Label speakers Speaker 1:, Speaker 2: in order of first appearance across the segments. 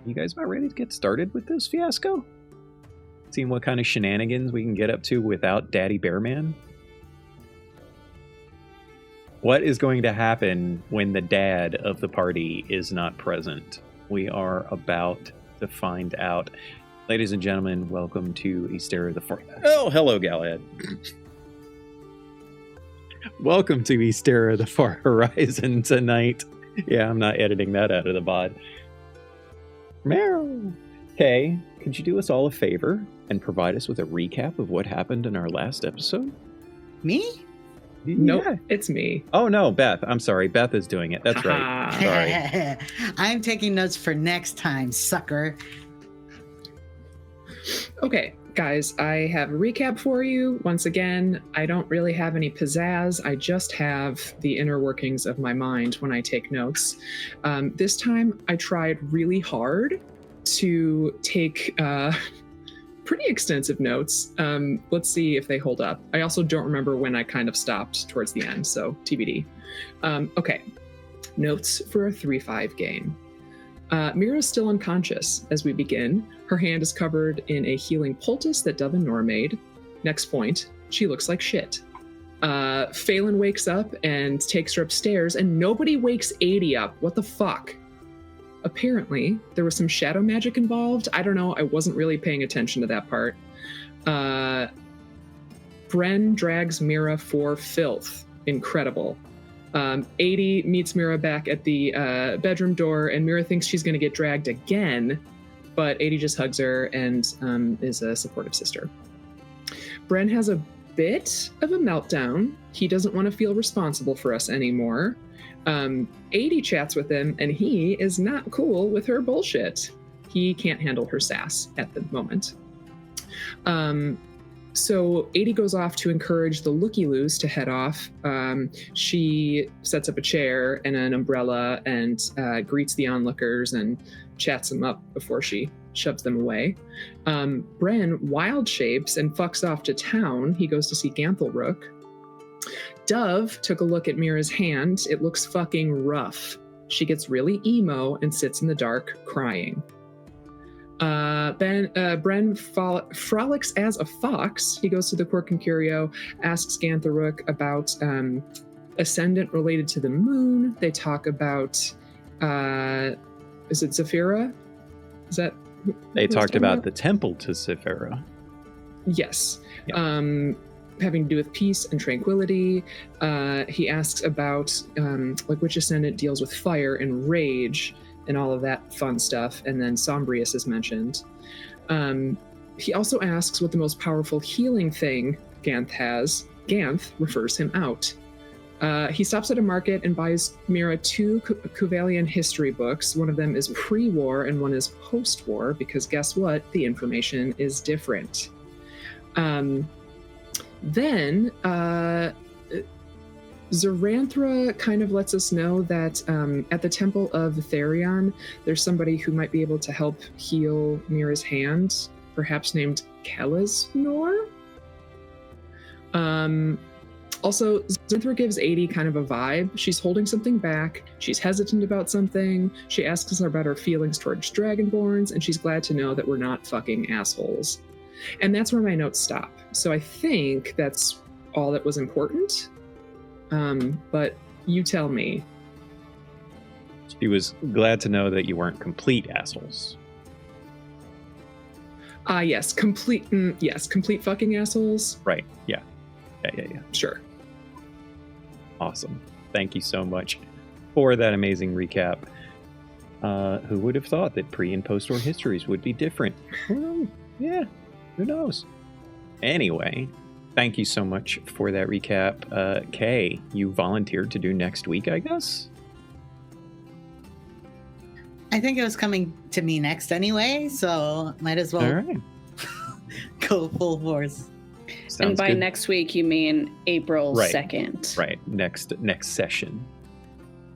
Speaker 1: You guys about ready to get started with this fiasco? Seeing what kind of shenanigans we can get up to without Daddy Bearman? What is going to happen when the dad of the party is not present? We are about to find out. Ladies and gentlemen, welcome to Ysterra the Far... Oh, hello, Galahad. Welcome to Ysterra the Far Horizon tonight. Yeah, I'm not editing that out of the VOD. Meow. Okay, could you do us all a favor and provide us with a recap of what happened in our last episode?
Speaker 2: Me?
Speaker 3: Nope,
Speaker 1: Yeah.
Speaker 3: it's me.
Speaker 1: Oh, no, Beth. I'm sorry. Beth is doing it. That's right. Sorry.
Speaker 2: I'm taking notes for next time, sucker.
Speaker 3: Okay, guys, I have a recap for you. Once again, I don't really have any pizzazz. I just have the inner workings of my mind when I take notes. This time, I tried really hard to take pretty extensive notes. Let's see if they hold up. I also don't remember when I kind of stopped towards the end, so TBD. Okay, notes for a 3-5 game. Mira's still unconscious as we begin. Her hand is covered in a healing poultice that Dove and Nor made. Next point, she looks like shit. Phelan wakes up and takes her upstairs, and nobody wakes 80 up. What the fuck? Apparently, there was some shadow magic involved. I don't know. I wasn't really paying attention to that part. Bren drags Mira for filth. Incredible. 80 meets Mira back at the bedroom door, and Mira thinks she's going to get dragged again, but 80 just hugs her and is a supportive sister. Bren has a bit of a meltdown. He doesn't want to feel responsible for us anymore. 80 chats with him, and he is not cool with her bullshit. He can't handle her sass at the moment. So 80 goes off to encourage the looky-loos to head off. She sets up a chair and an umbrella and greets the onlookers and chats them up before she shoves them away. Bren wild shapes and fucks off to town. He goes to see Ganthelrook. Dove took a look at Mira's hand. It looks fucking rough. She gets really emo and sits in the dark crying. Bren frolics as a fox. He goes to the Quirk and Curio, asks Ganthelrook about ascendant related to the moon. They talk about, is it Zephyra? Is that?
Speaker 1: They talked about the temple to Ysterra.
Speaker 3: Yes.
Speaker 1: Yep.
Speaker 3: Having to do with peace and tranquility. He asks about which ascendant deals with fire and rage and all of that fun stuff. And then Sombrius is mentioned. He also asks what the most powerful healing thing Ganth has. Ganth refers him out. He stops at a market and buys Mira 2 Kuvalian history books. One of them is pre-war and one is post-war, because guess what? The information is different. Then Zoranthra kind of lets us know that at the Temple of Therion, there's somebody who might be able to help heal Mira's hand, perhaps named Kelesnor. Also, Zoranthra gives 80 kind of a vibe. She's holding something back. She's hesitant about something. She asks us about our feelings towards Dragonborns, and she's glad to know that we're not fucking assholes. And that's where my notes stop. So I think that's all that was important. But you tell me.
Speaker 1: She was glad to know that you weren't complete assholes.
Speaker 3: Yes, complete fucking assholes.
Speaker 1: Right, yeah.
Speaker 3: Sure.
Speaker 1: Awesome. Thank you so much for that amazing recap. Who would have thought that pre- and post-war histories would be different? Yeah, who knows? Anyway, thank you so much for that recap. Kay, you volunteered to do next week, I guess?
Speaker 2: I think it was coming to me next anyway, so might as well
Speaker 1: All right.
Speaker 2: go full force.
Speaker 1: Sounds
Speaker 4: and by
Speaker 1: good.
Speaker 4: next week, you mean April
Speaker 1: Right.
Speaker 4: 2nd.
Speaker 1: Right, next session.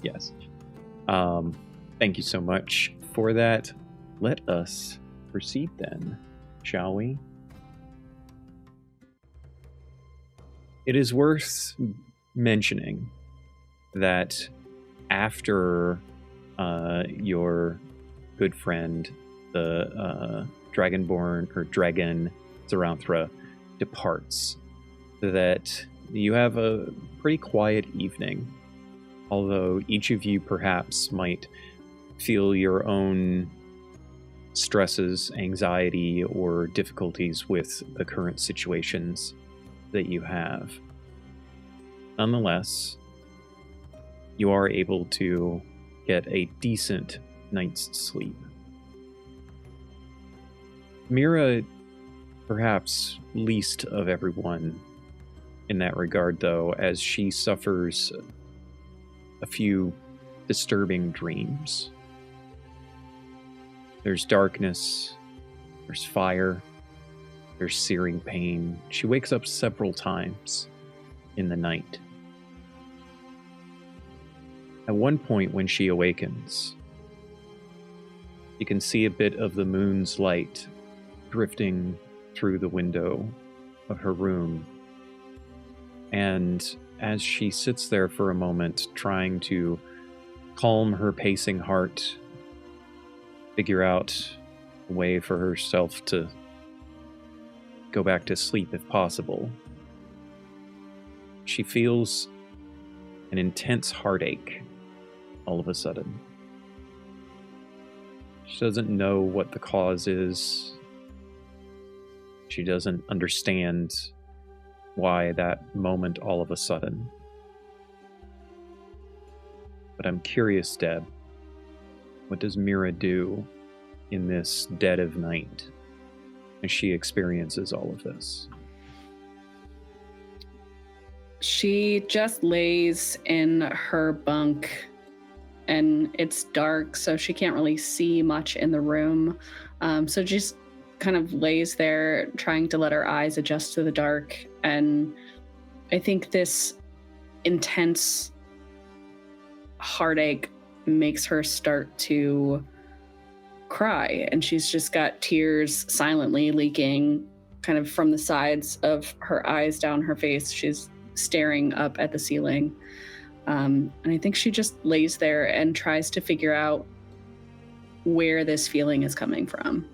Speaker 1: Yes. Thank you so much for that. Let us proceed then, shall we? It is worth mentioning that after your good friend, the Dragonborn or Dragon Zaranthra, departs, that you have a pretty quiet evening, although each of you perhaps might feel your own stresses, anxiety, or difficulties with the current situations that you have. Nonetheless, you are able to get a decent night's sleep. Mira, perhaps least of everyone in that regard, though, as she suffers a few disturbing dreams. There's darkness, there's fire, there's searing pain. She wakes up several times in the night. At one point when she awakens, you can see a bit of the moon's light drifting through the window of her room. And as she sits there for a moment, trying to calm her pacing heart, figure out a way for herself to go back to sleep if possible, she feels an intense heartache all of a sudden. She doesn't know what the cause is. She doesn't understand why that moment all of a sudden. But I'm curious, Deb, what does Mira do in this dead of night as she experiences all of this?
Speaker 4: She just lays in her bunk, and it's dark, so she can't really see much in the room. So just kind of lays there trying to let her eyes adjust to the dark. And I think this intense heartache makes her start to cry, and she's just got tears silently leaking kind of from the sides of her eyes down her face. She's staring up at the ceiling. And I think she just lays there and tries to figure out where this feeling is coming from.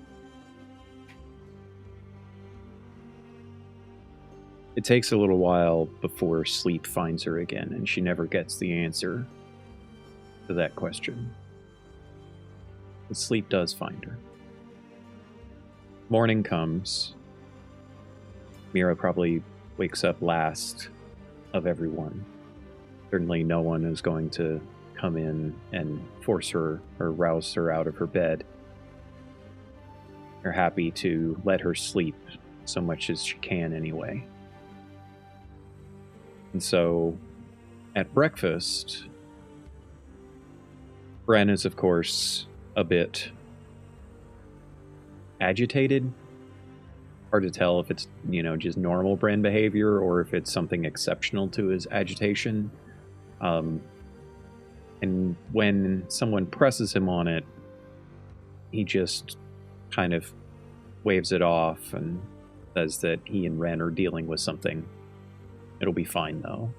Speaker 1: It takes a little while before sleep finds her again, and she never gets the answer to that question. But sleep does find her. Morning comes. Mira probably wakes up last of everyone. Certainly no one is going to come in and force her or rouse her out of her bed. They're happy to let her sleep so much as she can anyway. And so, at breakfast, Bren is, of course, a bit agitated. Hard to tell if it's, just normal Bren behavior or if it's something exceptional to his agitation. And when someone presses him on it, he just kind of waves it off and says that he and Wren are dealing with something. It'll be fine, though.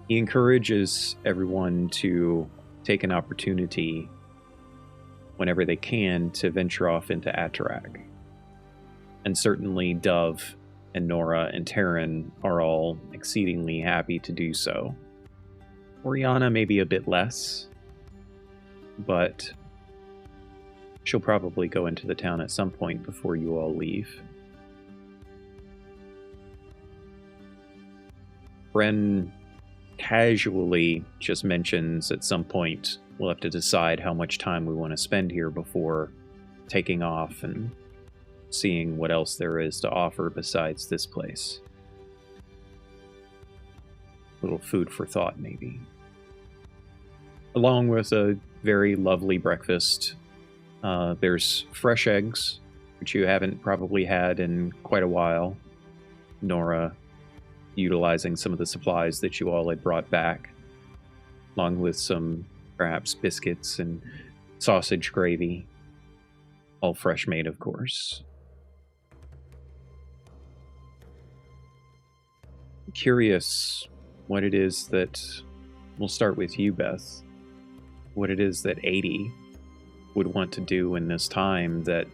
Speaker 1: He encourages everyone to take an opportunity whenever they can to venture off into Atarak. And certainly Dove and Nora and Taryn are all exceedingly happy to do so. Oriana maybe a bit less, but she'll probably go into the town at some point before you all leave. Bren casually just mentions at some point we'll have to decide how much time we want to spend here before taking off and seeing what else there is to offer besides this place. A little food for thought, maybe. Along with a very lovely breakfast, there's fresh eggs, which you haven't probably had in quite a while. Nora utilizing some of the supplies that you all had brought back, along with some perhaps biscuits and sausage gravy, all fresh made, of course. I'm curious what it is that, we'll start with you, Beth. what it is that 80 would want to do in this time, that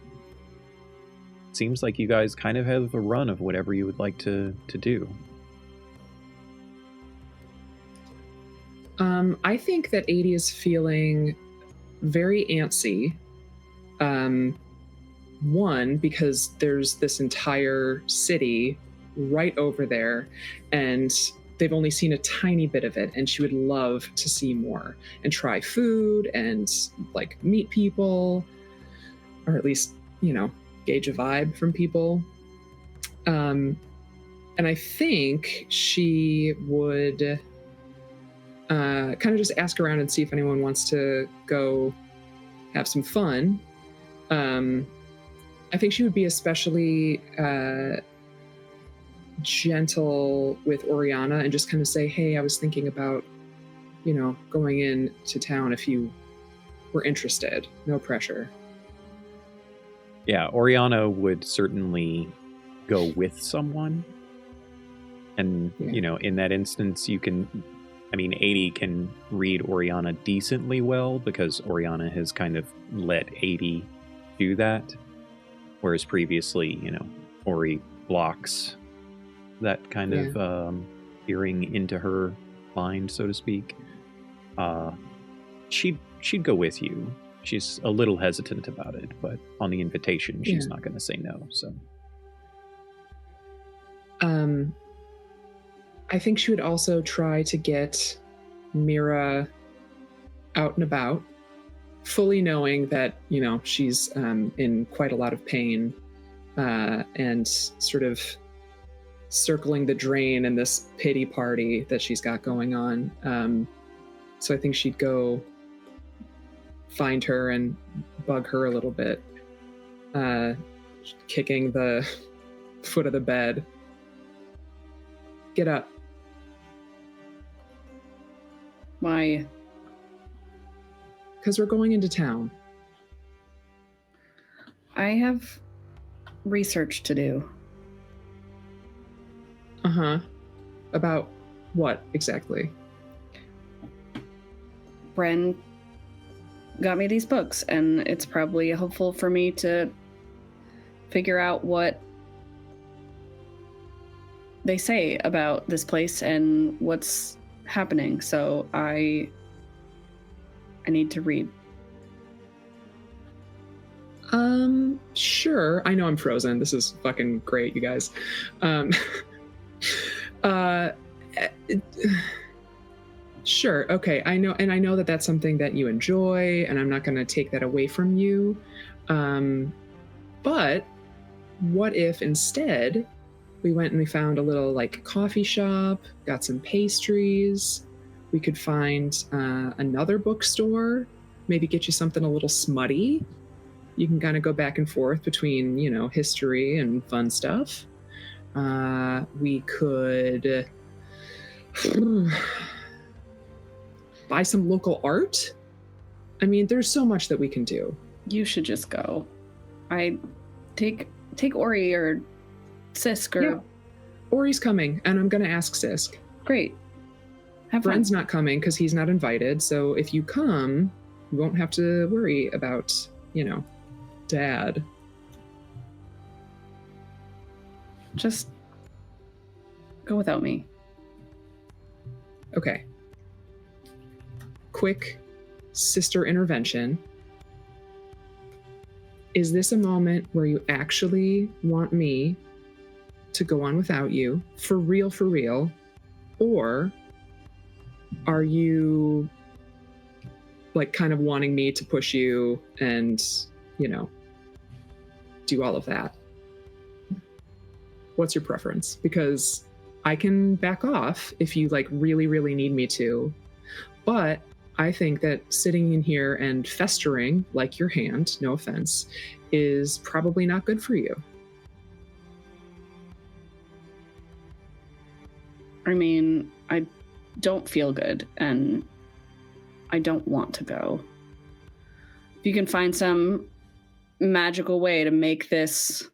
Speaker 1: seems like you guys kind of have a run of whatever you would like to do.
Speaker 3: I think that 80 is feeling very antsy. One, because there's this entire city right over there, and they've only seen a tiny bit of it, and she would love to see more and try food and like meet people, or at least, gauge a vibe from people. And I think she would kind of just ask around and see if anyone wants to go have some fun. I think she would be especially gentle with Oriana and just kind of say, hey, I was thinking about, going into town if you were interested. No pressure.
Speaker 1: Yeah, Oriana would certainly go with someone. And, in that instance, 80 can read Oriana decently well because Oriana has kind of let 80 do that. Whereas previously, Ori blocks that kind of peering into her mind, so to speak. She'd go with you. She's a little hesitant about it, but on the invitation, she's not going to say no. So,
Speaker 3: I think she would also try to get Mira out and about, fully knowing that, she's in quite a lot of pain, and sort of circling the drain in this pity party that she's got going on. So I think she'd go find her and bug her a little bit, kicking the foot of the bed. Get up.
Speaker 4: Why?
Speaker 3: Because we're going into town.
Speaker 4: I have research to do.
Speaker 3: Uh-huh. About what exactly?
Speaker 4: Bren got me these books, and it's probably helpful for me to figure out what they say about this place and what's happening. So I need to read.
Speaker 3: Sure. I know I'm frozen. This is fucking great, you guys. Sure. Okay. I know that that's something that you enjoy, and I'm not going to take that away from you. But what if instead we went and we found a little coffee shop, got some pastries. We could find another bookstore, maybe get you something a little smutty. You can kind of go back and forth between, history and fun stuff. We could buy some local art. There's so much that we can do.
Speaker 4: You should just go. I take Ori or Sisk or...
Speaker 3: Yeah. Ori's coming, and I'm going to ask Sisk.
Speaker 4: Great. Have fun.
Speaker 3: Bren's not coming because he's not invited, so if you come, you won't have to worry about, Dad.
Speaker 4: Just go without me.
Speaker 3: Okay. Quick sister intervention. Is this a moment where you actually want me to go on without you? For real? Or are you kind of wanting me to push you and, do all of that? What's your preference? Because I can back off if you really need me to, but I think that sitting in here and festering like your hand, no offense, is probably not good for you.
Speaker 4: I don't feel good, and I don't want to go. If you can find some magical way to make this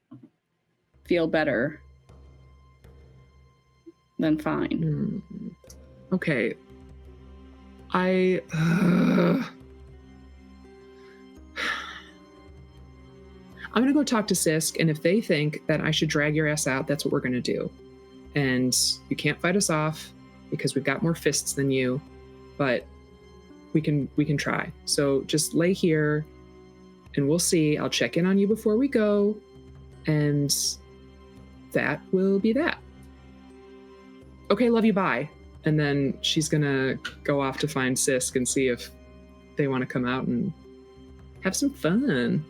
Speaker 4: feel better, then fine.
Speaker 3: Okay. I'm going to go talk to Sisk, and if they think that I should drag your ass out, that's what we're going to do. And you can't fight us off because we've got more fists than you, but we can try. So just lay here and we'll see. I'll check in on you before we go, and that will be that. Okay, love you, bye. And then she's gonna go off to find Sisk and see if they want to come out and have some fun.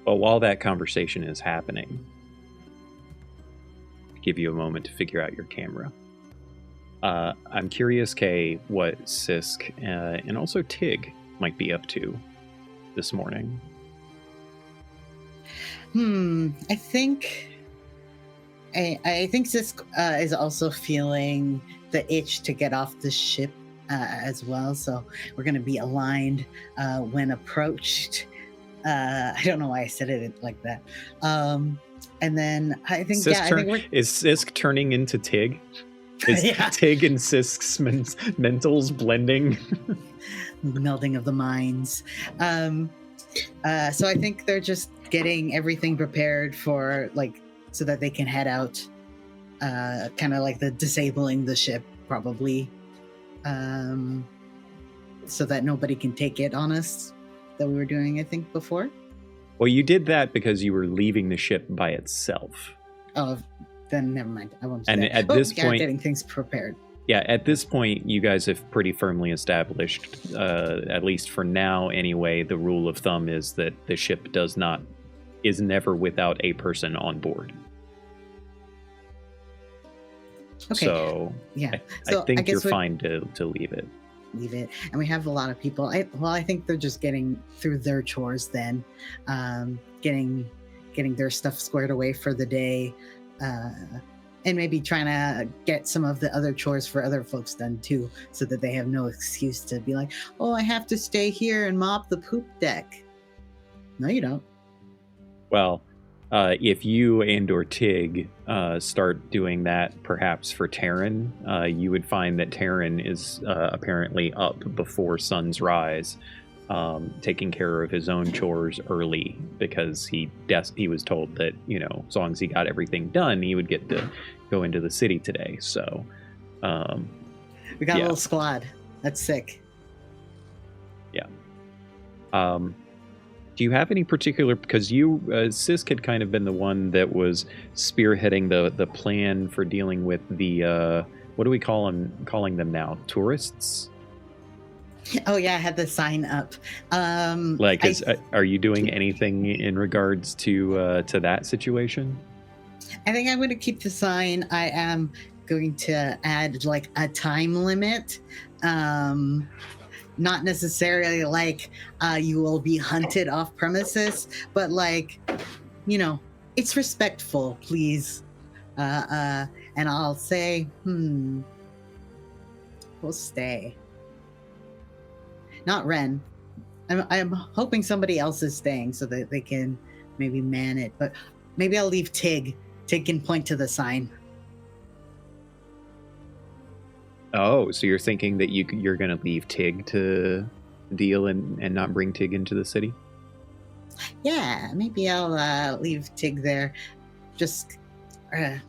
Speaker 1: Well, while that conversation is happening, I'll give you a moment to figure out your camera. I'm curious, Kay, what Sisk and also Tig might be up to this morning.
Speaker 2: I think Sisk is also feeling the itch to get off the ship as well. So we're going to be aligned when approached. I don't know why I said it like that. And then I think,
Speaker 1: is Sisk turning into Tig? Is Tig and Sisk's mentals blending?
Speaker 2: Melding of the minds. So I think they're just getting everything prepared for, like, so that they can head out, kind of like the disabling the ship, probably, so that nobody can take it on us that we were doing, I think, before.
Speaker 1: Well, you did that because you were leaving the ship by itself.
Speaker 2: Oh, then never mind. I won't.
Speaker 1: And at this point,
Speaker 2: getting things prepared.
Speaker 1: Yeah, at this point, you guys have pretty firmly established, at least for now anyway, the rule of thumb is that the ship is never without a person on board.
Speaker 2: Okay.
Speaker 1: So,
Speaker 2: yeah.
Speaker 1: I think you're fine to leave it.
Speaker 2: Leave it. And we have a lot of people. I think they're just getting through their chores then, getting their stuff squared away for the day, and maybe trying to get some of the other chores for other folks done too, so that they have no excuse to be like, oh, I have to stay here and mop the poop deck. No, you don't.
Speaker 1: Well, if you and or Tig start doing that, perhaps for Terran, you would find that Terran is apparently up before sun's rise, taking care of his own chores early because he was told that, as long as he got everything done, he would get to go into the city today. So
Speaker 2: we got a little squad. That's sick.
Speaker 1: Yeah. Do you have any particular, because you, Sisk had kind of been the one that was spearheading the plan for dealing with the, what do we calling them now? Tourists?
Speaker 2: Oh yeah, I had the sign up.
Speaker 1: Are you doing anything in regards to that situation?
Speaker 2: I think I'm going to keep the sign. I am going to add like a time limit. Not necessarily like you will be hunted off premises, but like, it's respectful, please. And I'll say, we'll stay. Not Wren. I'm hoping somebody else is staying so that they can maybe man it, but maybe I'll leave Tig. Tig can point to the sign.
Speaker 1: Oh, so you're thinking that you're going to leave Tig to deal and not bring Tig into the city?
Speaker 2: Yeah, maybe I'll leave Tig there. Just,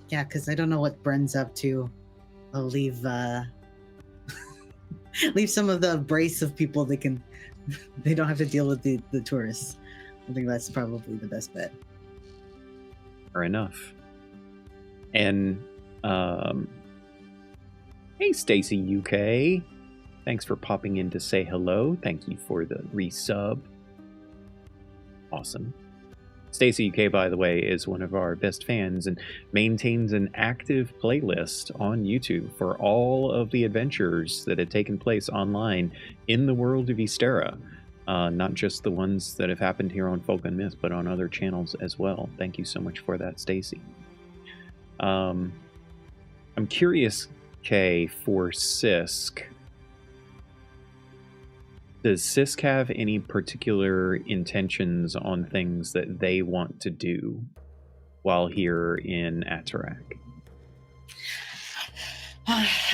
Speaker 2: because I don't know what Bren's up to. I'll leave leave some of the brace of people they don't have to deal with the tourists. I think that's probably the best bet.
Speaker 1: Fair enough. And hey, Stacy UK. Thanks for popping in to say hello. Thank you for the resub. Awesome. Stacy UK, by the way, is one of our best fans and maintains an active playlist on YouTube for all of the adventures that have taken place online in the world of Ysterra. Not just the ones that have happened here on Folk and Myth, but on other channels as well. Thank you so much for that, Stacy. I'm curious, Kay, for Sisk. Does Sisk have any particular intentions on things that they want to do while here in Atarak?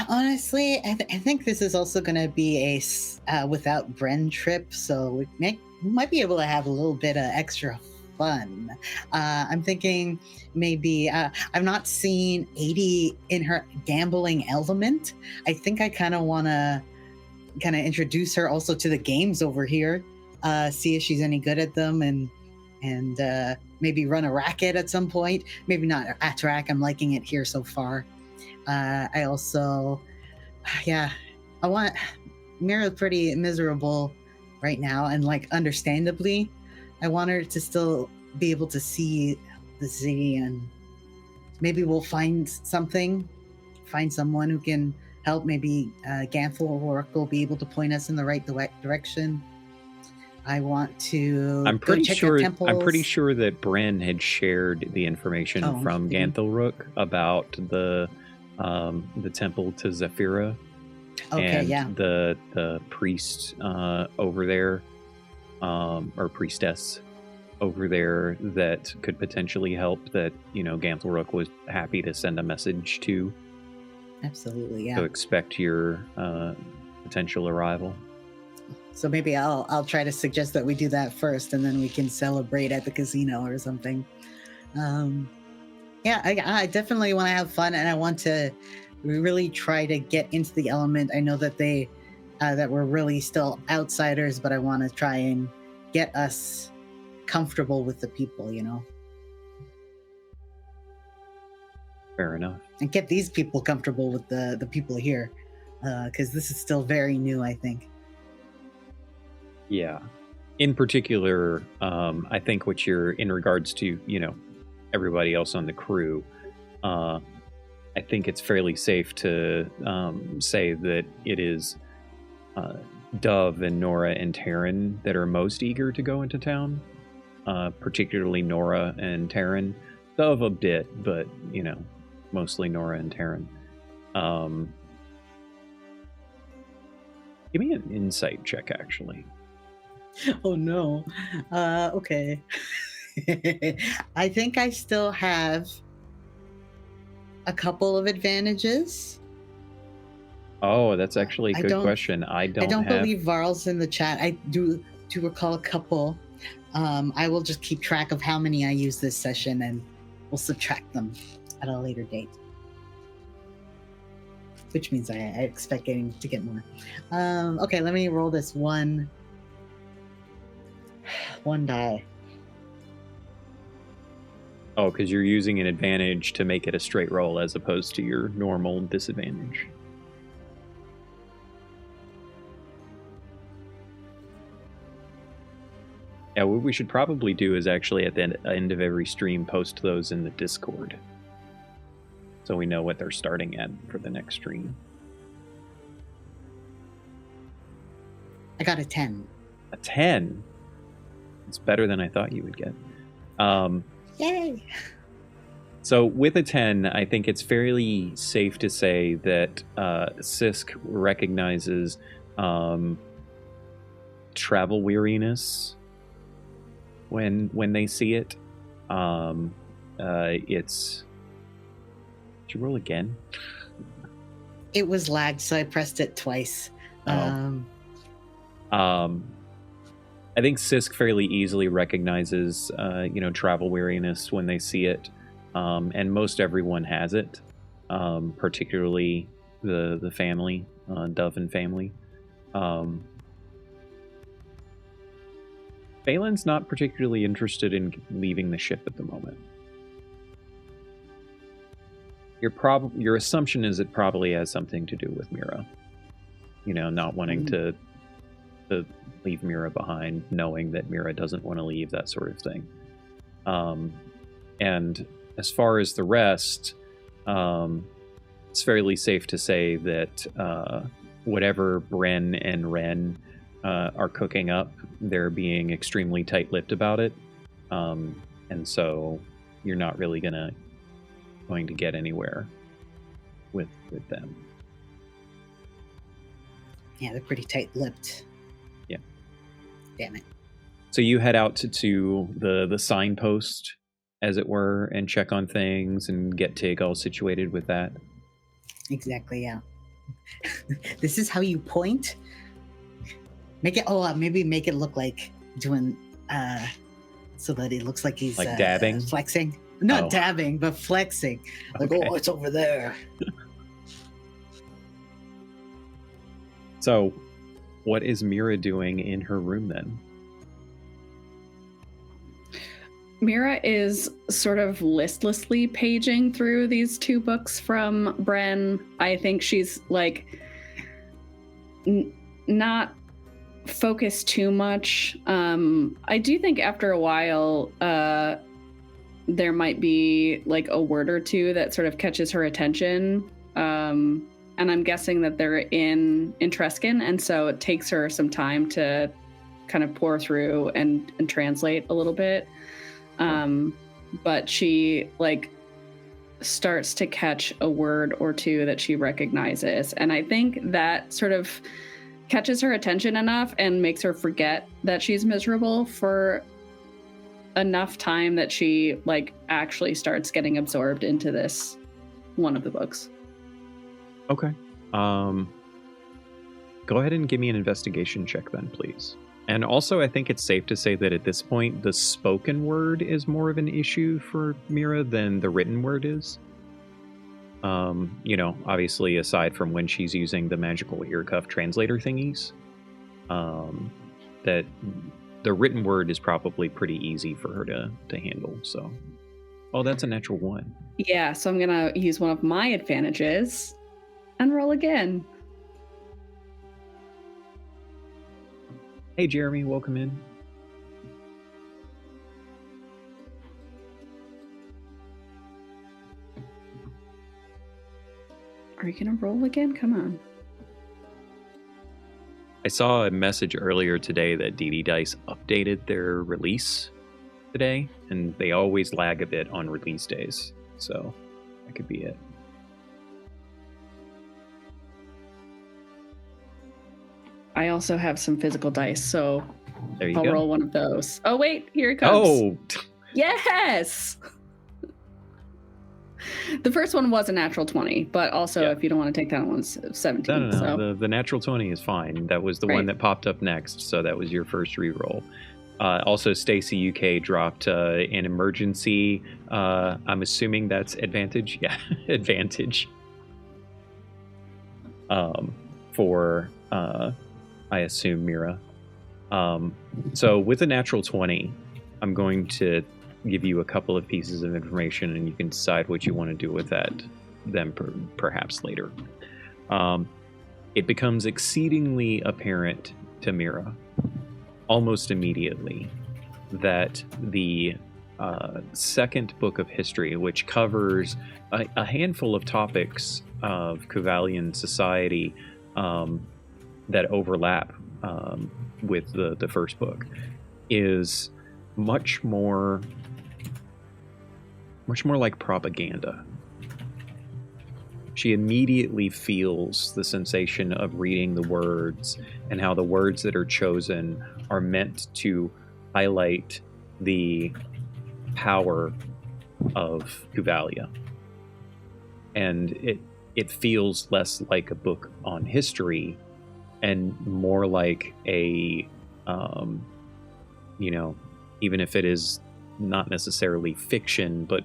Speaker 2: Honestly, I think this is also going to be a without Bren trip, so we might be able to have a little bit of extra fun. I'm thinking maybe I've not seen 80 in her gambling element. I think I kind of want to introduce her also to the games over here, see if she's any good at them, and maybe run a racket at some point. Maybe not at track. I'm liking it here so far. I also, I want Mira's pretty miserable right now, and like understandably, I want her to still be able to see the city, and maybe we'll find someone who can help. Maybe Ganthel or Rourke will be able to point us in the right direction. I want to.
Speaker 1: I'm pretty sure that
Speaker 2: Bren
Speaker 1: had shared the information from Ganthel Rook about the temple to Ysterra.
Speaker 2: Okay,
Speaker 1: and the priest over there, or priestess over there that could potentially help. That Ganthel Rook was happy to send a message to.
Speaker 2: Absolutely, yeah.
Speaker 1: So expect your potential arrival.
Speaker 2: So maybe I'll try to suggest that we do that first, and then we can celebrate at the casino or something. I definitely want to have fun, and I want to really try to get into the element. I know that that we're really still outsiders, but I want to try and get us comfortable with the people,
Speaker 1: Fair enough.
Speaker 2: And get these people comfortable with the people here, because this is still very new, I think.
Speaker 1: Yeah. In particular, I think what you're in regards to, everybody else on the crew, I think it's fairly safe to say that it is Dove and Nora and Taryn that are most eager to go into town, particularly Nora and Taryn. Dove a bit, but, mostly Nora and Taryn. Give me an insight check, actually.
Speaker 2: Oh no. Okay. I think I still have a couple of advantages.
Speaker 1: Oh, that's actually a good question. I don't
Speaker 2: believe Varl's in the chat. I do recall a couple. I will just keep track of how many I use this session, and we'll subtract them at a later date. Which means I expect to get more. Okay, let me roll this one die.
Speaker 1: Oh, because you're using an advantage to make it a straight roll as opposed to your normal disadvantage. Yeah, what we should probably do is actually at the end of every stream post those in the Discord, so we know what they're starting at for the next stream.
Speaker 2: I got a 10.
Speaker 1: A 10? It's better than I thought you would get.
Speaker 2: Yay!
Speaker 1: So with a 10, I think it's fairly safe to say that Sisk recognizes travel weariness when they see it. It's... Did you roll again?
Speaker 2: It was lagged, so I pressed it twice.
Speaker 1: I think Sisk fairly easily recognizes, travel weariness when they see it, and most everyone has it, particularly the family, Dove and family. Phelan's not particularly interested in leaving the ship at the moment. Your assumption is it probably has something to do with Mira. Not wanting to leave Mira behind, knowing that Mira doesn't want to leave, that sort of thing. And as far as the rest, it's fairly safe to say that whatever Bren and Wren are cooking up, they're being extremely tight-lipped about it. And so you're not really going to get anywhere with them.
Speaker 2: Yeah, they're pretty tight-lipped.
Speaker 1: Yeah.
Speaker 2: Damn it.
Speaker 1: So you head out to the signpost, as it were, and check on things and get Tig all situated with that.
Speaker 2: Exactly, yeah. This is how you point? Maybe make it look like doing so that he looks like he's
Speaker 1: like dabbing,
Speaker 2: flexing. Not
Speaker 1: Oh.
Speaker 2: dabbing, but flexing. Like,
Speaker 1: Okay.
Speaker 2: oh, it's over there.
Speaker 1: So, what is Mira doing in her room then?
Speaker 4: Mira is sort of listlessly paging through these 2 books from Bren. I think she's like not focused too much. I do think after a while, there might be like a word or two that sort of catches her attention. And I'm guessing that they're in Etruscan, and so it takes her some time to kind of pour through and translate a little bit. But she like starts to catch a word or two that she recognizes, and I think that sort of catches her attention enough and makes her forget that she's miserable for enough time that she like actually starts getting absorbed into this one of the books.
Speaker 1: Okay. Go ahead and give me an investigation check then, please. And also, I think it's safe to say that at this point, the spoken word is more of an issue for Mira than the written word is. Obviously, aside from when she's using the magical ear cuff translator thingies, that the written word is probably pretty easy for her to handle. So, that's a natural 1.
Speaker 4: Yeah, so I'm gonna use one of my advantages and roll again.
Speaker 1: Hey, Jeremy, welcome in.
Speaker 4: Are you gonna roll again? Come on.
Speaker 1: I saw a message earlier today that DD Dice updated their release today, and they always lag a bit on release days, so that could be it.
Speaker 4: I also have some physical dice, so
Speaker 1: There you
Speaker 4: I'll
Speaker 1: go.
Speaker 4: roll one of those. Oh wait, here it comes.
Speaker 1: Oh,
Speaker 4: Yes! The first one was a natural 20, but also
Speaker 1: Yeah.
Speaker 4: if you don't want to take that one's 17.
Speaker 1: no.
Speaker 4: So
Speaker 1: The natural 20 is fine. That was the one
Speaker 4: Right.
Speaker 1: that popped up next, so that was your first reroll. Also, Stacy UK dropped an emergency. I'm assuming that's advantage. Yeah, advantage. For I assume Mira. So with a natural 20, I'm going to give you a couple of pieces of information, and you can decide what you want to do with that then perhaps later. It becomes exceedingly apparent to Mira almost immediately that the second book of history, which covers a handful of topics of Kuvalian society that overlap with the first book, is much more like propaganda. She immediately feels the sensation of reading the words and how the words that are chosen are meant to highlight the power of Kuvalia. And it feels less like a book on history and more like a, even if it is not necessarily fiction, but,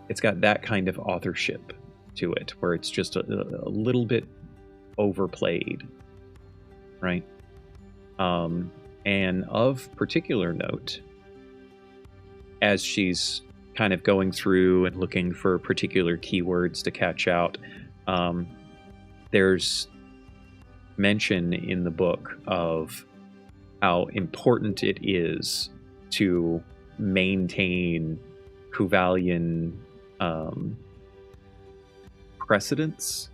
Speaker 1: it's got that kind of authorship to it, where it's just a little bit overplayed, right? And of particular note, as she's kind of going through and looking for particular keywords to catch out, there's mention in the book of how important it is to maintain Kuvalian precedence,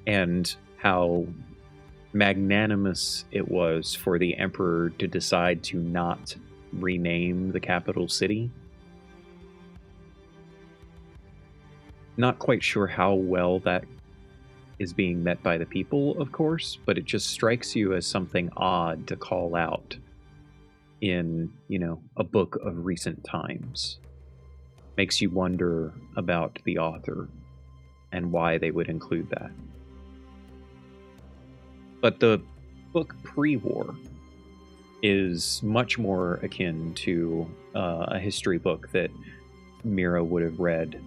Speaker 1: and how magnanimous it was for the emperor to decide to not rename the capital city. Not quite sure how well that is being met by the people, of course, but it just strikes you as something odd to call out in, a book of recent times. Makes you wonder about the author and why they would include that. But the book pre-war is much more akin to a history book that Mira would have read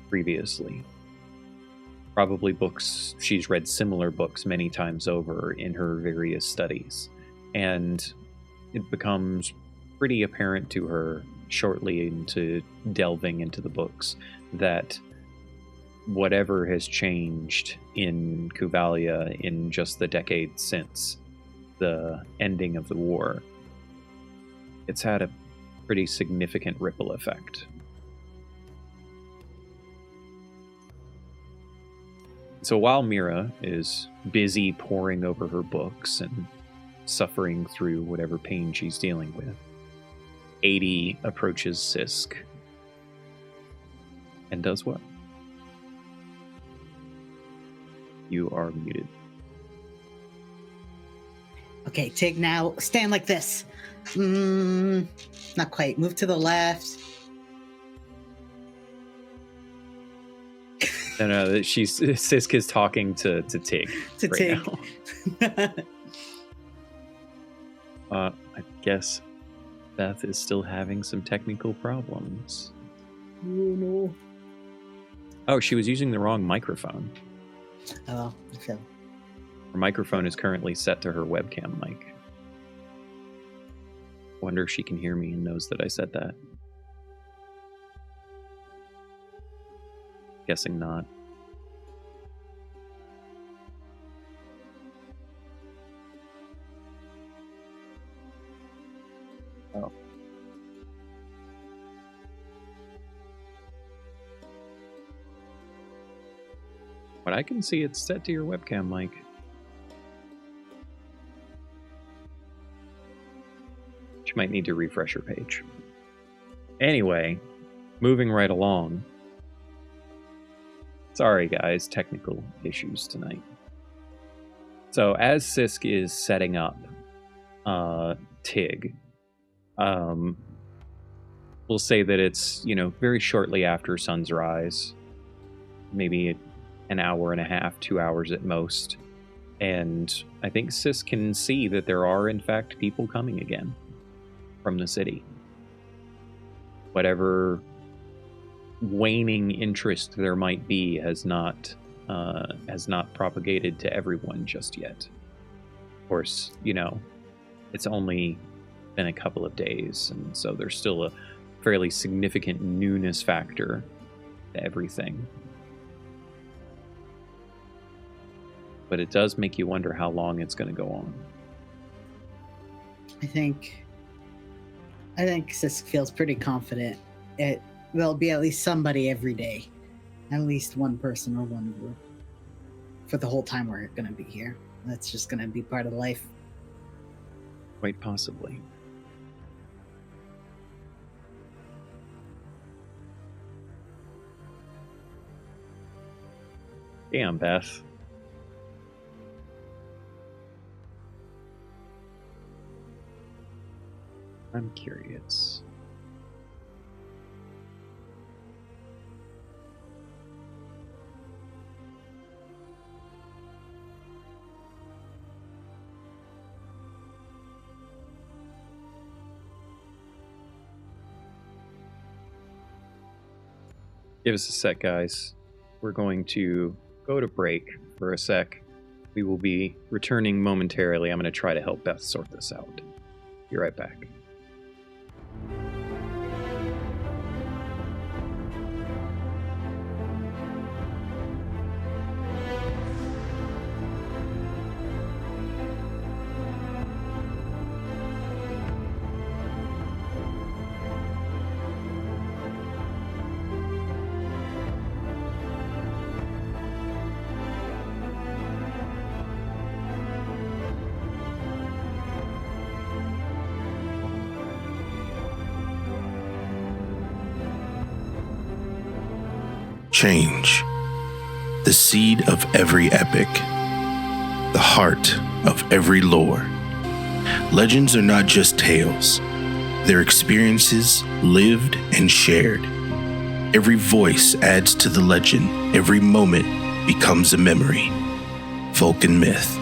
Speaker 1: previously. Probably books, she's read similar books many times over in her various studies. And it becomes pretty apparent to her shortly into delving into the books that whatever has changed in Kuvalia in just the decade since the ending of the war, it's had a pretty significant ripple effect. So while Mira is busy poring over her books and suffering through whatever pain she's dealing with, 80 approaches Sisk and does what? You are muted.
Speaker 2: Okay, Tig, now stand like this. Not quite. Move to the left.
Speaker 1: No, Sisk is talking to Tig.
Speaker 2: To
Speaker 1: right
Speaker 2: Tig.
Speaker 1: now. I guess Beth is still having some technical problems.
Speaker 2: Oh, no.
Speaker 1: Oh, she was using the wrong microphone.
Speaker 2: Oh, okay.
Speaker 1: Her microphone is currently set to her webcam mic. Wonder if she can hear me and knows that I said that. Guessing not. Oh. But I can see it's set to your webcam mic. She might need to refresh her page. Anyway, moving right along. Sorry guys, technical issues tonight. So as Sisk is setting up Tig, we'll say that it's, very shortly after sun's rise, maybe an hour and a half, 2 hours at most. And I think Sisk can see that there are in fact people coming again from the city. Whatever waning interest there might be has not propagated to everyone just yet. Of course, it's only been a couple of days, and so there's still a fairly significant newness factor to everything. But it does make you wonder how long it's going to go on.
Speaker 2: I think Sisk feels pretty confident. There'll be at least somebody every day. At least one person or one group. For the whole time we're going to be here. That's just going to be part of life.
Speaker 1: Quite possibly. Damn, Beth. I'm curious. Give us a sec, guys. We're going to go to break for a sec. We will be returning momentarily. I'm going to try to help Beth sort this out. Be right back.
Speaker 5: Change, the seed of every epic, the heart of every lore. Legends are not just tales, they're experiences lived and shared. Every voice adds to the legend, every moment becomes a memory. Folk and Myth.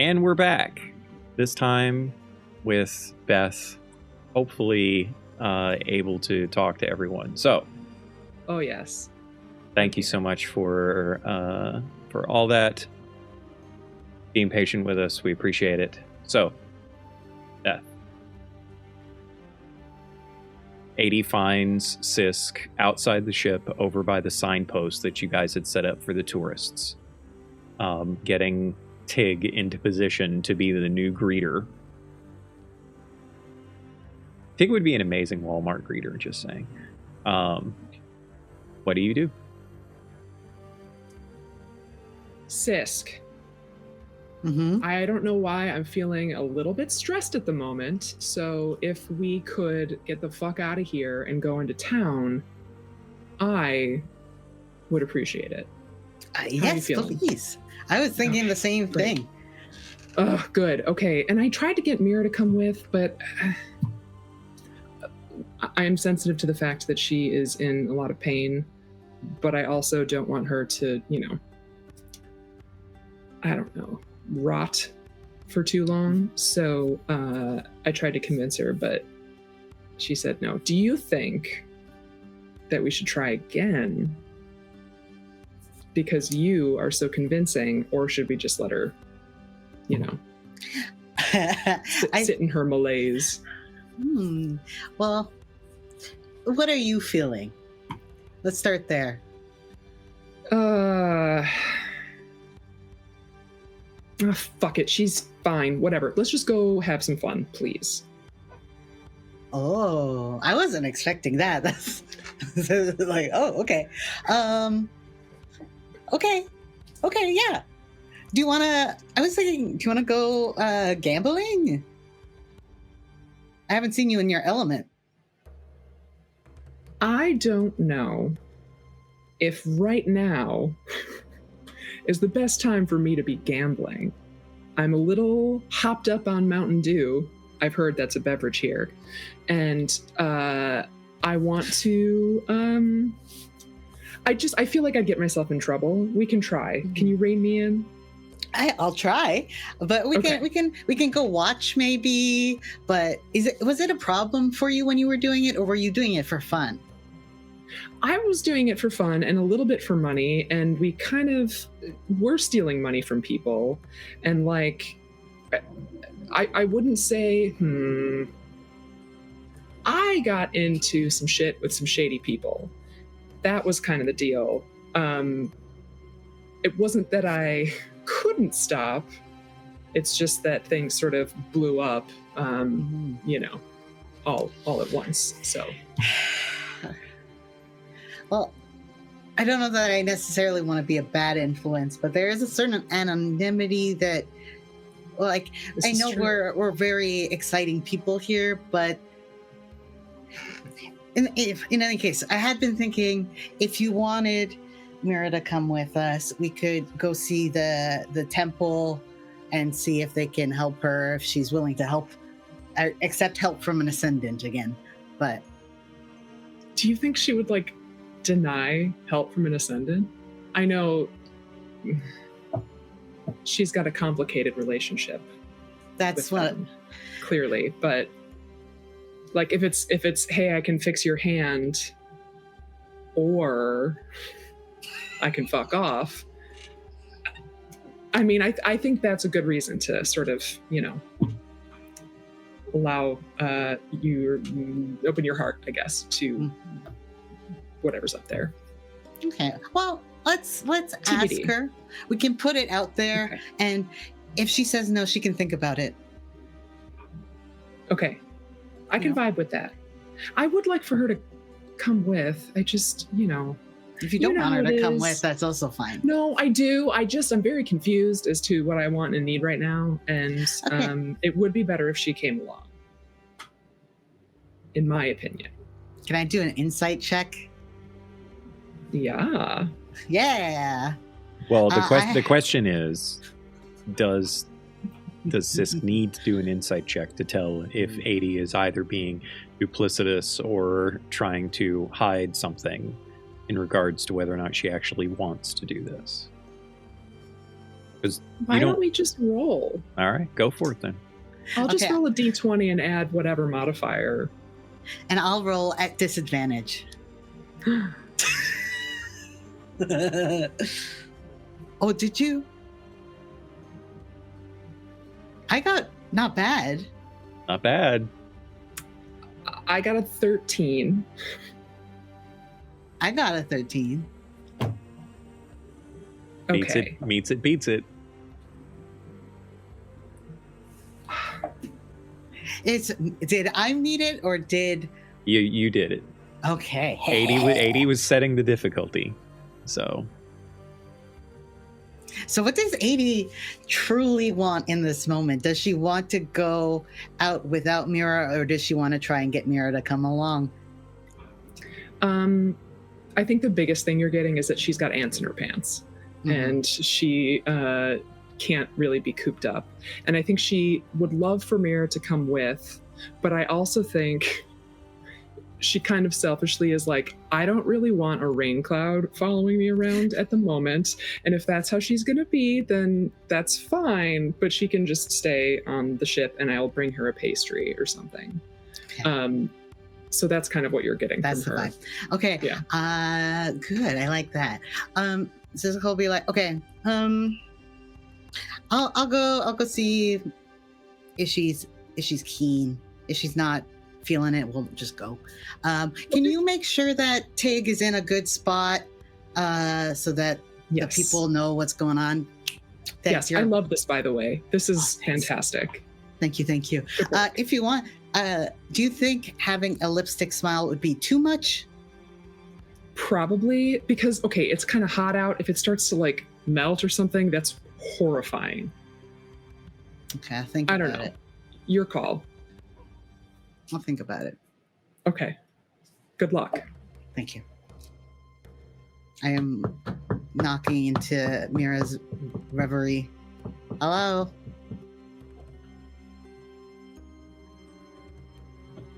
Speaker 1: And we're back. This time with Beth, hopefully able to talk to everyone. So,
Speaker 3: Oh, yes.
Speaker 1: thank you so much for all that. Being patient with us, we appreciate it. So, Beth. 80 finds Sisk outside the ship over by the signpost that you guys had set up for the tourists. Getting Tig into position to be the new greeter. Tig would be an amazing Walmart greeter, just saying. What do you do?
Speaker 3: Sisk.
Speaker 2: Mm-hmm.
Speaker 3: I don't know why I'm feeling a little bit stressed at the moment, so if we could get the fuck out of here and go into town, I would appreciate it.
Speaker 2: Yes, please. I was thinking the same thing.
Speaker 3: Oh, good. Okay. And I tried to get Mira to come with, but I am sensitive to the fact that she is in a lot of pain, but I also don't want her to, I don't know, rot for too long. So I tried to convince her, but she said no. Do you think that we should try again because you are so convincing, or should we just let her, sit in her malaise?
Speaker 2: Well, what are you feeling? Let's start there.
Speaker 3: Fuck it. She's fine. Whatever. Let's just go have some fun, please.
Speaker 2: Oh, I wasn't expecting that. That's like, oh, okay. Okay, yeah. Do you want to go gambling? I haven't seen you in your element.
Speaker 3: I don't know if right now is the best time for me to be gambling. I'm a little hopped up on Mountain Dew. I've heard that's a beverage here. And I want to... I feel like I'd get myself in trouble. We can try. Can you rein me in?
Speaker 2: I'll try, but we can go watch maybe. But was it a problem for you when you were doing it, or were you doing it for fun?
Speaker 3: I was doing it for fun and a little bit for money, and we kind of were stealing money from people. And I wouldn't say, I got into some shit with some shady people. That was kind of the deal. It wasn't that I couldn't stop. It's just that things sort of blew up, all at once. So,
Speaker 2: well, I don't know that I necessarily want to be a bad influence, but there is a certain anonymity that, I know we're very exciting people here, but in any case, I had been thinking if you wanted Mira to come with us, we could go see the temple and see if they can help her, if she's willing to accept help from an ascendant again. But
Speaker 3: do you think she would deny help from an ascendant? I know she's got a complicated relationship.
Speaker 2: That's what
Speaker 3: them, clearly, but if it's hey, I can fix your hand, or I can fuck off. I mean, I think that's a good reason to sort of, allow you open your heart, I guess, to whatever's up there.
Speaker 2: Okay. Well, let's
Speaker 3: TBD.
Speaker 2: ask her. We can put it out there, okay. And if she says no, she can think about it.
Speaker 3: Okay. I can vibe with that. I would like for her to come with. I just,
Speaker 2: if you don't want her to come with, that's also fine.
Speaker 3: No, I do. I'm very confused as to what I want and need right now. And okay. It would be better if she came along, in my opinion.
Speaker 2: Can I do an insight check?
Speaker 3: Yeah.
Speaker 2: Yeah.
Speaker 1: Well, the question is, does Sisk need to do an insight check to tell if 80 is either being duplicitous or trying to hide something in regards to whether or not she actually wants to do this? Because
Speaker 3: Why don't we just roll?
Speaker 1: All right, go for it then.
Speaker 3: I'll just
Speaker 2: Okay.
Speaker 3: roll a d20 and add whatever modifier.
Speaker 2: And I'll roll at disadvantage. Oh, did you? I got not bad.
Speaker 1: Not bad.
Speaker 3: I got a 13.
Speaker 2: I got a 13.
Speaker 1: Beats
Speaker 3: Okay.
Speaker 1: it. Meets it. Beats it.
Speaker 2: Did I meet it or did?
Speaker 1: You did it.
Speaker 2: Okay.
Speaker 1: 80 was setting the difficulty. So
Speaker 2: So what does 80 truly want in this moment? Does she want to go out without Mira, or does she want to try and get Mira to come along?
Speaker 3: I think the biggest thing you're getting is that she's got ants in her pants, and she can't really be cooped up. And I think she would love for Mira to come with, but I also think she kind of selfishly is like, I don't really want a rain cloud following me around at the moment. And if that's how she's going to be, then that's fine. But she can just stay on the ship and I'll bring her a pastry or something.
Speaker 2: Okay.
Speaker 3: So that's kind of what you're getting
Speaker 2: That's
Speaker 3: from
Speaker 2: the
Speaker 3: her.
Speaker 2: vibe. Okay.
Speaker 3: Yeah.
Speaker 2: Good. I like that. So he'll be like, okay, I'll go see if she's keen. If she's not feeling it, we'll just go. Can you make sure that Tig is in a good spot so that the people know what's going on?
Speaker 3: Yes, I love this, by the way. This is fantastic.
Speaker 2: Thank you. If you want, do you think having a lipstick smile would be too much?
Speaker 3: Probably, because, okay, it's kind of hot out. If it starts to like melt or something, that's horrifying.
Speaker 2: Okay, I think
Speaker 3: I
Speaker 2: about
Speaker 3: don't know.
Speaker 2: it.
Speaker 3: Your call.
Speaker 2: I'll think about it.
Speaker 3: Okay. Good luck.
Speaker 2: Thank you. I am knocking into Mira's reverie. Hello?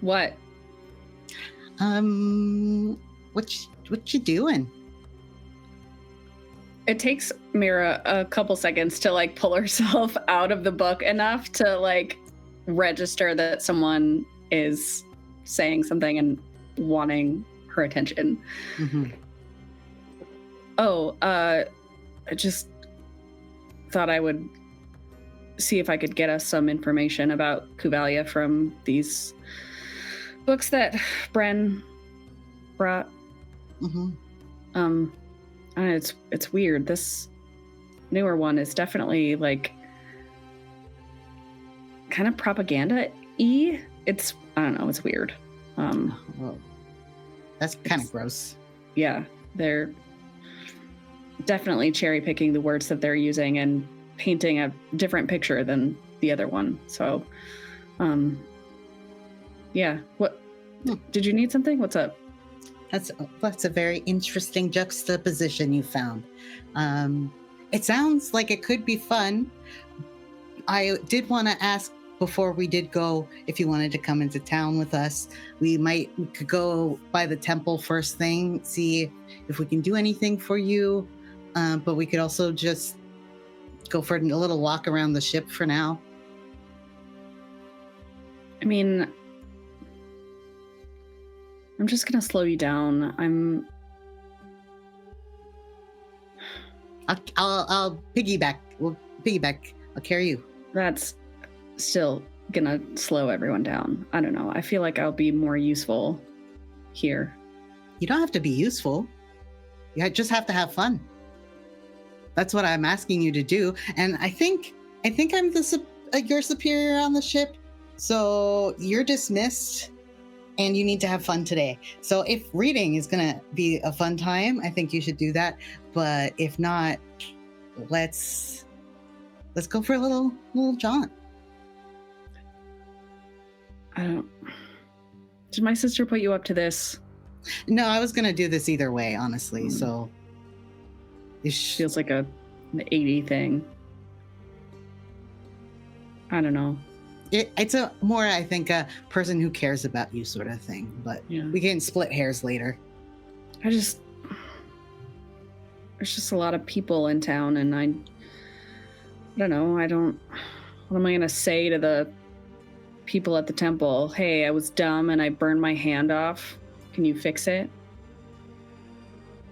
Speaker 4: What?
Speaker 2: What you doing?
Speaker 4: It takes Mira a couple seconds to like pull herself out of the book enough to like register that someone is saying something and wanting her attention.
Speaker 2: Mm-hmm.
Speaker 4: I just thought I would see if I could get us some information about Kuvalia from these books that Bren brought.
Speaker 2: Mm-hmm.
Speaker 4: I don't know, it's weird. This newer one is definitely like kind of propaganda-y. It's, I don't know, it's weird.
Speaker 2: Well, that's kind of gross.
Speaker 4: Yeah, they're definitely cherry picking the words that they're using and painting a different picture than the other one. So, yeah. What? Did you need something? What's up?
Speaker 2: That's a very interesting juxtaposition you found. It sounds like it could be fun. I did want to ask before we did go if you wanted to come into town with us. We could go by the temple first thing, see if we can do anything for you. But we could also just go for a little walk around the ship for now.
Speaker 4: I mean, I'm just gonna slow you down.
Speaker 2: I'll piggyback. We'll piggyback. I'll carry you.
Speaker 4: That's still gonna slow everyone down. I don't know. I feel like I'll be more useful here.
Speaker 2: You don't have to be useful. You just have to have fun. That's what I'm asking you to do. And I think I'm your superior on the ship. So you're dismissed and you need to have fun today. So if reading is going to be a fun time, I think you should do that. But if not, let's go for a little jaunt.
Speaker 4: Did my sister put you up to this?
Speaker 2: No, I was going to do this either way, honestly. So
Speaker 4: It feels like an 80 thing. I don't know.
Speaker 2: It's a more, I think, a person who cares about you sort of thing. But
Speaker 4: Yeah.
Speaker 2: we can split hairs later.
Speaker 4: There's just a lot of people in town, and don't know. What am I going to say to the people at the temple? Hey, I was dumb and I burned my hand off. Can you fix it?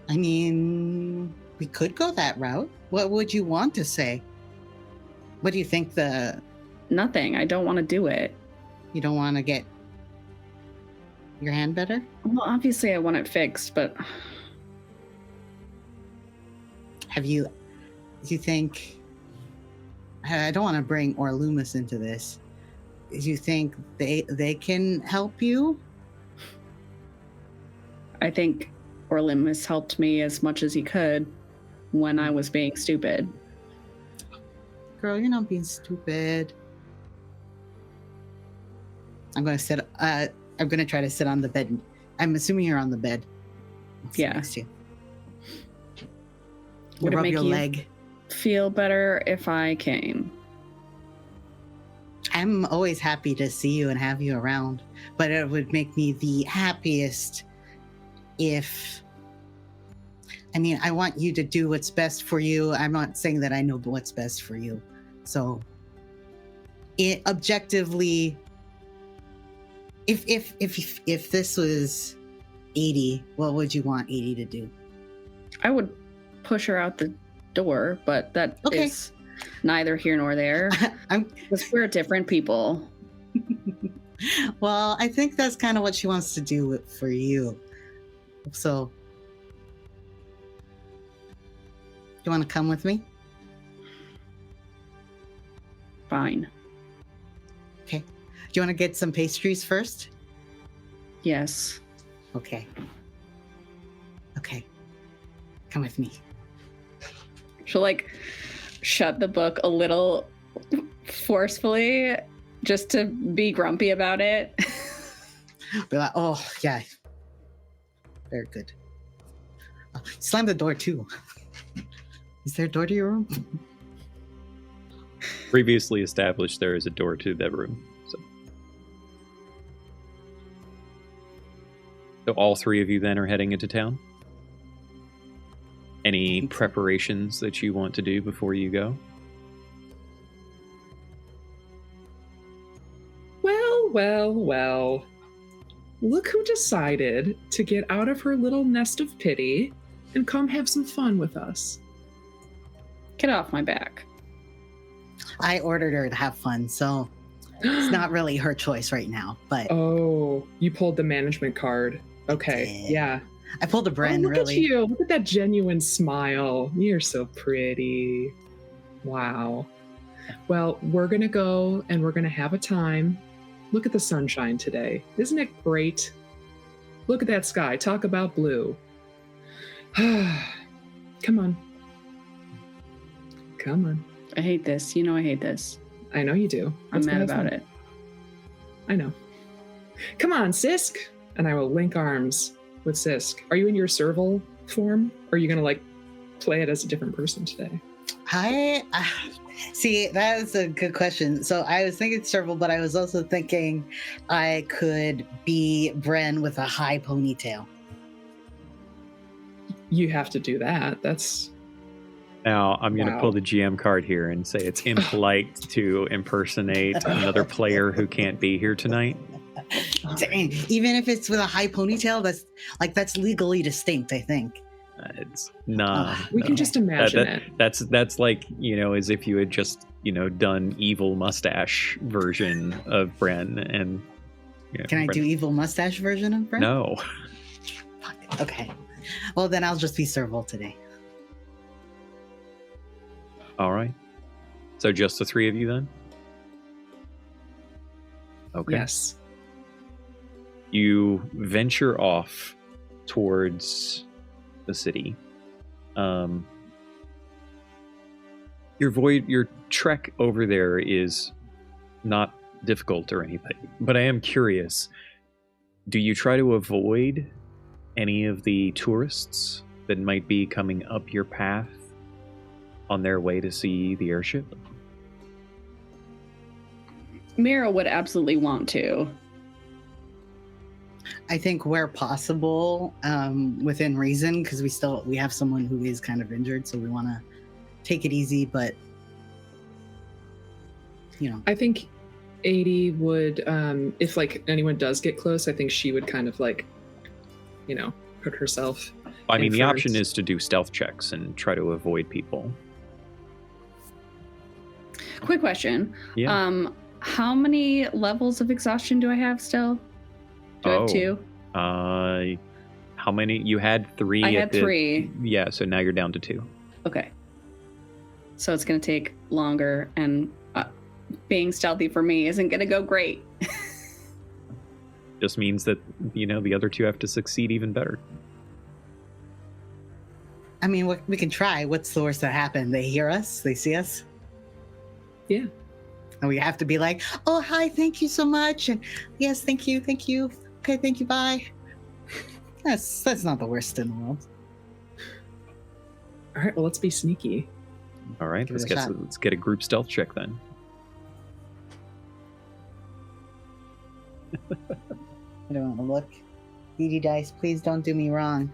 Speaker 2: I mean, we could go that route. What would you want to say? What do you think
Speaker 4: Nothing. I don't want to do it.
Speaker 2: You don't want to get your hand better?
Speaker 4: Well, obviously I want it fixed, but...
Speaker 2: Do you think... I don't want to bring Orlumus into this. Do you think they can help you?
Speaker 4: I think Orlumus helped me as much as he could when I was being stupid.
Speaker 2: Girl, you're not being stupid. I'm gonna try to sit on the bed. I'm assuming you're on the bed. I'll sit
Speaker 4: Yeah.
Speaker 2: next to you.
Speaker 4: Would it
Speaker 2: Rub
Speaker 4: make
Speaker 2: your
Speaker 4: you
Speaker 2: leg.
Speaker 4: feel better if I came?
Speaker 2: I'm always happy to see you and have you around, but it would make me the happiest if... I mean, I want you to do what's best for you. I'm not saying that I know what's best for you. So, objectively, if this was 80, what would you want 80 to do?
Speaker 4: I would push her out the door, but that is neither here nor there. Because we're different people.
Speaker 2: Well, I think that's kind of what she wants to do for you. So, do you want to come with me?
Speaker 4: Fine.
Speaker 2: Okay. Do you want to get some pastries first?
Speaker 4: Yes.
Speaker 2: Okay. Okay. Come with me.
Speaker 4: She'll shut the book a little forcefully just to be grumpy about it.
Speaker 2: Be like, oh, yeah. Very good. Slam the door, too. Is there a door to your room?
Speaker 1: Previously established there is a door to that room. So all three of you then are heading into town? Any preparations that you want to do before you go?
Speaker 3: Well. Look who decided to get out of her little nest of pity and come have some fun with us.
Speaker 4: Get off my back.
Speaker 2: I ordered her to have fun, so it's not really her choice right now. But
Speaker 3: Oh, you pulled the management card. Okay, yeah.
Speaker 2: I pulled a Bren,
Speaker 3: look
Speaker 2: really.
Speaker 3: at you. Look at that genuine smile. You're so pretty. Wow. Well, we're going to go and we're going to have a time. Look at the sunshine today. Isn't it great? Look at that sky. Talk about blue. Come on. Come on.
Speaker 4: I hate this. You know I hate this.
Speaker 3: I know you do.
Speaker 4: I'm
Speaker 3: Let's go
Speaker 4: mad
Speaker 3: have
Speaker 4: about
Speaker 3: fun.
Speaker 4: it.
Speaker 3: I know. Come on, Sisk. And I will link arms with Sisk. Are you in your serval form? Or are you going to play it as a different person today?
Speaker 2: See, that was a good question. So I was thinking serval, but I was also thinking I could be Bren with a high ponytail.
Speaker 3: You have to do that. That's...
Speaker 1: Now, I'm going to
Speaker 3: Wow.
Speaker 1: pull the GM card here and say it's impolite to impersonate another player who can't be here tonight.
Speaker 2: Dang, even if it's with a high ponytail, that's legally distinct, I think.
Speaker 1: It's nah.
Speaker 3: We can just imagine it.
Speaker 1: That's like, as if you had just, done evil mustache version of Bren and
Speaker 2: Can I do evil mustache version of Bren?
Speaker 1: No.
Speaker 2: Fuck it. Okay. Well, then I'll just be serval today.
Speaker 1: All right. So just the three of you then? Okay.
Speaker 3: Yes.
Speaker 1: You venture off towards the city. Your trek over there is not difficult or anything, but I am curious, do you try to avoid any of the tourists that might be coming up your path on their way to see the airship?
Speaker 4: Mira would absolutely want to.
Speaker 2: I think where possible, within reason, because we have someone who is kind of injured, so we want to take it easy, but
Speaker 3: I think 80 would, if like anyone does get close, I think she would kind of like, put herself.
Speaker 1: I mean, the
Speaker 3: first.
Speaker 1: option is to do stealth checks and try to avoid people.
Speaker 4: Quick question.
Speaker 1: Yeah.
Speaker 4: How many levels of exhaustion do I have still? Do I have 2?
Speaker 1: How many? You had 3.
Speaker 4: I had 3.
Speaker 1: Yeah, so now you're down to 2.
Speaker 4: Okay. So it's going to take longer, and being stealthy for me isn't going to go great.
Speaker 1: Just means that, the other 2 have to succeed even better.
Speaker 2: I mean, we can try. What's the worst that happen? They hear us? They see us?
Speaker 3: Yeah.
Speaker 2: And we have to be like, oh, hi, thank you so much. And yes, thank you. Okay, thank you, bye. That's not the worst in the world.
Speaker 3: All right, well, let's be sneaky.
Speaker 1: All right, let's get a group stealth check then.
Speaker 2: I don't want to look. DD dice, please don't do me wrong.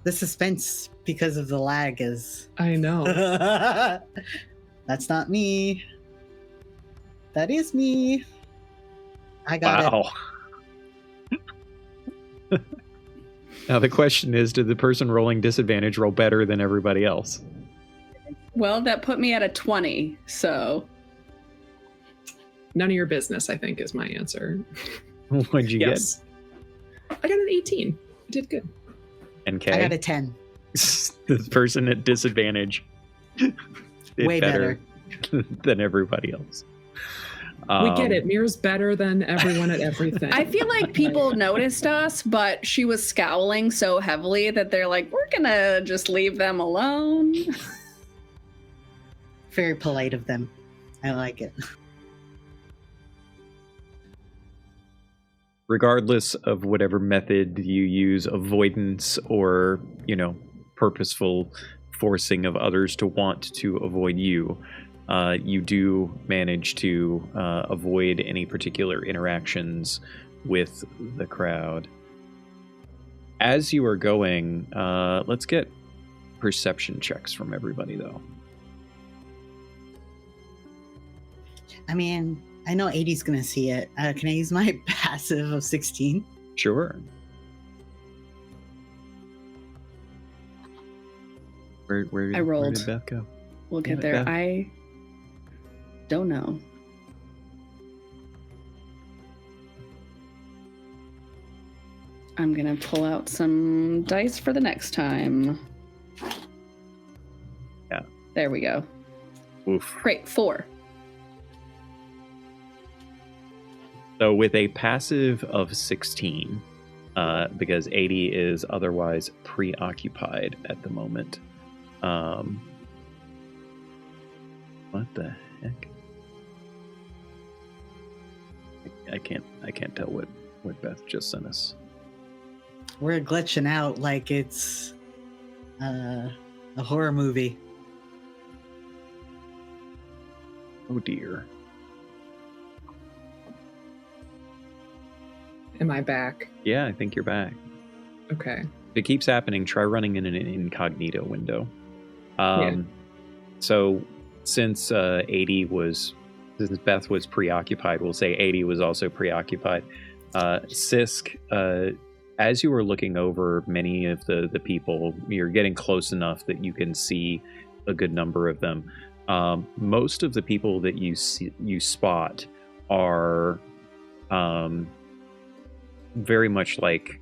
Speaker 2: The suspense because of the lag is...
Speaker 3: I know.
Speaker 2: That's not me. That is me. I got
Speaker 1: it. Now the question is, did the person rolling disadvantage roll better than everybody else?
Speaker 4: Well, that put me at a 20, so...
Speaker 3: None of your business, I think, is my answer.
Speaker 1: What'd you get?
Speaker 3: I got an 18. I did good.
Speaker 1: And Kay?
Speaker 2: I got a 10.
Speaker 1: The person at disadvantage did
Speaker 2: way better
Speaker 1: than everybody else.
Speaker 3: We get it. Mira's better than everyone at everything.
Speaker 4: I feel like people noticed us, but she was scowling so heavily that they're like, we're going to just leave them alone.
Speaker 2: Very polite of them. I like it.
Speaker 1: Regardless of whatever method you use, avoidance or, purposeful forcing of others to want to avoid you, you do manage to avoid any particular interactions with the crowd. As you are going, let's get perception checks from everybody, though.
Speaker 2: I mean, I know 80's going to see it. Can I use my passive of 16?
Speaker 1: Sure. Where
Speaker 4: I rolled.
Speaker 1: Where did Beth go?
Speaker 4: We'll get there.
Speaker 1: Beth?
Speaker 4: I don't know. I'm going to pull out some dice for the next time.
Speaker 1: Yeah.
Speaker 4: There we go.
Speaker 1: Oof.
Speaker 4: Great. 4.
Speaker 1: So with a passive of 16, because 80 is otherwise preoccupied at the moment. What the heck? I can't tell what Beth just sent us.
Speaker 2: We're glitching out like it's a horror movie.
Speaker 1: Oh dear.
Speaker 3: Am I back?
Speaker 1: Yeah, I think you're back.
Speaker 3: Okay.
Speaker 1: If it keeps happening, try running in an incognito window.
Speaker 3: Yeah.
Speaker 1: So since since Beth was preoccupied, we'll say 80 was also preoccupied. Sisk, as you were looking over many of the people, you're getting close enough that you can see a good number of them. Most of the people that you spot are very much like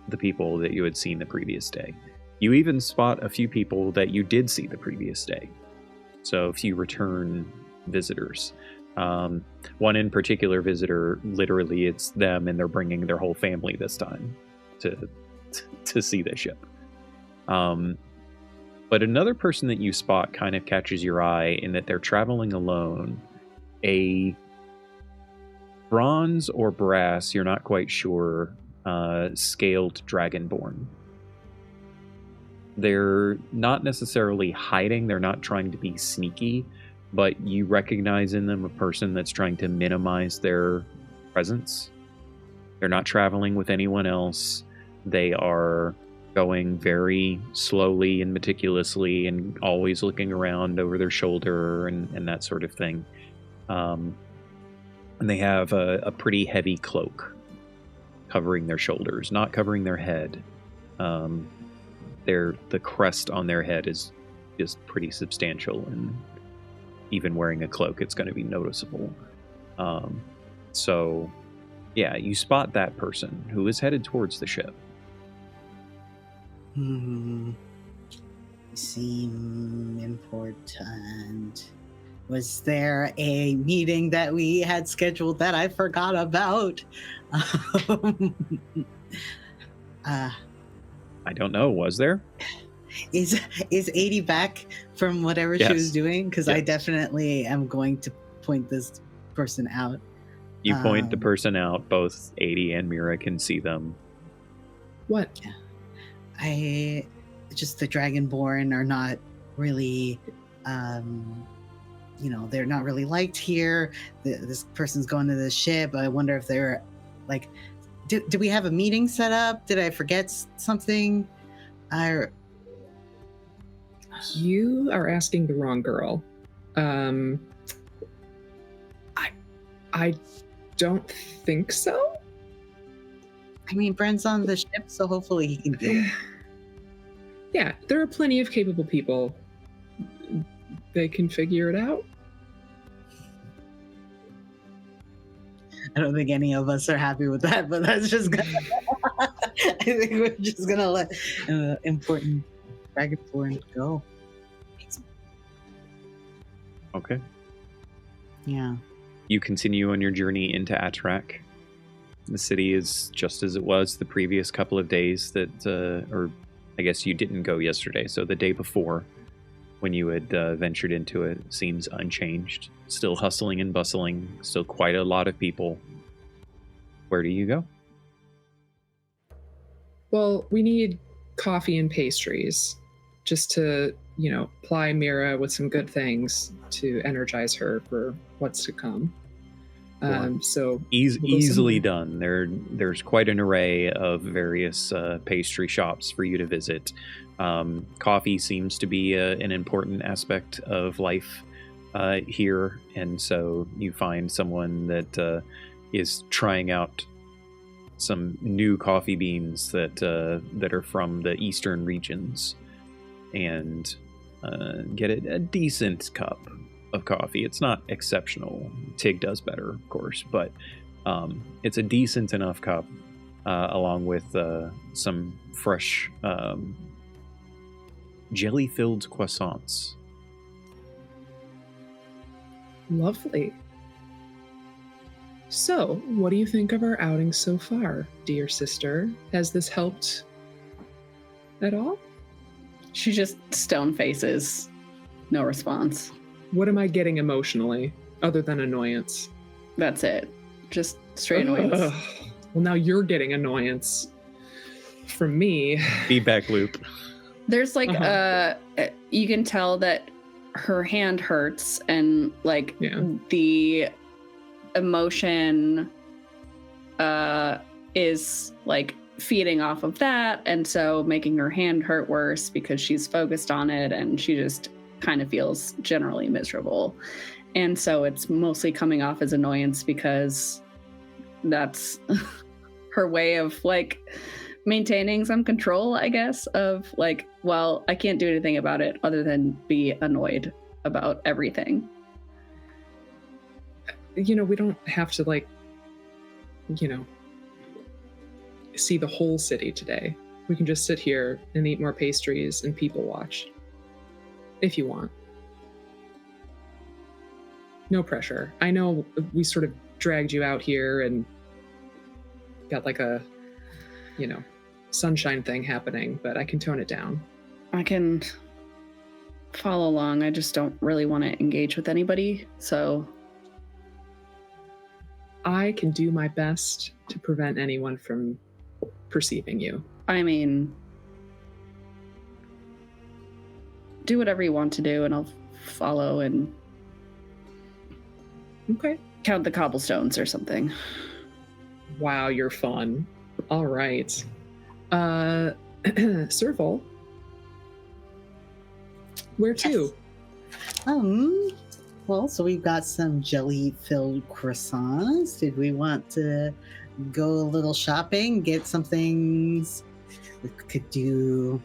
Speaker 1: the people that you had seen the previous day. You even spot a few people that you did see the previous day. So a few return visitors. One in particular visitor, literally it's them and they're bringing their whole family this time to see the ship. But another person that you spot kind of catches your eye in that they're traveling alone. A bronze or brass, you're not quite sure, scaled dragonborn. They're not necessarily hiding, they're not trying to be sneaky, but you recognize in them a person that's trying to minimize their presence. They're not traveling with anyone else. They are going very slowly and meticulously and always looking around over their shoulder and that sort of thing. And they have a pretty heavy cloak covering their shoulders, not covering their head. The crest on their head is just pretty substantial, and even wearing a cloak, it's going to be noticeable. So, yeah, you spot that person who is headed towards the ship.
Speaker 2: Seem important. Was there a meeting that we had scheduled that I forgot about?
Speaker 1: I don't know. Was there?
Speaker 2: Is 80 back from whatever she was doing? Because I definitely am going to point this person out.
Speaker 1: You point the person out. Both 80 and Mira can see them.
Speaker 3: What?
Speaker 2: The Dragonborn are not really, they're not really liked here. This person's going to the ship. I wonder if they're like, do we have a meeting set up? Did I forget something?
Speaker 3: You are asking the wrong girl. I don't think so.
Speaker 2: I mean, Bren's on the ship, so hopefully he can do it.
Speaker 3: Yeah, there are plenty of capable people. They can figure it out.
Speaker 2: I don't think any of us are happy with that, but that's just gonna... I think we're just gonna let important Dragonborn go.
Speaker 1: Okay.
Speaker 2: Yeah.
Speaker 1: You continue on your journey into Atrak. The city is just as it was the previous couple of days or I guess you didn't go yesterday, so the day before when you had ventured into it seems unchanged. Still hustling and bustling, still quite a lot of people. Where do you go?
Speaker 3: Well, we need coffee and pastries just to, ply Mira with some good things to energize her for what's to come. So
Speaker 1: easily done. There's quite an array of various pastry shops for you to visit. Coffee seems to be an important aspect of life here, and so you find someone that is trying out some new coffee beans that are from the eastern regions, and get a decent cup of coffee. It's not exceptional. Tig does better, of course, but it's a decent enough cup, along with some fresh jelly-filled croissants.
Speaker 3: Lovely. So, what do you think of our outing so far, dear sister? Has this helped at all?
Speaker 4: She just stone faces. No response.
Speaker 3: What am I getting emotionally, other than annoyance?
Speaker 4: That's it. Just straight annoyance.
Speaker 3: Well, now you're getting annoyance from me.
Speaker 1: Feedback loop.
Speaker 4: There's like you can tell that her hand hurts, and like the emotion is like feeding off of that, and so making her hand hurt worse because she's focused on it, and she just kind of feels generally miserable. And so it's mostly coming off as annoyance because that's her way of like maintaining some control, I guess, of like, well, I can't do anything about it other than be annoyed about everything.
Speaker 3: We don't have to like, see the whole city today. We can just sit here and eat more pastries and people watch. If you want. No pressure. I know we sort of dragged you out here and got like a, sunshine thing happening, but I can tone it down.
Speaker 4: I can follow along. I just don't really want to engage with anybody, so...
Speaker 3: I can do my best to prevent anyone from perceiving you.
Speaker 4: I mean... do whatever you want to do, and I'll follow and count the cobblestones or something.
Speaker 3: Wow, you're fun. All right. Serval, where to?
Speaker 2: Well, so we've got some jelly-filled croissants. Did we want to go a little shopping, get some things? We could do,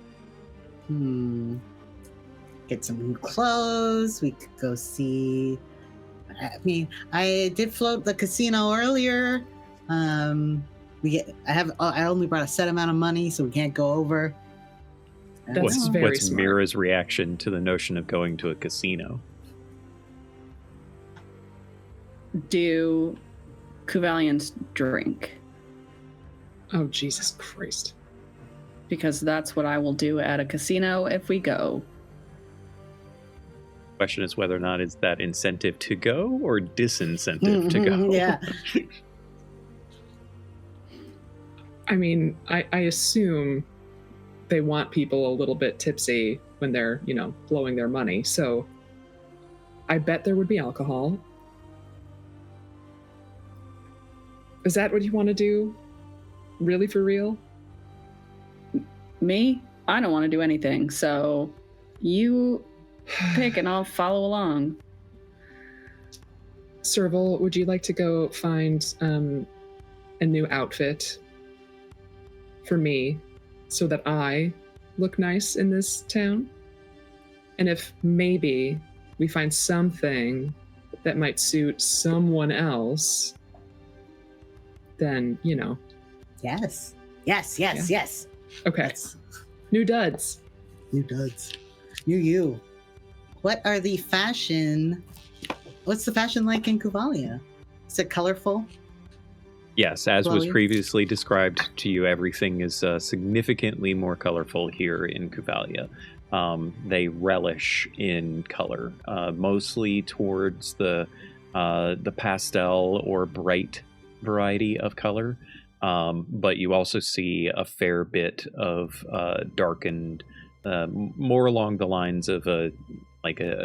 Speaker 2: get some new clothes. We could go see. I mean, I did float the casino earlier. I only brought a set amount of money, so we can't go over.
Speaker 3: That's very
Speaker 1: What's
Speaker 3: smart.
Speaker 1: Mira's reaction to the notion of going to a casino?
Speaker 4: Do Kuvalians drink?
Speaker 3: Oh, Jesus Christ.
Speaker 4: Because that's what I will do at a casino if we go.
Speaker 1: Question is whether or not is that incentive to go or disincentive to go.
Speaker 2: Yeah.
Speaker 3: I mean, I assume they want people a little bit tipsy when they're, blowing their money. So I bet there would be alcohol. Is that what you want to do? Really, for real?
Speaker 4: Me? I don't want to do anything, so you pick and I'll follow along.
Speaker 3: Serval, would you like to go find a new outfit for me so that I look nice in this town? And if maybe we find something that might suit someone else, then,
Speaker 2: Yes.
Speaker 3: Okay.
Speaker 2: Yes.
Speaker 3: New duds.
Speaker 2: New duds. New you. What's the fashion like in Kuvalia? Is it colorful?
Speaker 1: Yes, as was
Speaker 2: Chloe?
Speaker 1: previously described to you, everything is significantly more colorful here in Kuvalia. They relish in color, mostly towards the pastel or bright variety of color, but you also see a fair bit of darkened, more along the lines of a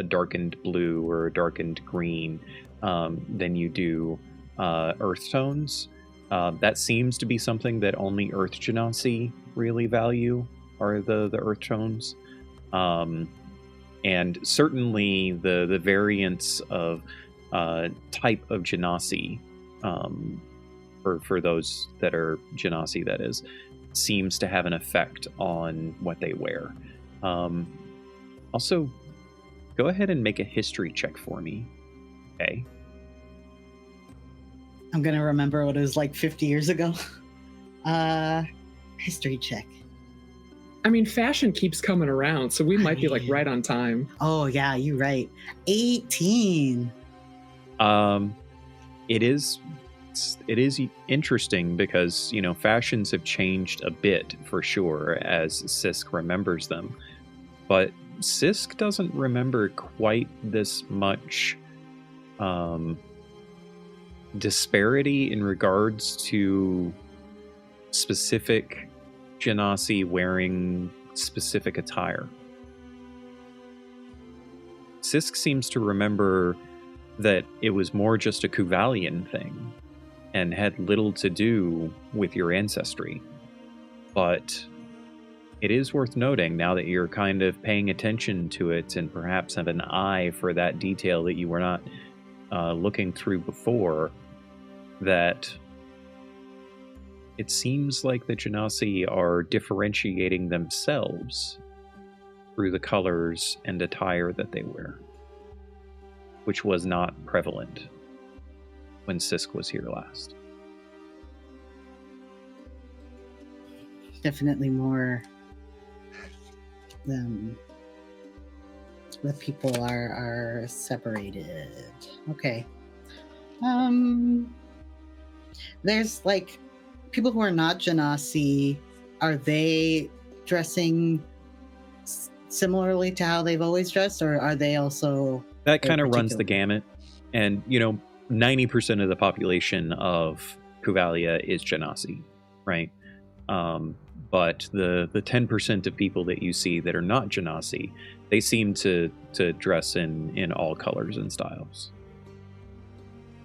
Speaker 1: darkened blue or a darkened green than you do earth tones. That seems to be something that only Earth Genasi really value, are the earth tones. And certainly the variants of type of Genasi, for those that are Genasi, that is, seems to have an effect on what they wear. Also, go ahead and make a history check for me. Okay.
Speaker 2: I'm gonna remember what it was like 50 years ago. History check.
Speaker 3: I mean, fashion keeps coming around, so we might be right on time.
Speaker 2: Oh yeah, you're right. 18.
Speaker 1: It is interesting because fashions have changed a bit for sure as Sisk remembers them, but Sisk doesn't remember quite this much disparity in regards to specific Genasi wearing specific attire. Sisk seems to remember that it was more just a Kuvalian thing and had little to do with your ancestry. But it is worth noting, now that you're kind of paying attention to it and perhaps have an eye for that detail that you were not looking through before, that it seems like the Genasi are differentiating themselves through the colors and attire that they wear, which was not prevalent when Sisk was here last.
Speaker 2: Definitely more. The people are separated. Okay. There's people who are not Genasi. Are they dressing similarly to how they've always dressed, or are they also?
Speaker 1: That kind of runs the gamut. And, 90% of the population of Kuvalia is Genasi, right? But the 10% of people that you see that are not Genasi, they seem to dress in all colors and styles.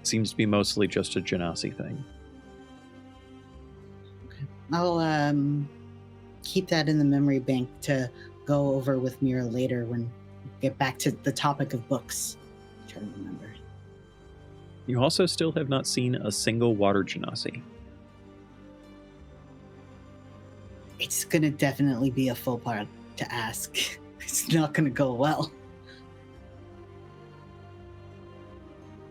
Speaker 1: Seems to be mostly just a Genasi thing.
Speaker 2: I'll keep that in the memory bank to go over with Mira later when we get back to the topic of books. trying to remember.
Speaker 1: You also still have not seen a single water genasi.
Speaker 2: It's going to definitely be a full part to ask. It's not going to go well.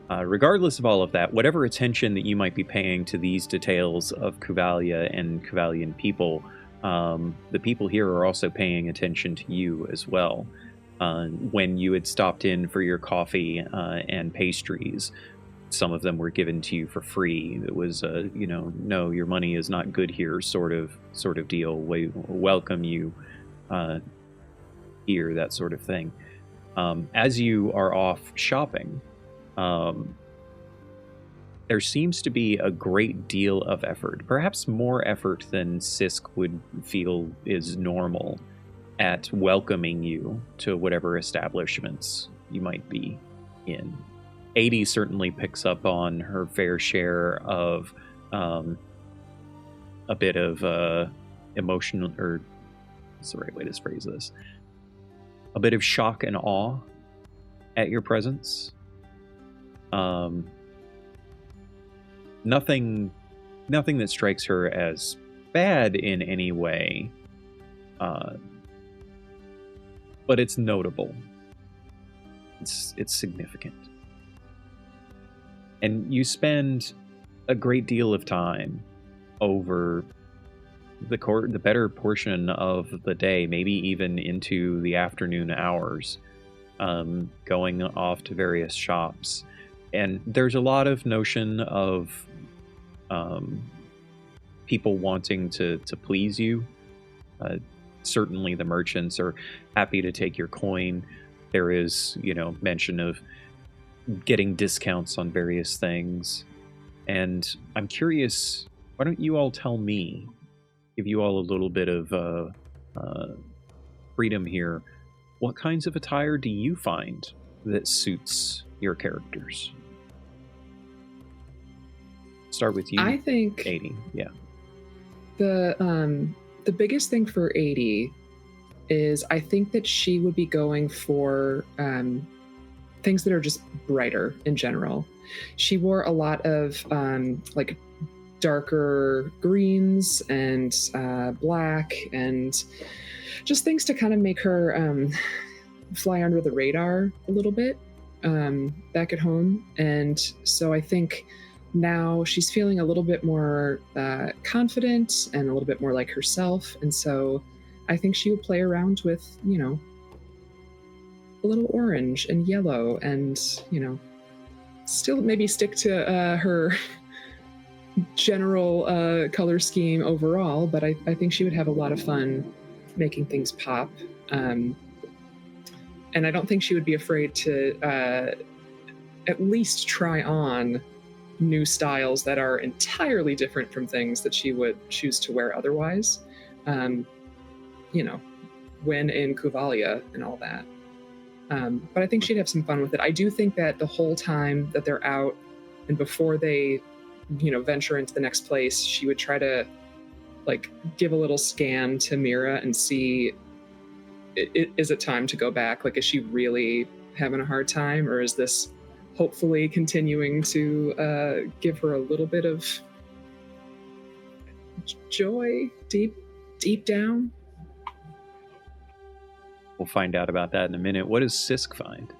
Speaker 1: Regardless of all of that, whatever attention that you might be paying to these details of Kuvalia and Kuvalian people, the people here are also paying attention to you as well. When you had stopped in for your coffee and pastries, some of them were given to you for free. It was, no, your money is not good here, sort of deal. We welcome you here, that sort of thing. As you are off shopping, there seems to be a great deal of effort, perhaps more effort than Sisk would feel is normal, at welcoming you to whatever establishments you might be in. 80 certainly picks up on her fair share of a bit of emotional, or what's the right way to phrase this? A bit of shock and awe at your presence. Nothing that strikes her as bad in any way, but it's notable. It's significant. And you spend a great deal of time over the better portion of the day, maybe even into the afternoon hours, going off to various shops. And there's a lot of notion of people wanting to please you. Certainly the merchants are happy to take your coin. There is, mention of getting discounts on various things. And I'm curious, why don't you all tell me, give you all a little bit of freedom here. What kinds of attire do you find that suits your characters? Start with you.
Speaker 3: I think
Speaker 1: 80. Yeah.
Speaker 3: The biggest thing for 80 is I think that she would be going for things that are just brighter in general. She wore a lot of like darker greens and black and just things to kind of make her fly under the radar a little bit back at home. And so I think now she's feeling a little bit more confident and a little bit more like herself. And so I think she would play around with, a little orange and yellow and, still maybe stick to her general color scheme overall. But I think she would have a lot of fun making things pop. And I don't think she would be afraid to at least try on new styles that are entirely different from things that she would choose to wear otherwise. When in Kuvalia and all that. But I think she'd have some fun with it. I do think that the whole time that they're out and before they, venture into the next place, she would try to give a little scan to Mira and see, is it time to go back? Is she really having a hard time, or is this hopefully continuing to give her a little bit of joy deep down?
Speaker 1: We'll find out about that in a minute. What does Sisk find?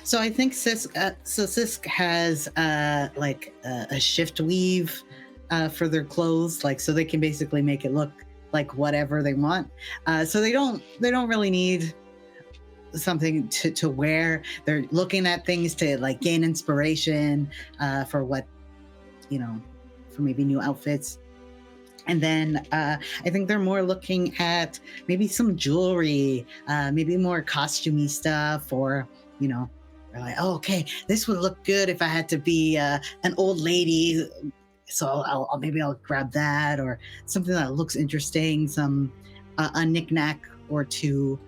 Speaker 2: So I think Sisk has a shift weave for their clothes, so they can basically make it look like whatever they want. So they don't really need something to wear. They're looking at things to gain inspiration for what, for maybe new outfits. And then I think they're more looking at maybe some jewelry, maybe more costumey stuff, or, they're like, oh, okay, this would look good if I had to be an old lady. So I'll grab that, or something that looks interesting, some a knickknack or two.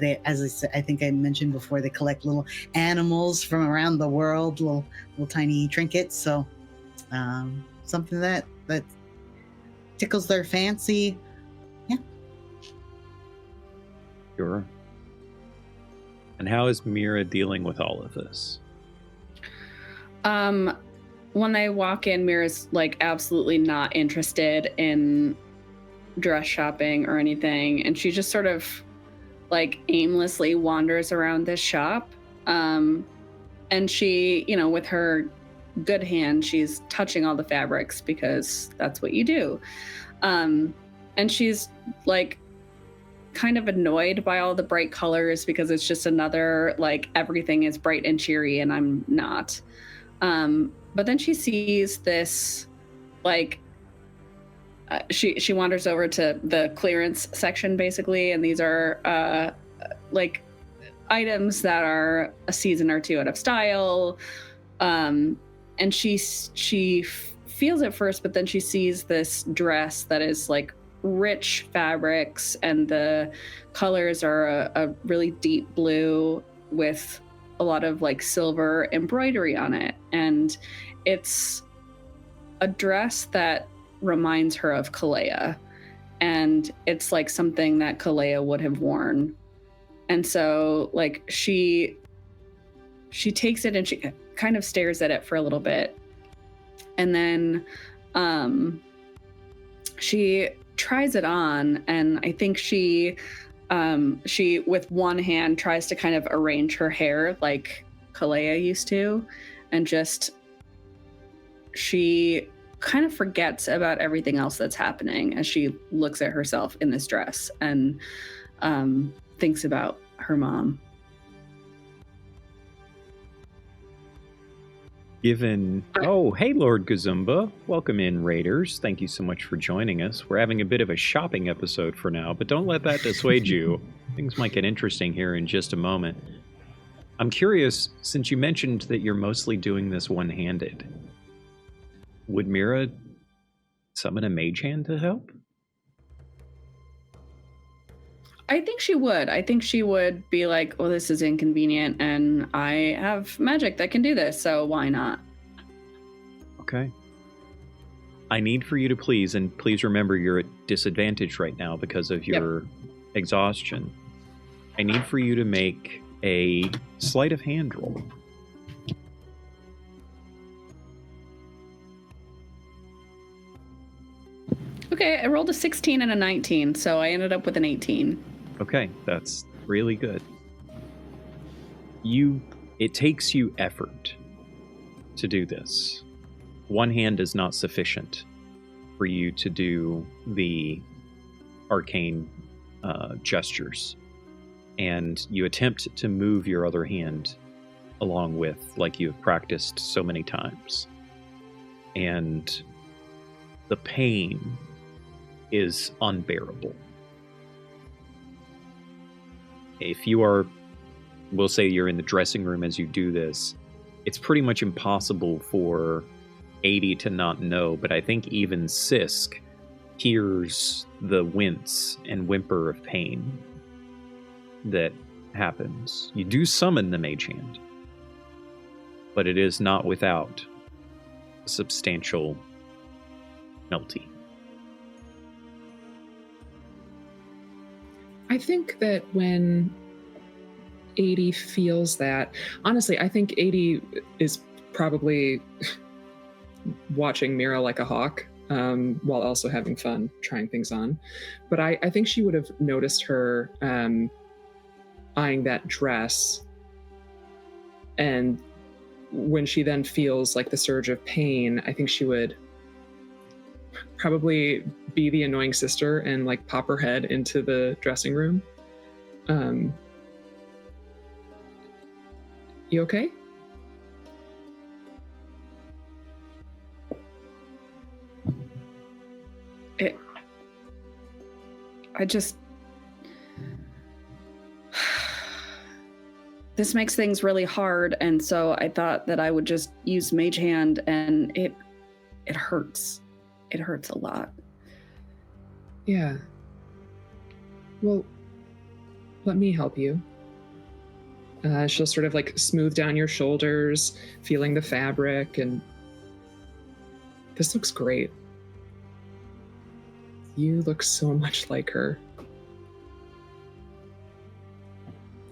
Speaker 2: They, as I said, I think I mentioned before, they collect little animals from around the world, little tiny trinkets. So something that tickles their fancy. Yeah.
Speaker 1: Sure. And how is Mira dealing with all of this?
Speaker 4: When I walk in, Mira's like absolutely not interested in dress shopping or anything, and she just sort of like aimlessly wanders around this shop. And she, with her good hand, she's touching all the fabrics because that's what you do. And she's like kind of annoyed by all the bright colors because it's just another like everything is bright and cheery and I'm not. But then she sees this like she wanders over to the clearance section basically, and these are like items that are a season or two out of style. And she feels it first, but then she sees this dress that is like rich fabrics, and the colors are a really deep blue with a lot of like silver embroidery on it. And it's a dress that reminds her of Kalea, and it's like something that Kalea would have worn. And so like she takes it and she kind of stares at it for a little bit, and then she tries it on, and I think she with one hand tries to kind of arrange her hair like Kalea used to, and just she kind of forgets about everything else that's happening as she looks at herself in this dress and thinks about her mom.
Speaker 1: Oh, hey, Lord Gazumba. Welcome in, Raiders. Thank you so much for joining us. We're having a bit of a shopping episode for now, but don't let that dissuade you. Things might get interesting here in just a moment. I'm curious, since you mentioned that you're mostly doing this one-handed, would Mira summon a mage hand to help?
Speaker 4: I think she would. I think she would be like, well, this is inconvenient, and I have magic that can do this, so why not?
Speaker 1: Okay. I need for you to please remember you're at disadvantage right now because of your exhaustion. I need for you to make a sleight of hand roll.
Speaker 4: Okay, I rolled a 16 and a 19, so I ended up with an 18.
Speaker 1: Okay, that's really good. It takes you effort to do this. One hand is not sufficient for you to do the arcane gestures. And you attempt to move your other hand along with, like you've practiced so many times. And the pain is unbearable. If we'll say you're in the dressing room as you do this, it's pretty much impossible for 80 to not know, but I think even Sisk hears the wince and whimper of pain that happens. You do summon the mage hand, but it is not without a substantial penalty.
Speaker 3: I think that when 80 feels that, honestly, I think 80 is probably watching Mira like a hawk, while also having fun trying things on. But I think she would have noticed her eyeing that dress, and when she then feels like the surge of pain, I think she would probably be the annoying sister and like pop her head into the dressing room. You okay?
Speaker 4: This makes things really hard, and so I thought that I would just use Mage Hand, and it hurts. It hurts a lot.
Speaker 3: Yeah. Well, let me help you. She'll sort of like smooth down your shoulders, feeling the fabric, and this looks great. You look so much like her.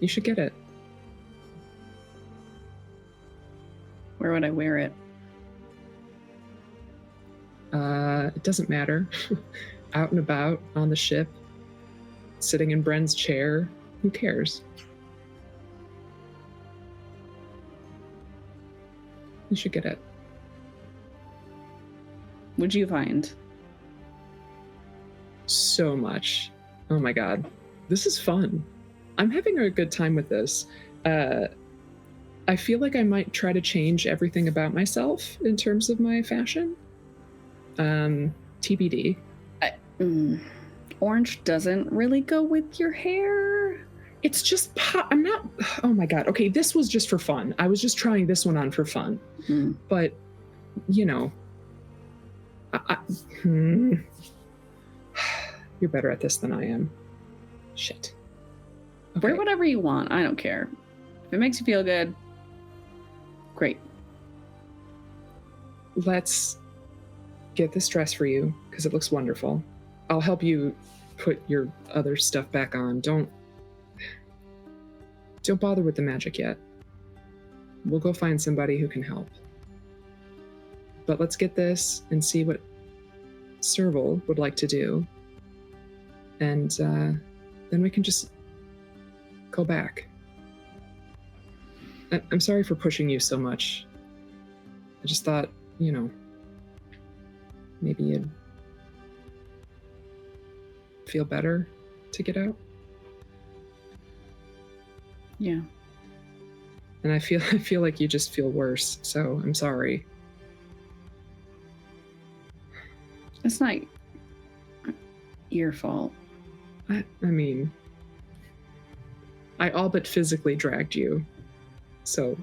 Speaker 3: You should get it.
Speaker 4: would I wear it?
Speaker 3: It doesn't matter. Out and about on the ship, sitting in Bren's chair. Who cares? You should get it.
Speaker 4: Would you find?
Speaker 3: So much. Oh my god. This is fun. I'm having a good time with this. I feel like I might try to change everything about myself in terms of my fashion. TBD.
Speaker 4: Orange doesn't really go with your hair.
Speaker 3: It's just I'm not. Oh my god. Okay, this was just for fun. I was just trying this one on for fun. But, you know, you're better at this than I am. Shit. Okay.
Speaker 4: Wear whatever you want. I don't care. If it makes you feel good, great.
Speaker 3: Let's get this dress for you because it looks wonderful. I'll help you put your other stuff back on. Don't bother with the magic yet. We'll go find somebody who can help. But let's get this and see what Serval would like to do. And then we can just go back. I'm sorry for pushing you so much. I just thought, you know, maybe you'd feel better to get out.
Speaker 4: Yeah.
Speaker 3: And I feel like you just feel worse, so I'm sorry.
Speaker 4: It's not your fault.
Speaker 3: I mean, I all but physically dragged you. So,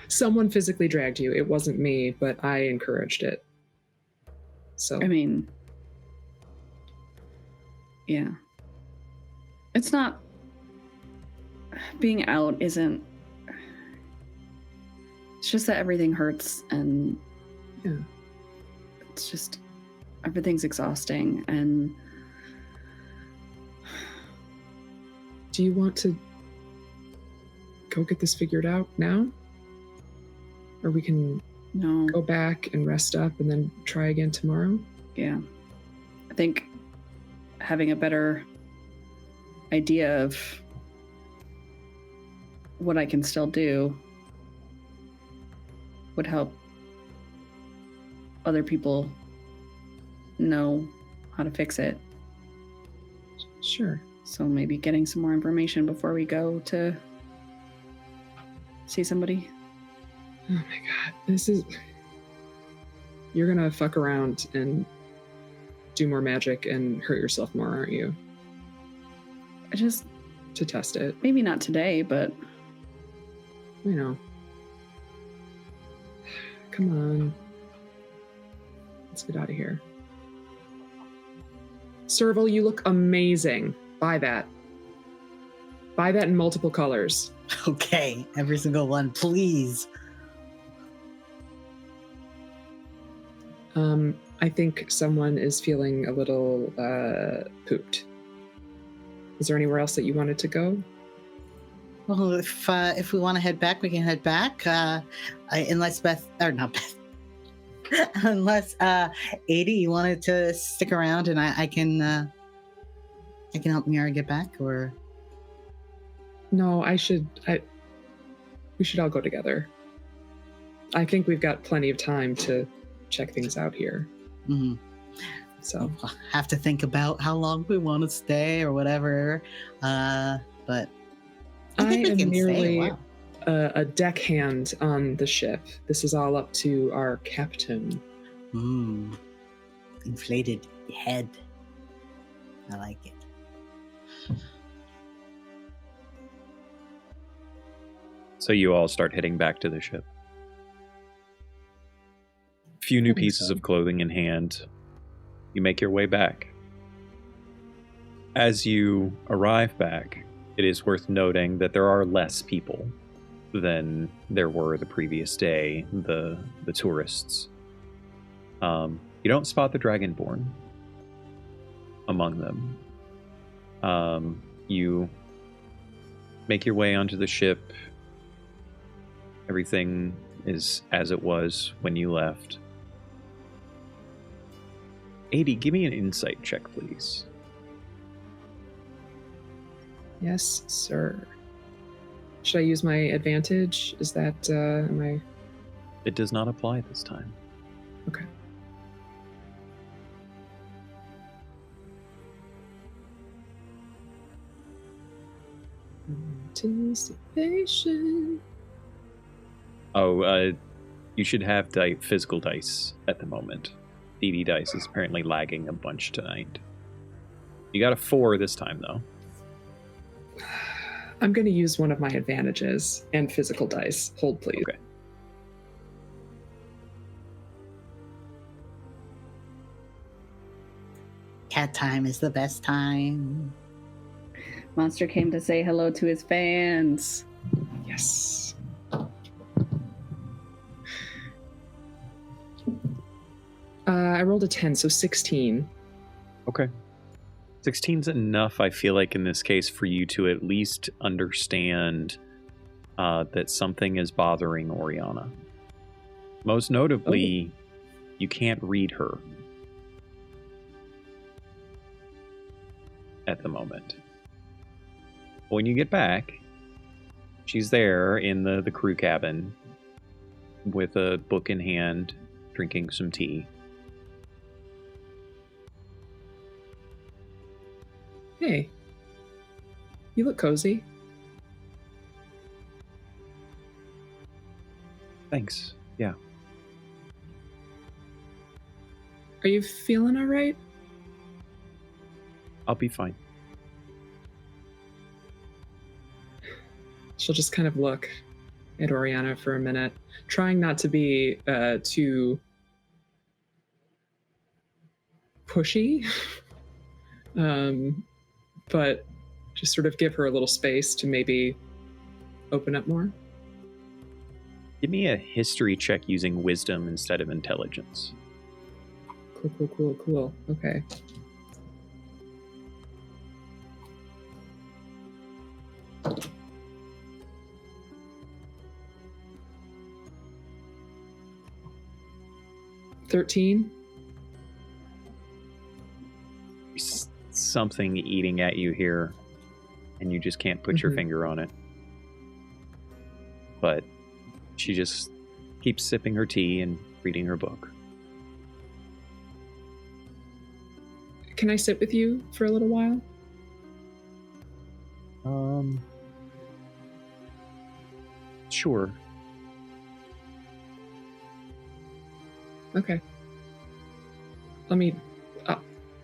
Speaker 3: someone physically dragged you. It wasn't me, but I encouraged it. So,
Speaker 4: I mean, yeah. It's not, being out isn't, it's just that everything hurts and
Speaker 3: yeah.
Speaker 4: It's just, everything's exhausting and...
Speaker 3: Do you want to go get this figured out now? Or we can go back and rest up and then try again tomorrow?
Speaker 4: Yeah. I think having a better idea of what I can still do would help other people know how to fix it.
Speaker 3: Sure.
Speaker 4: So maybe getting some more information before we go to see somebody.
Speaker 3: Oh my god, this is... You're gonna fuck around and do more magic and hurt yourself more, aren't you?
Speaker 4: I just...
Speaker 3: To test it.
Speaker 4: Maybe not today, but...
Speaker 3: You know. Come on. Let's get out of here. Serval, you look amazing. Buy that. Buy that in multiple colors.
Speaker 2: Okay, every single one, please.
Speaker 3: I think someone is feeling a little pooped. Is there anywhere else that you wanted to go?
Speaker 2: Well, if we want to head back, we can head back. Unless unless 80, you wanted to stick around and I can help Mira get back, or
Speaker 3: no, we should all go together. I think we've got plenty of time to check things out here.
Speaker 2: Mm-hmm.
Speaker 3: So
Speaker 2: we'll have to think about how long we want to stay or whatever. But I think we can
Speaker 3: merely
Speaker 2: stay. Wow.
Speaker 3: A deckhand on the ship. This is all up to our captain.
Speaker 2: Inflated head. I like it.
Speaker 1: So you all start heading back to the ship. Few new pieces of clothing in hand. You make your way back. As you arrive back, it is worth noting that there are less people than there were the previous day, the tourists. You don't spot the Dragonborn among them. You make your way onto the ship. Everything is as it was when you left. 80, give me an insight check, please.
Speaker 3: Yes, sir. Should I use my advantage? Is that, am I...
Speaker 1: It does not apply this time.
Speaker 3: Okay. Anticipation.
Speaker 1: Oh, you should have physical dice at the moment. DD dice is apparently lagging a bunch tonight. You got a 4 this time, though.
Speaker 3: I'm going to use one of my advantages and physical dice. Hold, please.
Speaker 1: Okay.
Speaker 2: Cat time is the best time.
Speaker 4: Monster came to say hello to his fans.
Speaker 3: Yes. I rolled a 10, so 16.
Speaker 1: Okay. 16's enough, I feel like, in this case, for you to at least understand that something is bothering Oriana. Most notably, you can't read her at the moment. When you get back, she's there in the crew cabin with a book in hand, drinking some tea.
Speaker 3: Hey, you look cozy.
Speaker 1: Thanks. Yeah.
Speaker 3: Are you feeling all right?
Speaker 1: I'll be fine.
Speaker 3: She'll just kind of look at Oriana for a minute, trying not to be too pushy, but just sort of give her a little space to maybe open up more.
Speaker 1: Give me a history check using wisdom instead of intelligence.
Speaker 3: Cool. Okay. $13.
Speaker 1: Something eating at you here, and you just can't put your finger on it. But she just keeps sipping her tea and reading her book.
Speaker 3: Can I sit with you for a little while?
Speaker 1: Sure.
Speaker 3: Okay.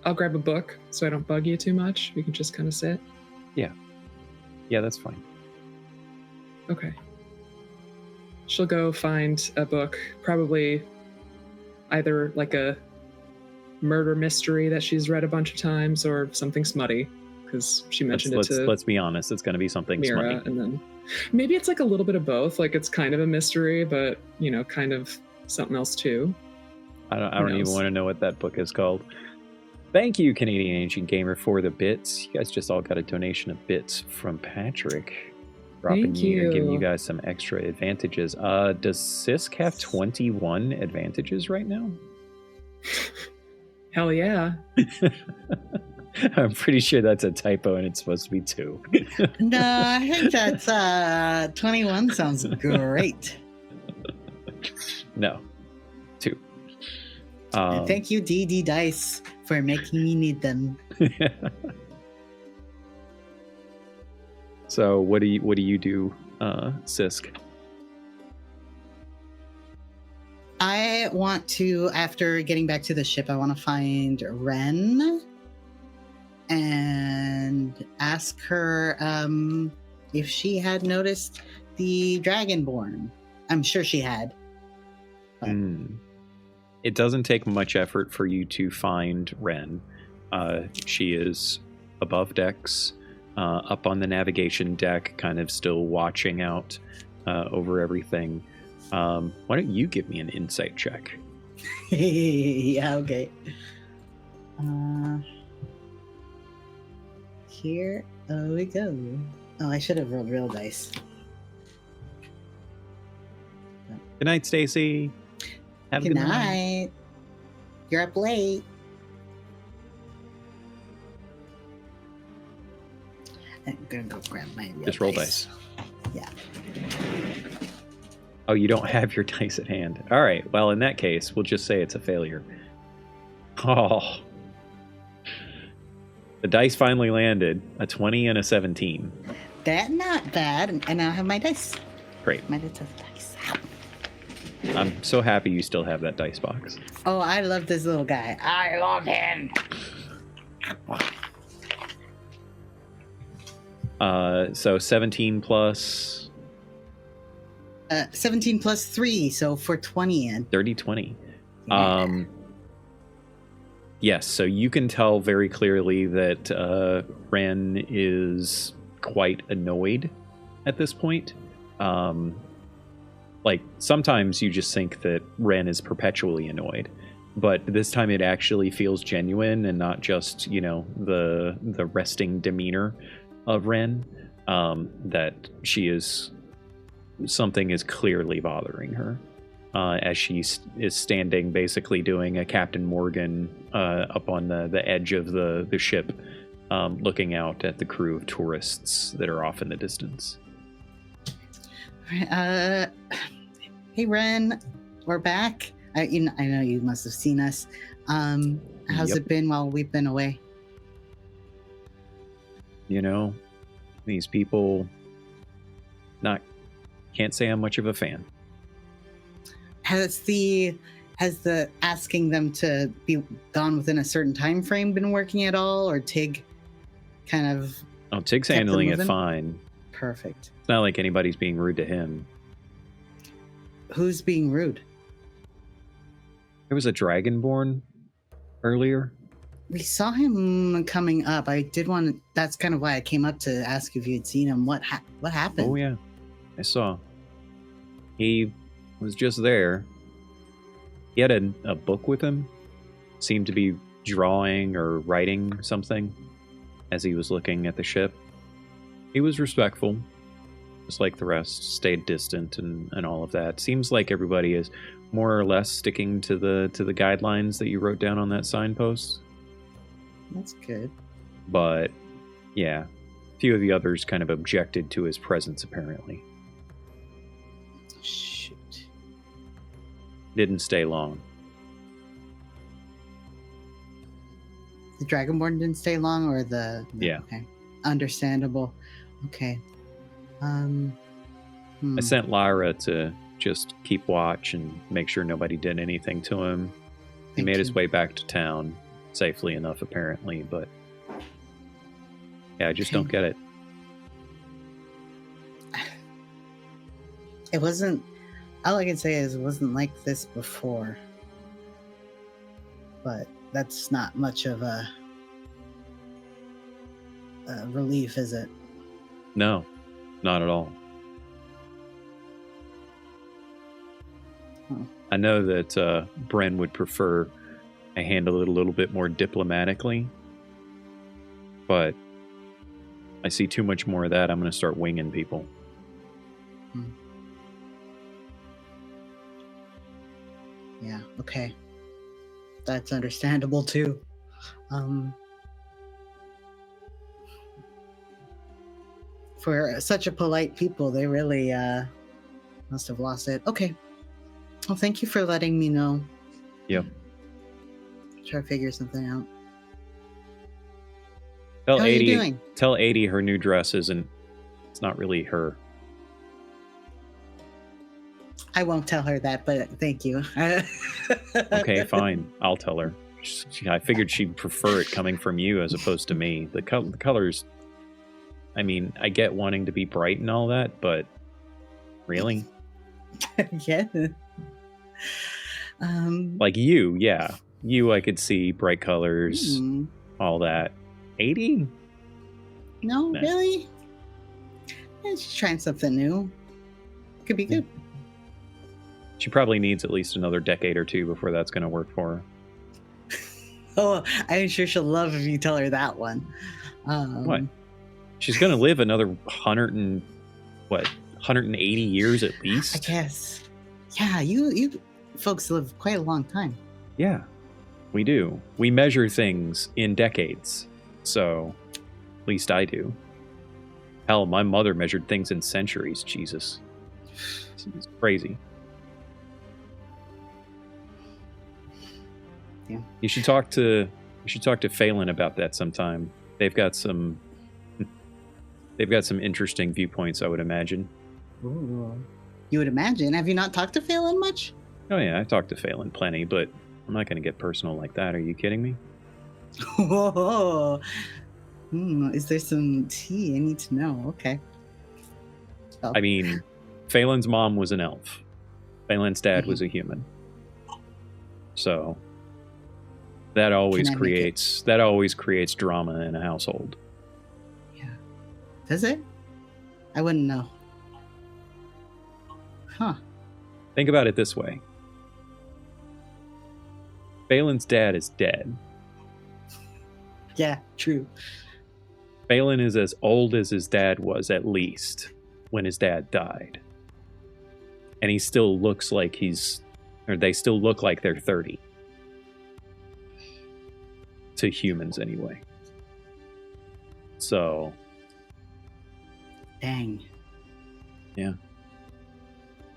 Speaker 3: I'll grab a book so I don't bug you too much. We can just kind of sit.
Speaker 1: Yeah, that's fine.
Speaker 3: Okay. She'll go find a book, probably either like a murder mystery that she's read a bunch of times or something smutty, because she mentioned
Speaker 1: let's be honest, it's going to be something
Speaker 3: Mira,
Speaker 1: smutty.
Speaker 3: and then maybe it's like a little bit of both. Like it's kind of a mystery, but kind of something else too.
Speaker 1: I don't even want to know what that book is called. Thank you, Canadian Ancient Gamer, for the bits. You guys just all got a donation of bits from Patrick. Dropping you and giving you guys some extra advantages. Does Sisk have 21 advantages right now?
Speaker 3: Hell yeah.
Speaker 1: I'm pretty sure that's a typo and it's supposed to be 2.
Speaker 2: No, I think that's 21 sounds great.
Speaker 1: No, 2.
Speaker 2: And thank you, DD Dice, for making me need them.
Speaker 1: So what do you do, Sisk?
Speaker 2: I want to, after getting back to the ship, I want to find Wren and ask her if she had noticed the Dragonborn. I'm sure she had.
Speaker 1: It doesn't take much effort for you to find Wren. She is above decks, up on the navigation deck, kind of still watching out over everything. Why don't you give me an insight check?
Speaker 2: Yeah, okay. Here we go. Oh, I should have rolled real dice.
Speaker 1: Good night, Stacy. Have a
Speaker 2: Good
Speaker 1: good night.
Speaker 2: night. You're up late. I'm gonna go grab my real
Speaker 1: Just roll dice.
Speaker 2: Yeah.
Speaker 1: Oh, you don't have your dice at hand. All right. Well, in that case, we'll just say it's a failure. Oh. The dice finally landed. A 20 and a 17.
Speaker 2: That not bad. And now I have my dice.
Speaker 1: Great.
Speaker 2: My little dice.
Speaker 1: I'm so happy you still have that dice box.
Speaker 2: Oh, I love this little guy. I love him.
Speaker 1: So 17 plus
Speaker 2: 17 plus 3, so for 20 in.
Speaker 1: 30, 20.
Speaker 2: Yeah.
Speaker 1: Yes, so you can tell very clearly that Wren is quite annoyed at this point. Like, sometimes you just think that Wren is perpetually annoyed, but this time it actually feels genuine and not just, you know, the resting demeanor of Wren, that something is clearly bothering her. As she is standing, basically doing a Captain Morgan up on the edge of the ship, looking out at the crew of tourists that are off in the distance.
Speaker 2: Hey, Wren, we're back. I know you must have seen us. How's
Speaker 1: Yep.
Speaker 2: it been while we've been away?
Speaker 1: You know, these people, can't say I'm much of a fan.
Speaker 2: Has the asking them to be gone within a certain time frame been working at all, or Tig kind of
Speaker 1: Oh, Tig's
Speaker 2: kept them
Speaker 1: handling it
Speaker 2: moving?
Speaker 1: fine.
Speaker 2: Perfect?
Speaker 1: It's not like anybody's being rude to him.
Speaker 2: Who's being rude?
Speaker 1: There was a Dragonborn earlier.
Speaker 2: We saw him coming up. I did want. That's kind of why I came up to ask if you had seen him. What happened?
Speaker 1: Oh, yeah. I saw. He was just there. He had a book with him. Seemed to be drawing or writing something as he was looking at the ship. He was respectful, just like the rest. Stayed distant and all of that. Seems like everybody is more or less sticking to the guidelines that you wrote down on that signpost.
Speaker 2: That's good.
Speaker 1: But yeah, a few of the others kind of objected to his presence, apparently.
Speaker 2: Shoot.
Speaker 1: Didn't stay long.
Speaker 2: The Dragonborn didn't stay long, or the
Speaker 1: Yeah.
Speaker 2: Okay, understandable. Okay.
Speaker 1: I sent Lyra to just keep watch and make sure nobody did anything to him. He
Speaker 2: Thank
Speaker 1: made his
Speaker 2: you.
Speaker 1: way back to town safely enough, apparently, but yeah, I just
Speaker 2: Okay.
Speaker 1: don't get it.
Speaker 2: It wasn't. All I can say is it wasn't like this before. But that's not much of a relief, is it?
Speaker 1: No, not at all.
Speaker 2: Huh.
Speaker 1: I know that Bren would prefer I handle it a little bit more diplomatically, but I see too much more of that. I'm going to start winging people.
Speaker 2: Yeah. Okay. That's understandable too. For such a polite people, they really must have lost it. Okay. Well, thank you for letting me know.
Speaker 1: Yep.
Speaker 2: Try to figure something out.
Speaker 1: Tell
Speaker 2: How are you
Speaker 1: 80,
Speaker 2: doing?
Speaker 1: tell 80 her new dress isn't. It's not really her.
Speaker 2: I won't tell her that, but thank you.
Speaker 1: Okay, fine. I'll tell her. I figured she'd prefer it coming from you as opposed to me. The colors. I mean, I get wanting to be bright and all that, but really,
Speaker 2: Yeah.
Speaker 1: like you, yeah, you. I could see bright colors, all that. 80.
Speaker 2: No,
Speaker 1: Nah.
Speaker 2: really? Yeah, she's trying something new. Could be good.
Speaker 1: She probably needs at least another decade or two before that's going to work for her.
Speaker 2: Oh, I'm sure she'll love if you tell her that one.
Speaker 1: What? She's going to live another 180 years at
Speaker 2: I
Speaker 1: least.
Speaker 2: guess. Yeah, you folks live quite a long time.
Speaker 1: Yeah, we do. We measure things in decades. So, at least I do. Hell, my mother measured things in centuries. Jesus. It's crazy.
Speaker 2: Yeah.
Speaker 1: You should talk to Phelan about that sometime. They've got some interesting viewpoints, I would imagine.
Speaker 2: Ooh. You would imagine. Have you not talked to Phelan much?
Speaker 1: Oh yeah, I talked to Phelan plenty, but I'm not going to get personal like that. Are you kidding me?
Speaker 2: Whoa. Is there some tea I need to know? Okay. Oh.
Speaker 1: I mean, Phelan's mom was an elf. Phelan's dad was a human. So that always creates drama in a household.
Speaker 2: Yeah. Does it? I wouldn't know. Huh.
Speaker 1: Think about it this way. Phelan's dad is dead.
Speaker 2: Yeah, true.
Speaker 1: Phelan is as old as his dad was, at least, when his dad died. And he still looks like they still look like they're 30. To humans, anyway. So.
Speaker 2: Dang.
Speaker 1: Yeah.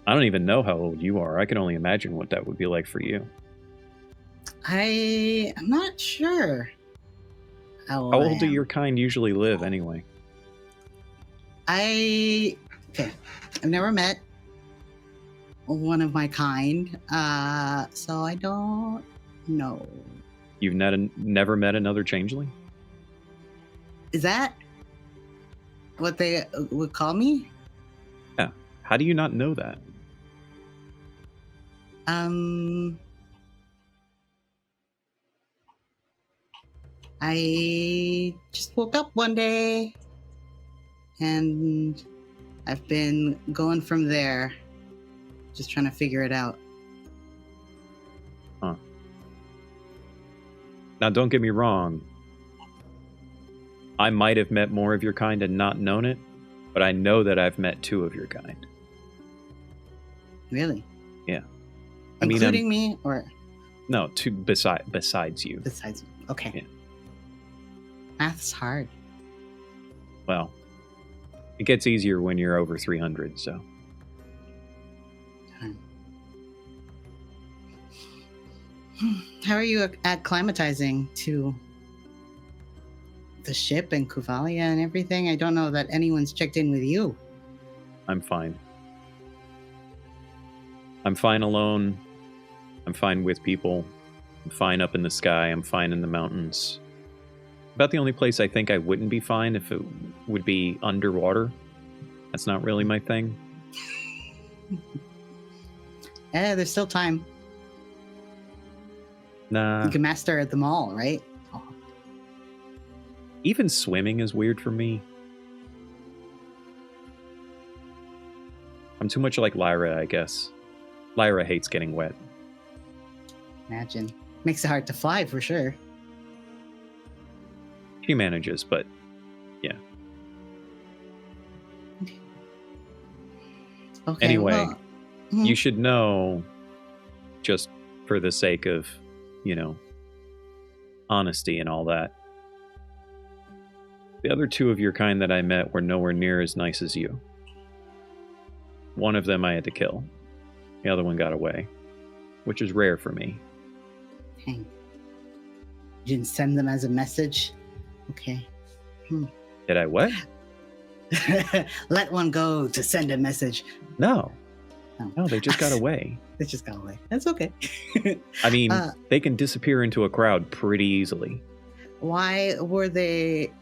Speaker 1: I don't even know how old you are. I can only imagine what that would be like for you.
Speaker 2: I'm not sure. How
Speaker 1: old do your kind usually live, anyway?
Speaker 2: I've never met one of my kind, so I don't know.
Speaker 1: You've never met another changeling?
Speaker 2: Is that what they would call me?
Speaker 1: Yeah. How do you not know that?
Speaker 2: I just woke up one day and I've been going from there, just trying to figure it out.
Speaker 1: Huh. Now, don't get me wrong. I might have met more of your kind and not known it, but I know that I've met 2 of your kind.
Speaker 2: Really?
Speaker 1: Yeah.
Speaker 2: Including me, or?
Speaker 1: No, 2 besides you.
Speaker 2: Besides me. Okay.
Speaker 1: Yeah.
Speaker 2: Math's hard.
Speaker 1: Well, it gets easier when you're over 300, so.
Speaker 2: How are you acclimatizing to the ship and Kuvalia and everything? I don't know that anyone's checked in with you.
Speaker 1: I'm fine. I'm fine alone. I'm fine with people. I'm fine up in the sky. I'm fine in the mountains. About the only place I think I wouldn't be fine if it would be underwater. That's not really my thing.
Speaker 2: Yeah, there's still time.
Speaker 1: Nah.
Speaker 2: You can master them all, right? Oh.
Speaker 1: Even swimming is weird for me. I'm too much like Lyra, I guess. Lyra hates getting wet.
Speaker 2: Imagine. Makes it hard to fly, for sure.
Speaker 1: She manages, but yeah.
Speaker 2: Okay,
Speaker 1: anyway,
Speaker 2: well,
Speaker 1: you should know, just for the sake of, honesty and all that, the other 2 of your kind that I met were nowhere near as nice as you. One of them I had to kill. The other one got away, which is rare for me.
Speaker 2: Dang. You didn't send them as a message? Okay.
Speaker 1: Did I what?
Speaker 2: Let one go to send a message.
Speaker 1: No, they just got away.
Speaker 2: They just got away. That's okay.
Speaker 1: I mean, they can disappear into a crowd pretty easily.
Speaker 2: Why were they,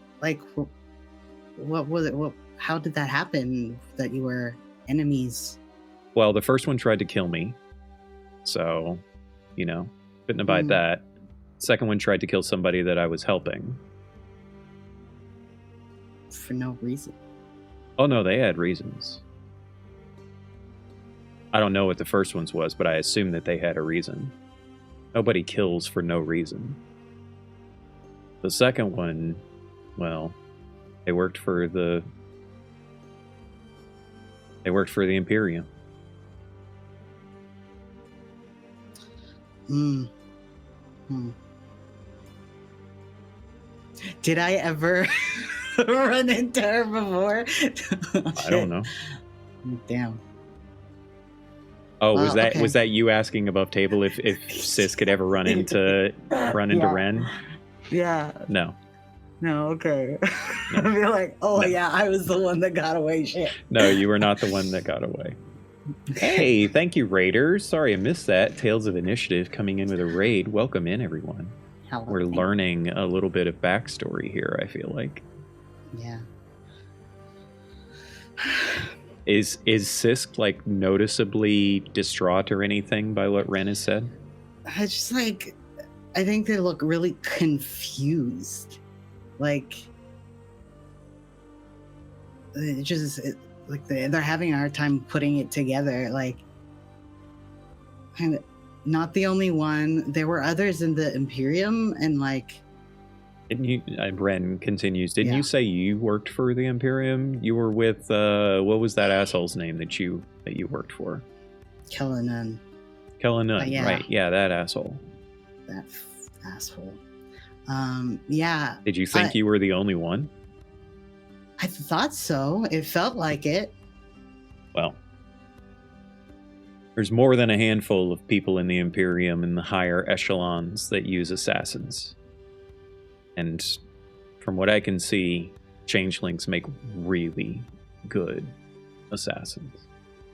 Speaker 2: what was it? How did that happen, that you were enemies?
Speaker 1: Well, the first one tried to kill me. So, couldn't abide that. Second one tried to kill somebody that I was helping.
Speaker 2: For no reason.
Speaker 1: Oh no, they had reasons. I don't know what the first one's was, but I assume that they had a reason. Nobody kills for no reason. The second one, well, they worked for the Imperium.
Speaker 2: Mm. Did I ever run into her before?
Speaker 1: I don't know.
Speaker 2: Damn.
Speaker 1: Oh,
Speaker 2: Wow,
Speaker 1: was that you asking above table if Sis could ever run into Wren?
Speaker 2: Yeah.
Speaker 1: No.
Speaker 2: No, okay.
Speaker 1: No.
Speaker 2: I'd be like, oh
Speaker 1: No.
Speaker 2: yeah, I was the one that got away. Shit.
Speaker 1: No, you were not the one that got away. Hey, thank you, Raiders. Sorry I missed that. Tales of Initiative coming in with a raid. Welcome in, everyone.
Speaker 2: Hello.
Speaker 1: We're learning a little bit of backstory here, I feel like.
Speaker 2: Yeah.
Speaker 1: Is Sisk like noticeably distraught or anything by what Wren has said?
Speaker 2: I just like, I think they look really confused. Like, they're having a hard time putting it together. Like, and not the only one. There were others in the Imperium, and like.
Speaker 1: Didn't you? Wren continues. Didn't
Speaker 2: Yeah.
Speaker 1: you say you worked for the Imperium? You were with what was that asshole's name that you worked for?
Speaker 2: Kellenan.
Speaker 1: Kellenan,
Speaker 2: yeah.
Speaker 1: right? Yeah, that asshole.
Speaker 2: That asshole. Yeah.
Speaker 1: Did you think you were the only one?
Speaker 2: I thought so. It felt like it.
Speaker 1: Well, there's more than a handful of people in the Imperium in the higher echelons that use assassins. And from what I can see, changelings make really good assassins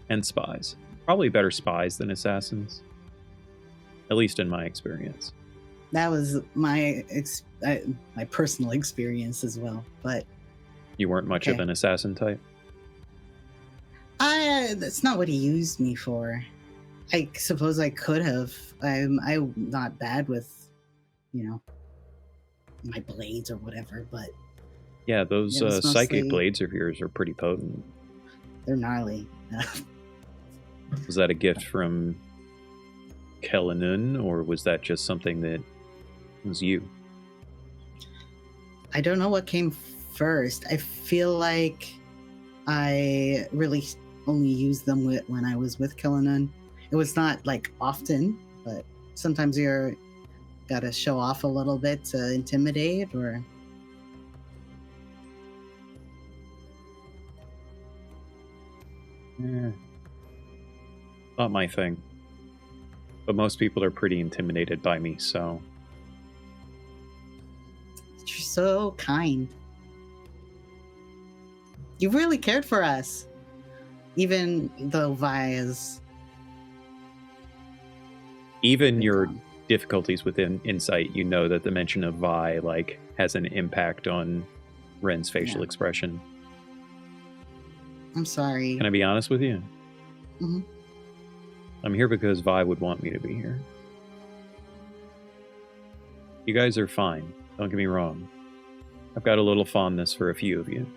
Speaker 1: and spies. Probably better spies than assassins, at least in my experience.
Speaker 2: That was my personal experience as well. But
Speaker 1: you weren't much of an assassin type?
Speaker 2: That's not what he used me for. I suppose I could have. I'm not bad with, my blades or whatever, but
Speaker 1: yeah, those psychic blades of yours are pretty potent.
Speaker 2: They're gnarly.
Speaker 1: Was that a gift from Kellenan, or was that just something that was you?
Speaker 2: I don't know what came first. I feel like I really only used them when I was with Kellenan. It was not like often, but sometimes you're gotta show off a little bit to intimidate or.
Speaker 1: Not my thing. But most people are pretty intimidated by me, so.
Speaker 2: You're so kind. You really cared for us. Even though Vi is.
Speaker 1: Even your difficulties within insight, you know that the mention of Vi has an impact on Wren's facial expression.
Speaker 2: I'm sorry.
Speaker 1: Can I be honest with you?
Speaker 2: Mm-hmm.
Speaker 1: I'm here because Vi would want me to be here. You guys are fine. Don't get me wrong. I've got a little fondness for a few of you.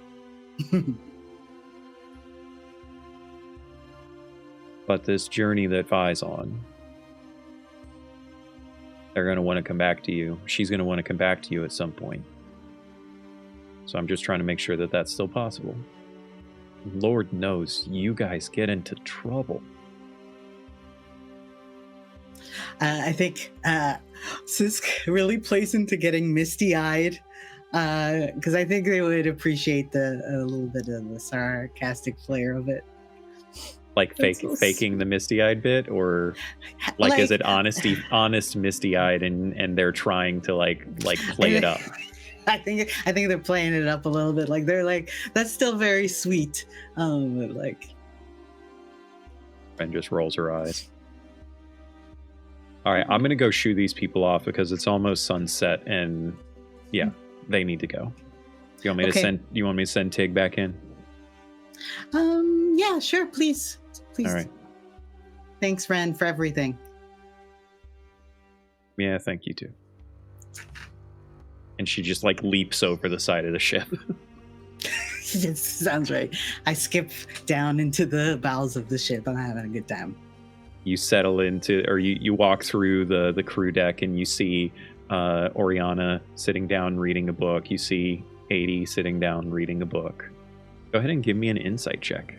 Speaker 1: But this journey that Vi's on, they're going to want to come back to you. She's going to want to come back to you at some point. So I'm just trying to make sure that that's still possible. Lord knows you guys get into trouble.
Speaker 2: I think Sisk really plays into getting misty-eyed because I think they would appreciate a little bit of the sarcastic flair of it.
Speaker 1: Like faking the misty-eyed bit, or like is it honest misty-eyed and they're trying to like play it up?
Speaker 2: I think they're playing it up a little bit. Like they're like, that's still very sweet. But like,
Speaker 1: and just rolls her eyes. All right, I'm gonna go shoo these people off because it's almost sunset, and they need to go. You want me to send? You want me to send Tig back in?
Speaker 2: Yeah, sure, please.
Speaker 1: All right.
Speaker 2: Thanks, Wren, for everything.
Speaker 1: Yeah, thank you too. And she just leaps over the side of the ship.
Speaker 2: It sounds right. I skip down into the bowels of the ship. I'm having a good time.
Speaker 1: You settle into, or you walk through the crew deck, and you see Oriana sitting down reading a book. You see 80 sitting down reading a book. Go ahead and give me an insight check.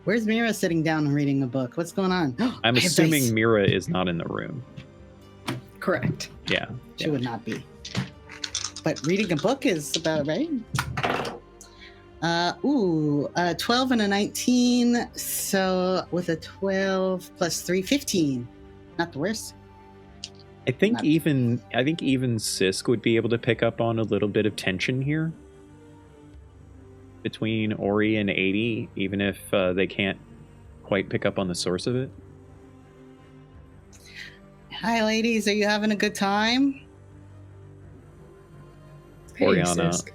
Speaker 2: Where's Mira sitting down and reading a book? What's going on?
Speaker 1: I'm
Speaker 2: I have
Speaker 1: assuming
Speaker 2: dice.
Speaker 1: Mira is not in the room.
Speaker 4: Correct.
Speaker 1: Yeah.
Speaker 2: She would not be. But reading a book is about right. 12 and a 19. So with a 12 plus 3, 15. Not the worst.
Speaker 1: I think
Speaker 2: Not-
Speaker 1: even Sisk would be able to pick up on a little bit of tension here between Ori and 80, even if they can't quite pick up on the source of it.
Speaker 2: Hi, ladies. Are you having a good time?
Speaker 3: Hey,
Speaker 1: Oriana.
Speaker 3: Sisk.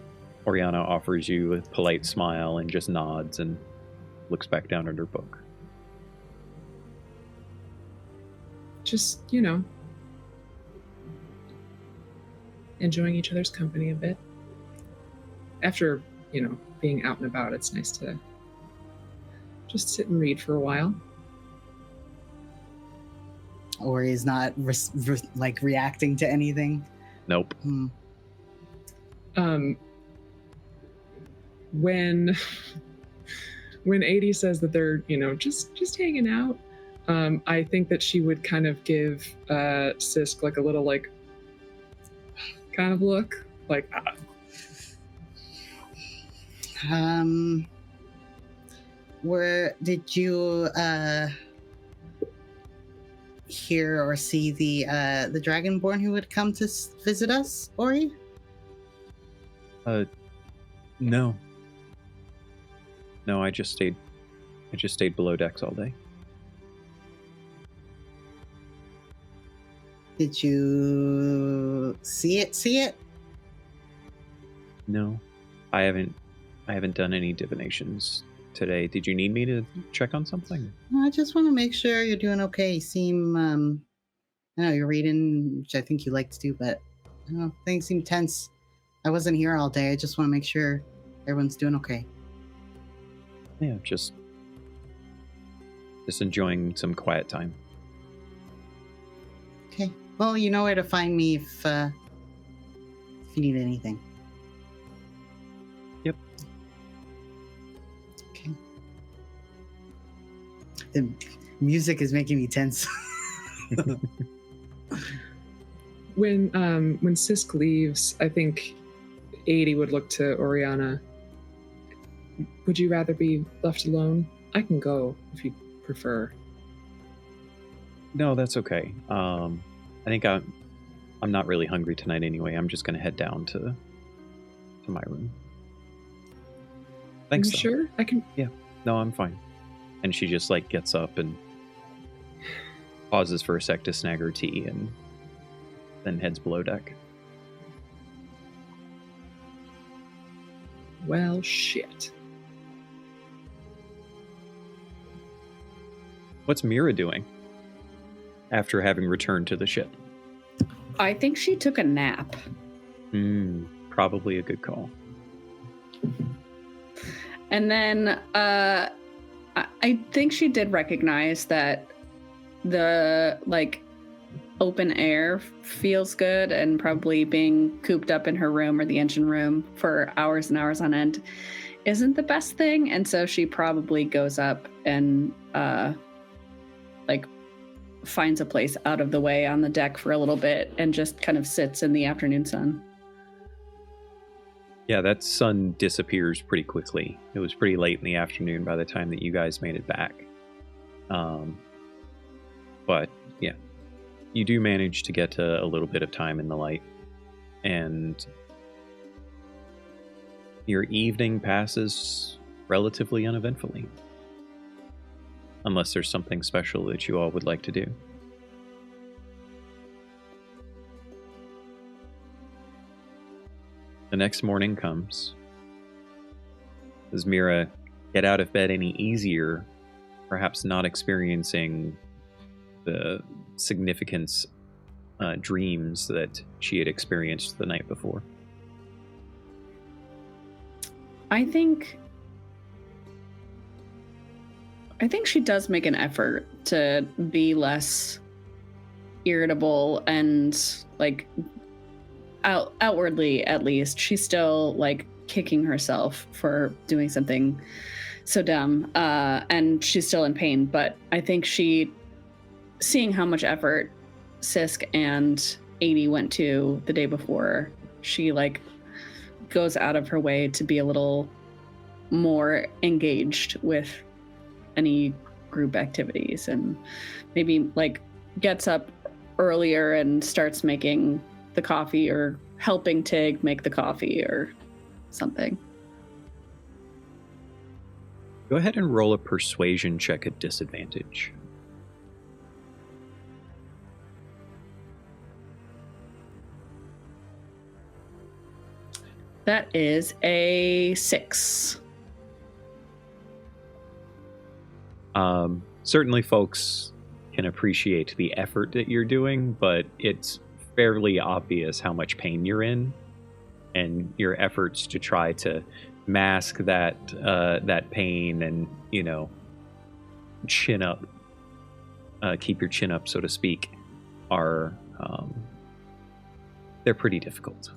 Speaker 1: Oriana offers you a polite smile and just nods and looks back down at her book.
Speaker 3: Just, enjoying each other's company a bit. After, being out and about, it's nice to just sit and read for a while.
Speaker 2: Or is not reacting to anything?
Speaker 1: Nope.
Speaker 3: When 80 says that they're, just hanging out, I think that she would kind of give Sisk like a little kind of look,
Speaker 2: Where did you hear or see the Dragonborn who would come to visit us, Ori?
Speaker 1: No. No, I just stayed below decks all day.
Speaker 2: Did you see it?
Speaker 1: No. I haven't done any divinations today. Did you need me to check on something?
Speaker 2: I just want to make sure you're doing okay. You seem, I know you're reading, which I think you like to do, but I don't know, things seem tense. I wasn't here all day. I just want to make sure everyone's doing okay.
Speaker 1: Yeah, just enjoying some quiet time.
Speaker 2: Okay. Well, you know where to find me if you need anything.
Speaker 1: Yep.
Speaker 2: Okay. The music is making me tense.
Speaker 3: When Sisk leaves, I think 80 would look to Oriana. Would you rather be left alone? I can go if you prefer.
Speaker 1: No, that's okay. I think I'm not really hungry tonight anyway. I'm just gonna head down to my room. Thanks.
Speaker 3: Are you sure? I can.
Speaker 1: Yeah. No, I'm fine. And she just gets up and pauses for a sec to snag her tea and then heads below deck.
Speaker 3: Well, shit.
Speaker 1: What's Mira doing after having returned to the ship?
Speaker 4: I think she took a nap.
Speaker 1: Probably a good call.
Speaker 4: And then I think she did recognize that the open air feels good, and probably being cooped up in her room or the engine room for hours and hours on end isn't the best thing. And so she probably goes up and finds a place out of the way on the deck for a little bit and just kind of sits in the afternoon sun.
Speaker 1: Yeah, that sun disappears pretty quickly. It was pretty late in the afternoon by the time that you guys made it back. But yeah, you do manage to get a little bit of time in the light, and your evening passes relatively uneventfully. Unless there's something special that you all would like to do. The next morning comes. Does Mira get out of bed any easier, perhaps not experiencing the significance dreams that she had experienced the night before?
Speaker 4: I think she does make an effort to be less irritable and outwardly, at least. She's still kicking herself for doing something so dumb. And she's still in pain, but I think seeing how much effort Sisk and 80 went to the day before, she like goes out of her way to be a little more engaged with any group activities, and maybe like gets up earlier and starts making the coffee or helping Tig make the coffee or something.
Speaker 1: Go ahead and roll a persuasion check at disadvantage.
Speaker 4: That is a 6.
Speaker 1: Certainly folks can appreciate the effort that you're doing, but it's fairly obvious how much pain you're in, and your efforts to try to mask that pain and, you know, chin up, keep your chin up, so to speak, are they're pretty difficult.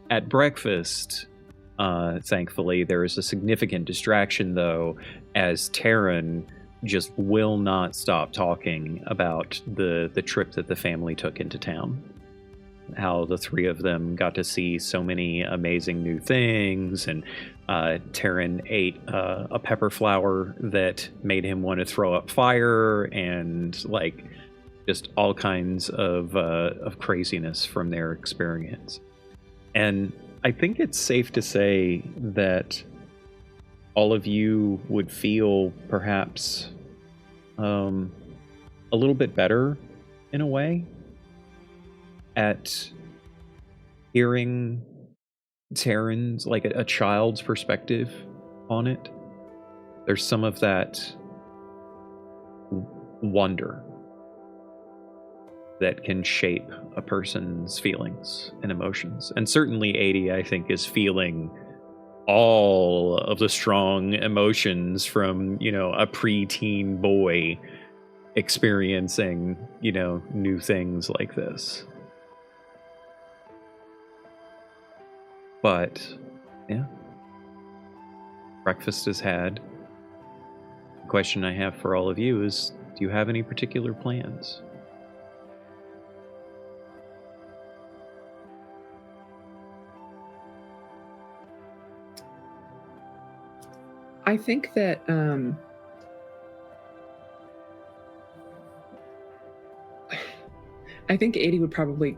Speaker 1: At breakfast, thankfully, there is a significant distraction, though, as Taryn just will not stop talking about the trip that the family took into town. How the three of them got to see so many amazing new things, and Taryn ate a pepper flower that made him want to throw up fire, and like just all kinds of craziness from their experience. And I think it's safe to say that all of you would feel perhaps a little bit better in a way at hearing Taryn's, like a child's perspective on it. There's some of that wonder that can shape a person's feelings and emotions. And certainly 80, I think, is feeling all of the strong emotions from, you know, a preteen boy experiencing, you know, new things like this. But, yeah. Breakfast is had. The question I have for all of you is, do you have any particular plans?
Speaker 3: I think that I think 80 would probably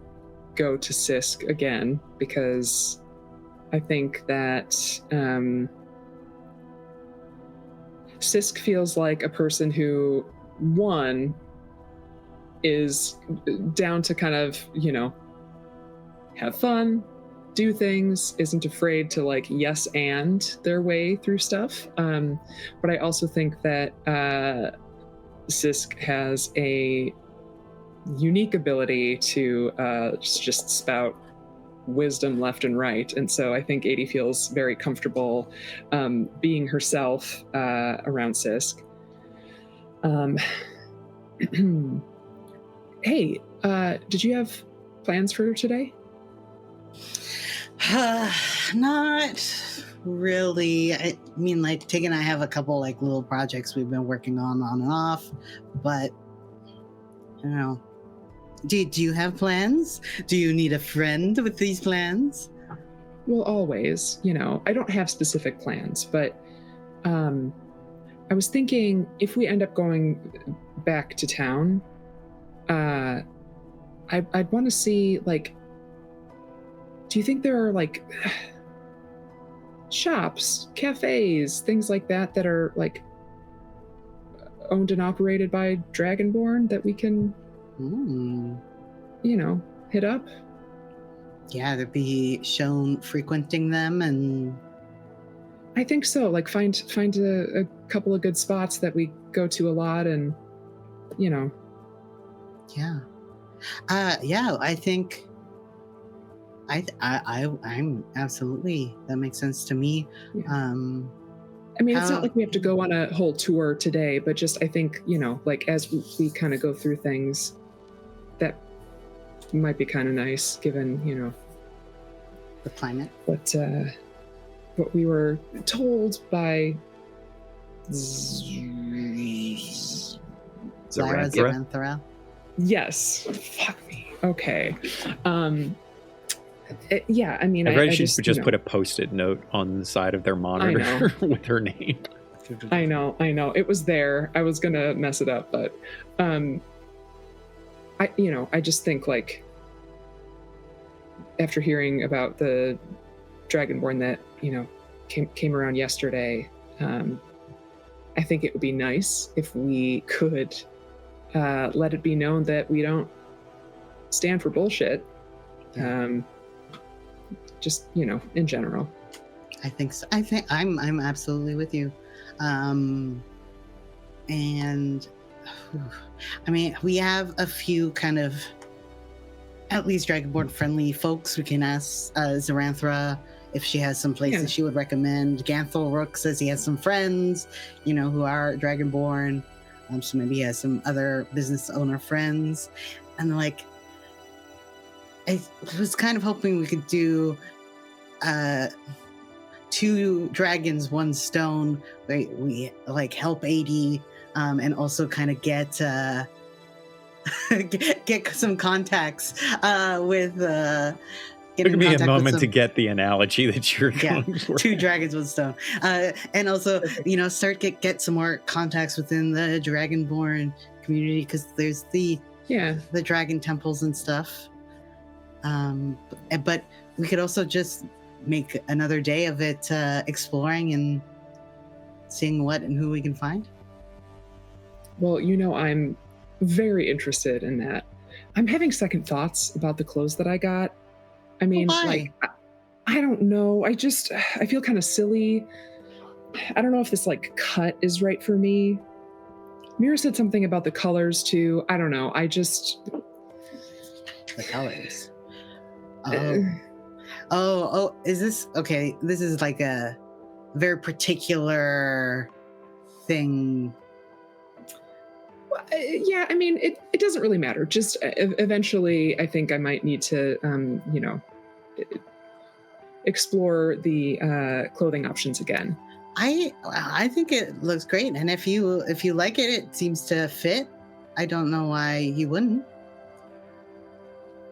Speaker 3: go to Sisk again, because I think that Sisk feels like a person who, one, is down to kind of, you know, have fun, do things, isn't afraid to like yes and their way through stuff. But I also think that Sisk has a unique ability to just spout wisdom left and right, and so I think 80 feels very comfortable being herself around Sisk. Hey, did you have plans for today?
Speaker 2: Not really. I mean, like, Tig and I have a couple like little projects we've been working on and off, but you know, do you have plans? Do you need a friend with these plans?
Speaker 3: Well, always, you know, I don't have specific plans, but I was thinking if we end up going back to town, I'd want to see, like, do you think there are like shops, cafes, things like that that are like owned and operated by Dragonborn that we can, you know, hit up?
Speaker 2: Yeah, to be shown frequenting them, and
Speaker 3: I think so. Like find a couple of good spots that we go to a lot, and you know.
Speaker 2: Yeah. I think I'm absolutely, that makes sense to me.
Speaker 3: Yeah. I mean, it's not like we have to go on a whole tour today, but just I think, you know, like as we kind of go through things, that might be kind of nice given, you know,
Speaker 2: the climate.
Speaker 3: But what we were told by
Speaker 2: Zaranthra.
Speaker 3: Yes. Fuck me. Okay. Yeah, I mean,
Speaker 1: I read she
Speaker 3: just,
Speaker 1: just put a post-it note on the side of their monitor with her name.
Speaker 3: I know. It was there. I was gonna mess it up, but I just think, like, after hearing about the Dragonborn that, came around yesterday, I think it would be nice if we could let it be known that we don't stand for bullshit. Just, in general.
Speaker 2: I think so. I think I'm absolutely with you. And I mean, we have a few kind of at least Dragonborn friendly folks. We can ask Zaranthra if she has some places she would recommend. Ganthel Rook says he has some friends, who are Dragonborn. So maybe he has some other business owner friends. And like, I was kind of hoping we could do 2 dragons, 1 stone. We like help 80 and also kind of get some contacts with
Speaker 1: it took me a moment to get the analogy that you're going for.
Speaker 2: 2 dragons, 1 stone, and also start get some more contacts within the Dragonborn community, because there's the dragon temples and stuff. But we could also just make another day of it, exploring and seeing what and who we can find.
Speaker 3: Well, I'm very interested in that. I'm having second thoughts about the clothes that I got. I mean, like, I don't know. I feel kind of silly. I don't know if this like cut is right for me. Mira said something about the colors too. I don't know.
Speaker 2: The colors. Oh, is this okay? This is like a very particular thing.
Speaker 3: Yeah, I mean, it doesn't really matter. Just eventually, I think I might need to, explore the clothing options again.
Speaker 2: I think it looks great, and if you like it, it seems to fit. I don't know why you wouldn't.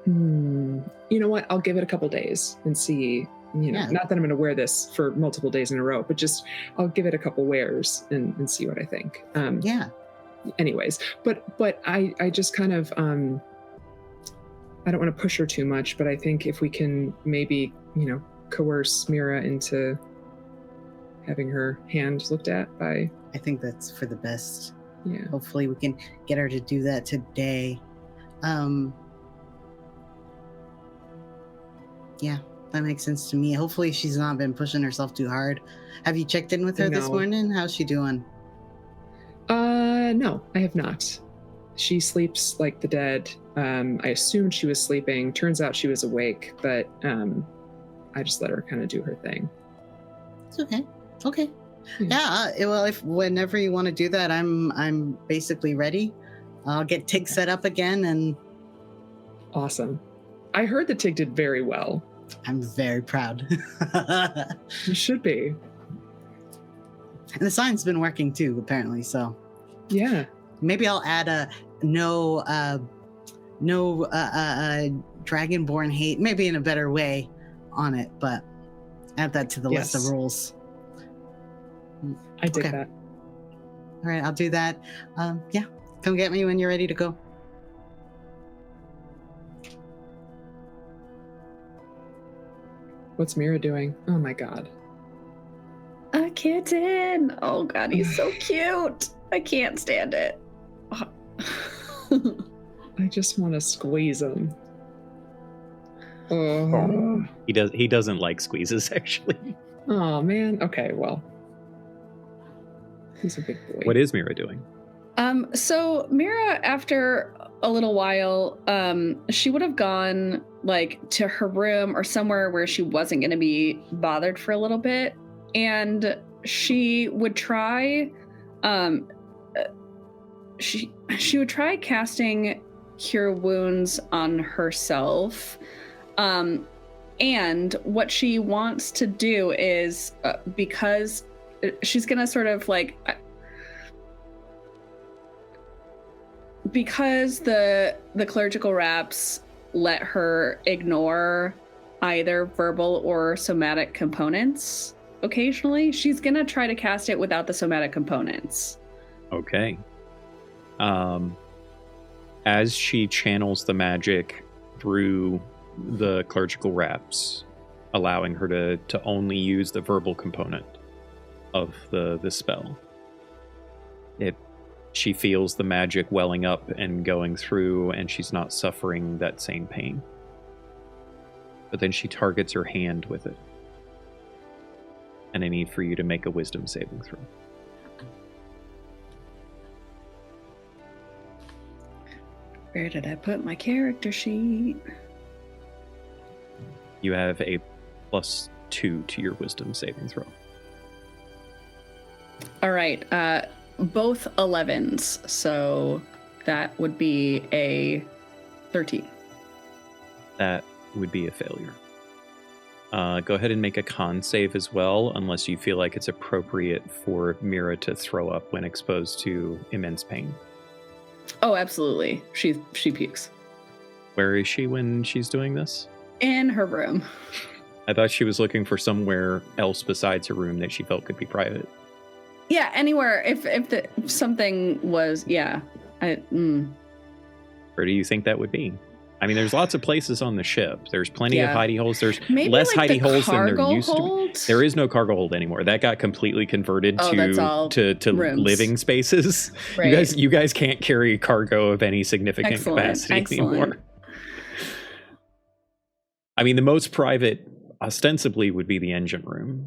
Speaker 3: You know what? I'll give it a couple days and see. Not that I'm going to wear this for multiple days in a row, but just I'll give it a couple wears and see what I think. Anyways, but I just kind of I don't want to push her too much, but I think if we can maybe coerce Mira into having her hand looked at by,
Speaker 2: I think that's for the best.
Speaker 3: Yeah,
Speaker 2: hopefully we can get her to do that today. Yeah, that makes sense to me. Hopefully she's not been pushing herself too hard. Have you checked in with her this morning? How's she doing?
Speaker 3: No, I have not. She sleeps like the dead. I assumed she was sleeping. Turns out she was awake, but I just let her kind of do her thing.
Speaker 2: It's okay. Yeah. Well, whenever you want to do that, I'm basically ready. I'll get Tig set up again and.
Speaker 3: Awesome. I heard that Tig did very well.
Speaker 2: I'm very proud.
Speaker 3: You should be.
Speaker 2: And the sign's been working too, apparently. So.
Speaker 3: Yeah.
Speaker 2: Maybe I'll add a no Dragonborn hate, maybe in a better way, on it, but add that to the list of rules.
Speaker 3: I dig that.
Speaker 2: All right, I'll do that. Come get me when you're ready to go.
Speaker 3: What's Mira doing? Oh my god.
Speaker 4: A kitten! Oh god, he's so cute! I can't stand it.
Speaker 3: I just want to squeeze him.
Speaker 1: He doesn't like squeezes, actually.
Speaker 3: Oh man. Okay, well. He's a big boy.
Speaker 1: What is Mira doing?
Speaker 4: So Mira, after a little while, she would have gone like to her room or somewhere where she wasn't going to be bothered for a little bit, and she would try she would try casting Cure Wounds on herself, And what she wants to do is, because she's going to sort of like, because the clerical wraps let her ignore either verbal or somatic components occasionally, she's going to try to cast it without the somatic components.
Speaker 1: Okay. As she channels the magic through the clerical wraps, allowing her to only use the verbal component of the spell, she feels the magic welling up and going through, and she's not suffering that same pain. But then she targets her hand with it. And I need for you to make a wisdom saving throw.
Speaker 4: Where did I put my character sheet?
Speaker 1: You have a +2 to your wisdom saving throw.
Speaker 4: All right. Both 11s. So that would be a 13.
Speaker 1: That would be a failure. Go ahead and make a con save as well, unless you feel like it's appropriate for Mira to throw up when exposed to immense pain.
Speaker 4: Oh, absolutely. She pukes.
Speaker 1: Where is she when she's doing this?
Speaker 4: In her room.
Speaker 1: I thought she was looking for somewhere else besides her room that she felt could be private.
Speaker 4: Yeah, anywhere. If something was, yeah.
Speaker 1: Where do you think that would be? I mean, there's lots of places on the ship. There's plenty of hidey holes. There's
Speaker 4: maybe
Speaker 1: less
Speaker 4: like
Speaker 1: hidey holes than there used
Speaker 4: hold?
Speaker 1: to be. There is no cargo hold anymore. That got completely converted to living spaces.
Speaker 4: Right.
Speaker 1: You guys can't carry cargo of any significant capacity anymore. I mean, the most private, ostensibly, would be the engine room,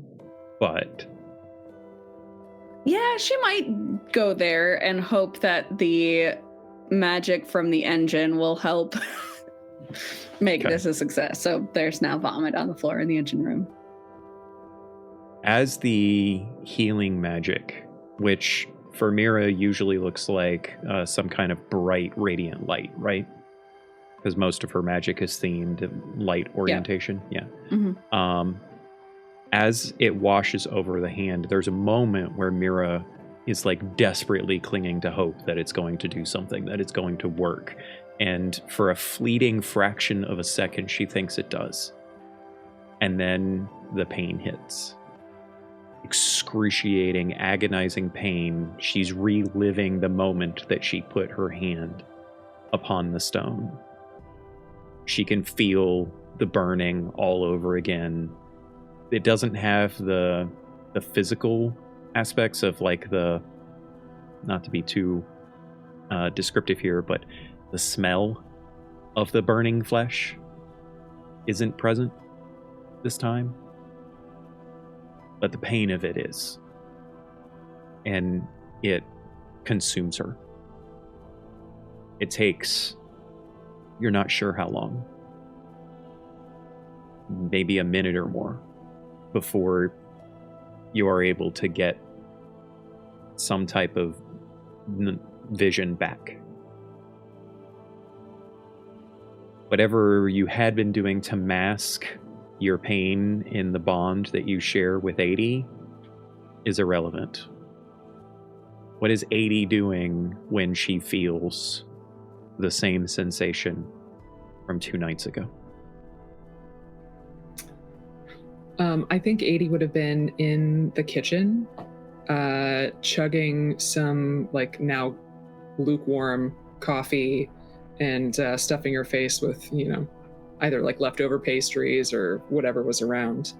Speaker 1: but
Speaker 4: yeah, she might go there and hope that the magic from the engine will help make this a success. So there's now vomit on the floor in the engine room.
Speaker 1: As the healing magic, which for Mira usually looks like some kind of bright, radiant light, right? Because most of her magic is themed light orientation. Yeah.
Speaker 4: Mm-hmm.
Speaker 1: As it washes over the hand, there's a moment where Mira is like desperately clinging to hope that it's going to do something, that it's going to work. And for a fleeting fraction of a second, she thinks it does. And then the pain hits. Excruciating, agonizing pain. She's reliving the moment that she put her hand upon the stone. She can feel the burning all over again. It doesn't have the physical aspects of like the, not to be too descriptive here, but the smell of the burning flesh isn't present this time. But the pain of it is. And it consumes her. It takes, you're not sure how long. Maybe a minute or more before you are able to get some type of vision back. Whatever you had been doing to mask your pain in the bond that you share with 80 is irrelevant. What is 80 doing when she feels the same sensation from 2 nights ago?
Speaker 3: I think 80 would have been in the kitchen, chugging some like now lukewarm coffee and stuffing her face with, either like leftover pastries or whatever was around.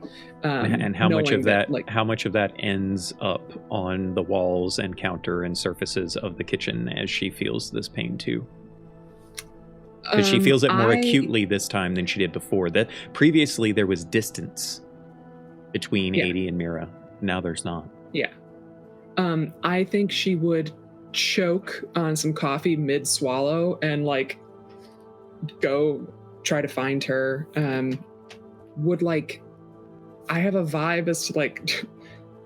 Speaker 1: And how much of that ends up on the walls and counter and surfaces of the kitchen as she feels this pain too? Because she feels it more acutely this time than she did before. That previously there was distance between 80 and Mira. Now there's not. Yeah.
Speaker 3: I think she would choke on some coffee mid-swallow and like go try to find her. I have a vibe as to like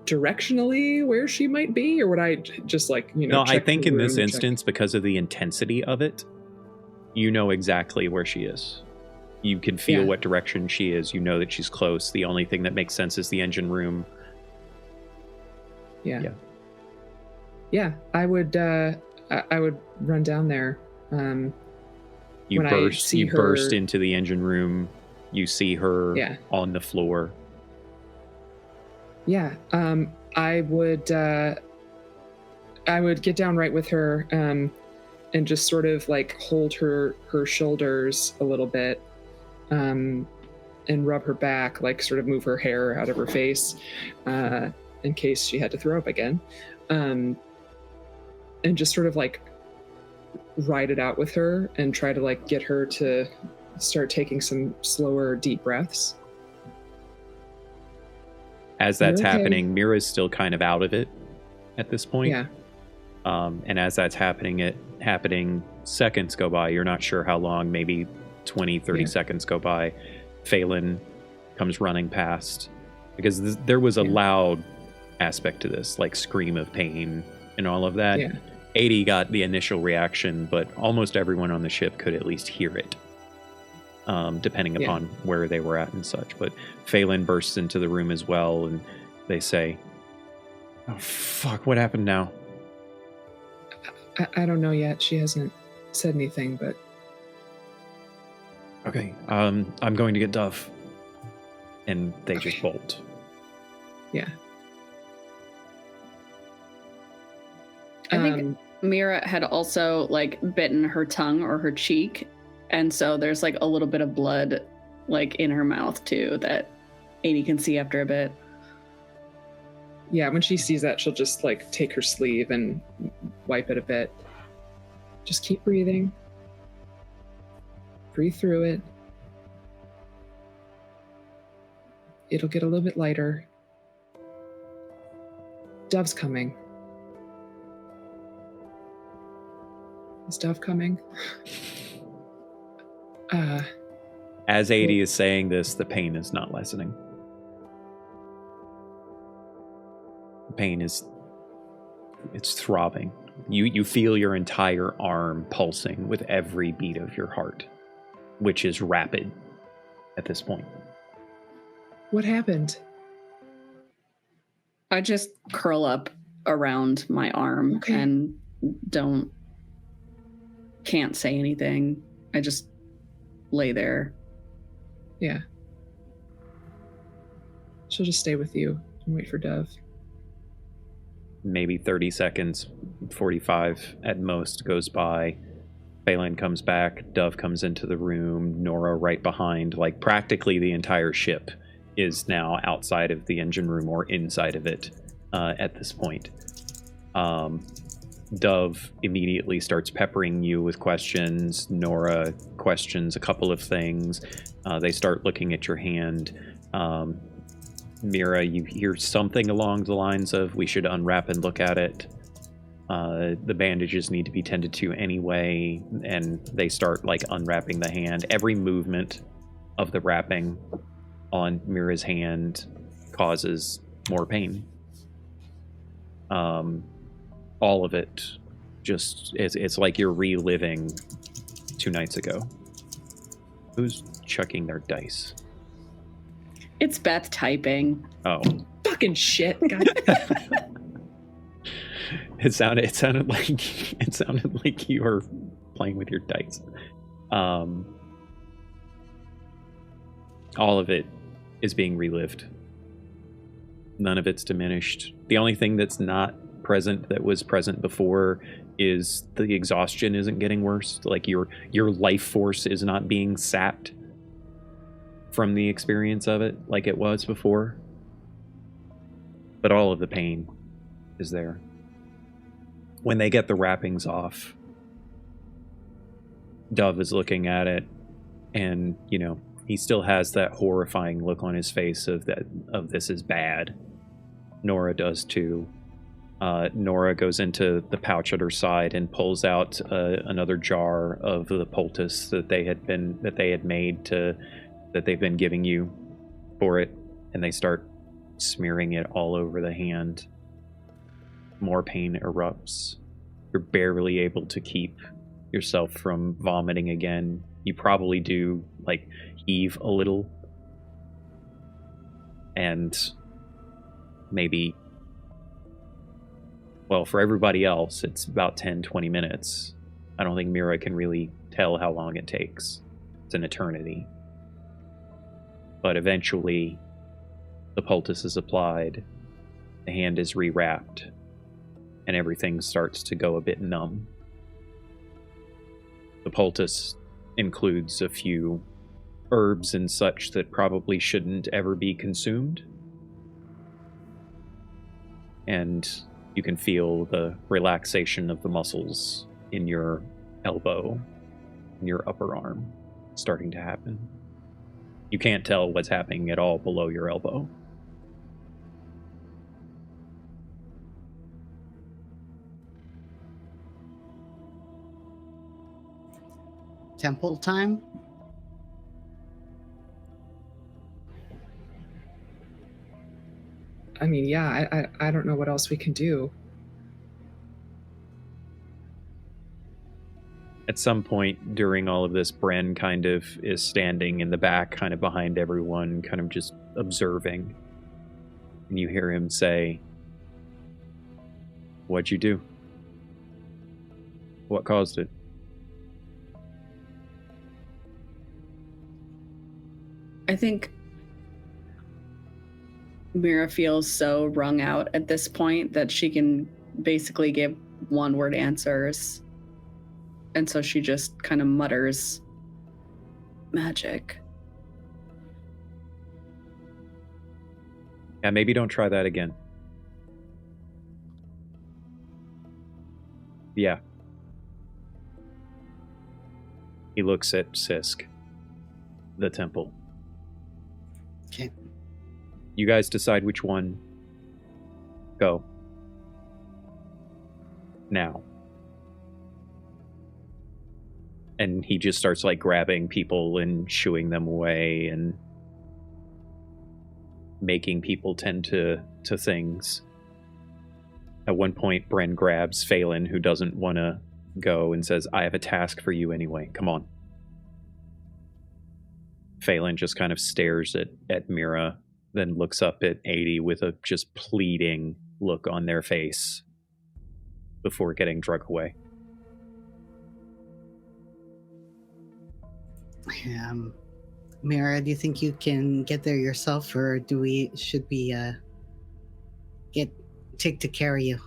Speaker 3: directionally where she might be, or would I just like,
Speaker 1: No, I think in this instance, because of the intensity of it, you know exactly where she is. You can feel what direction she is. You know that she's close. The only thing that makes sense is the engine room.
Speaker 3: Yeah. I would run down there.
Speaker 1: You burst into the engine room. You see her on the floor.
Speaker 3: Yeah. I would get down right with her and just sort of like hold her shoulders a little bit and rub her back, like sort of move her hair out of her face in case she had to throw up again. And just sort of like ride it out with her and try to like get her to start taking some slower, deep breaths.
Speaker 1: As that's happening, Mira's still kind of out of it at this point.
Speaker 3: Yeah.
Speaker 1: And as that's happening, seconds go by. You're not sure how long, maybe 20, 30 seconds go by. Phelan comes running past because there was a loud aspect to this, like scream of pain and all of that.
Speaker 3: Yeah.
Speaker 1: 80 got the initial reaction, but almost everyone on the ship could at least hear it, depending upon where they were at and such. But Phelan bursts into the room as well, and they say, "Oh, fuck, what happened now?"
Speaker 3: I don't know yet. She hasn't said anything, but...
Speaker 1: Okay, I'm going to get Dove. And they just bolt.
Speaker 3: Yeah.
Speaker 4: I think Mira had also like bitten her tongue or her cheek, and so there's like a little bit of blood like in her mouth too that 80 can see after a bit.
Speaker 3: Yeah, when she sees that, she'll just like take her sleeve and wipe it a bit. Just keep breathing. Breathe through it. It'll get a little bit lighter. Dove's coming. Is Dove coming?
Speaker 1: As 80 is saying this, the pain is not lessening. The pain it's throbbing. You feel your entire arm pulsing with every beat of your heart, which is rapid at this point.
Speaker 3: What happened?
Speaker 4: I just curl up around my arm and can't say anything. I just lay there.
Speaker 3: Yeah. She'll just stay with you and wait for Dove.
Speaker 1: Maybe 30 seconds, 45 at most goes by. Phelan comes back. Dove comes into the room. Nora right behind. Like practically the entire ship is now outside of the engine room or inside of it at this point. Dove immediately starts peppering you with questions. Nora questions a couple of things. They start looking at your hand. Mira, you hear something along the lines of, "We should unwrap and look at it. The bandages need to be tended to anyway," and they start like unwrapping the hand. Every movement of the wrapping on Mira's hand causes more pain. All of it just, it's like you're reliving 2 nights ago. Who's chucking their dice?
Speaker 4: It's Beth typing.
Speaker 1: Oh.
Speaker 3: Fucking shit, God.
Speaker 1: It sounded like you were playing with your dice. All of it is being relived. None of it's diminished. The only thing that's not present that was present before is the exhaustion isn't getting worse. Like your life force is not being sapped from the experience of it like it was before. But all of the pain is there. When they get the wrappings off, Dove is looking at it, and he still has that horrifying look on his face of this is bad. Nora does too. Nora goes into the pouch at her side and pulls out another jar of the poultice that they've been giving you for it, and they start smearing it all over the hand. More pain erupts. You're barely able to keep yourself from vomiting again. You probably do. Like, heave a little. And maybe, well, for everybody else, it's about 10, 20 minutes. I don't think Mira can really tell how long it takes. It's an eternity. But eventually, the poultice is applied, the hand is rewrapped, and everything starts to go a bit numb. The poultice includes a few herbs and such that probably shouldn't ever be consumed. And you can feel the relaxation of the muscles in your elbow, in your upper arm, starting to happen. You can't tell what's happening at all below your elbow.
Speaker 2: Temple time?
Speaker 3: I mean, yeah, I don't know what else we can do.
Speaker 1: At some point during all of this, Bren kind of is standing in the back, kind of behind everyone, kind of just observing. And you hear him say, "What'd you do? What caused it?"
Speaker 4: I think Mira feels so wrung out at this point that she can basically give one-word answers. And so she just kind of mutters, "Magic."
Speaker 1: Yeah, maybe don't try that again. Yeah. He looks at Sisk, the temple.
Speaker 2: Okay.
Speaker 1: You guys decide which one. Go. Now. And he just starts like grabbing people and shooing them away and making people tend to things. At one point, Bren grabs Phelan, who doesn't want to go, and says, "I have a task for you anyway. Come on." Phelan just kind of stares at Mira, then looks up at 80 with a just pleading look on their face before getting dragged away.
Speaker 2: Mira, do you think you can get there yourself, or should we get Tig to carry you?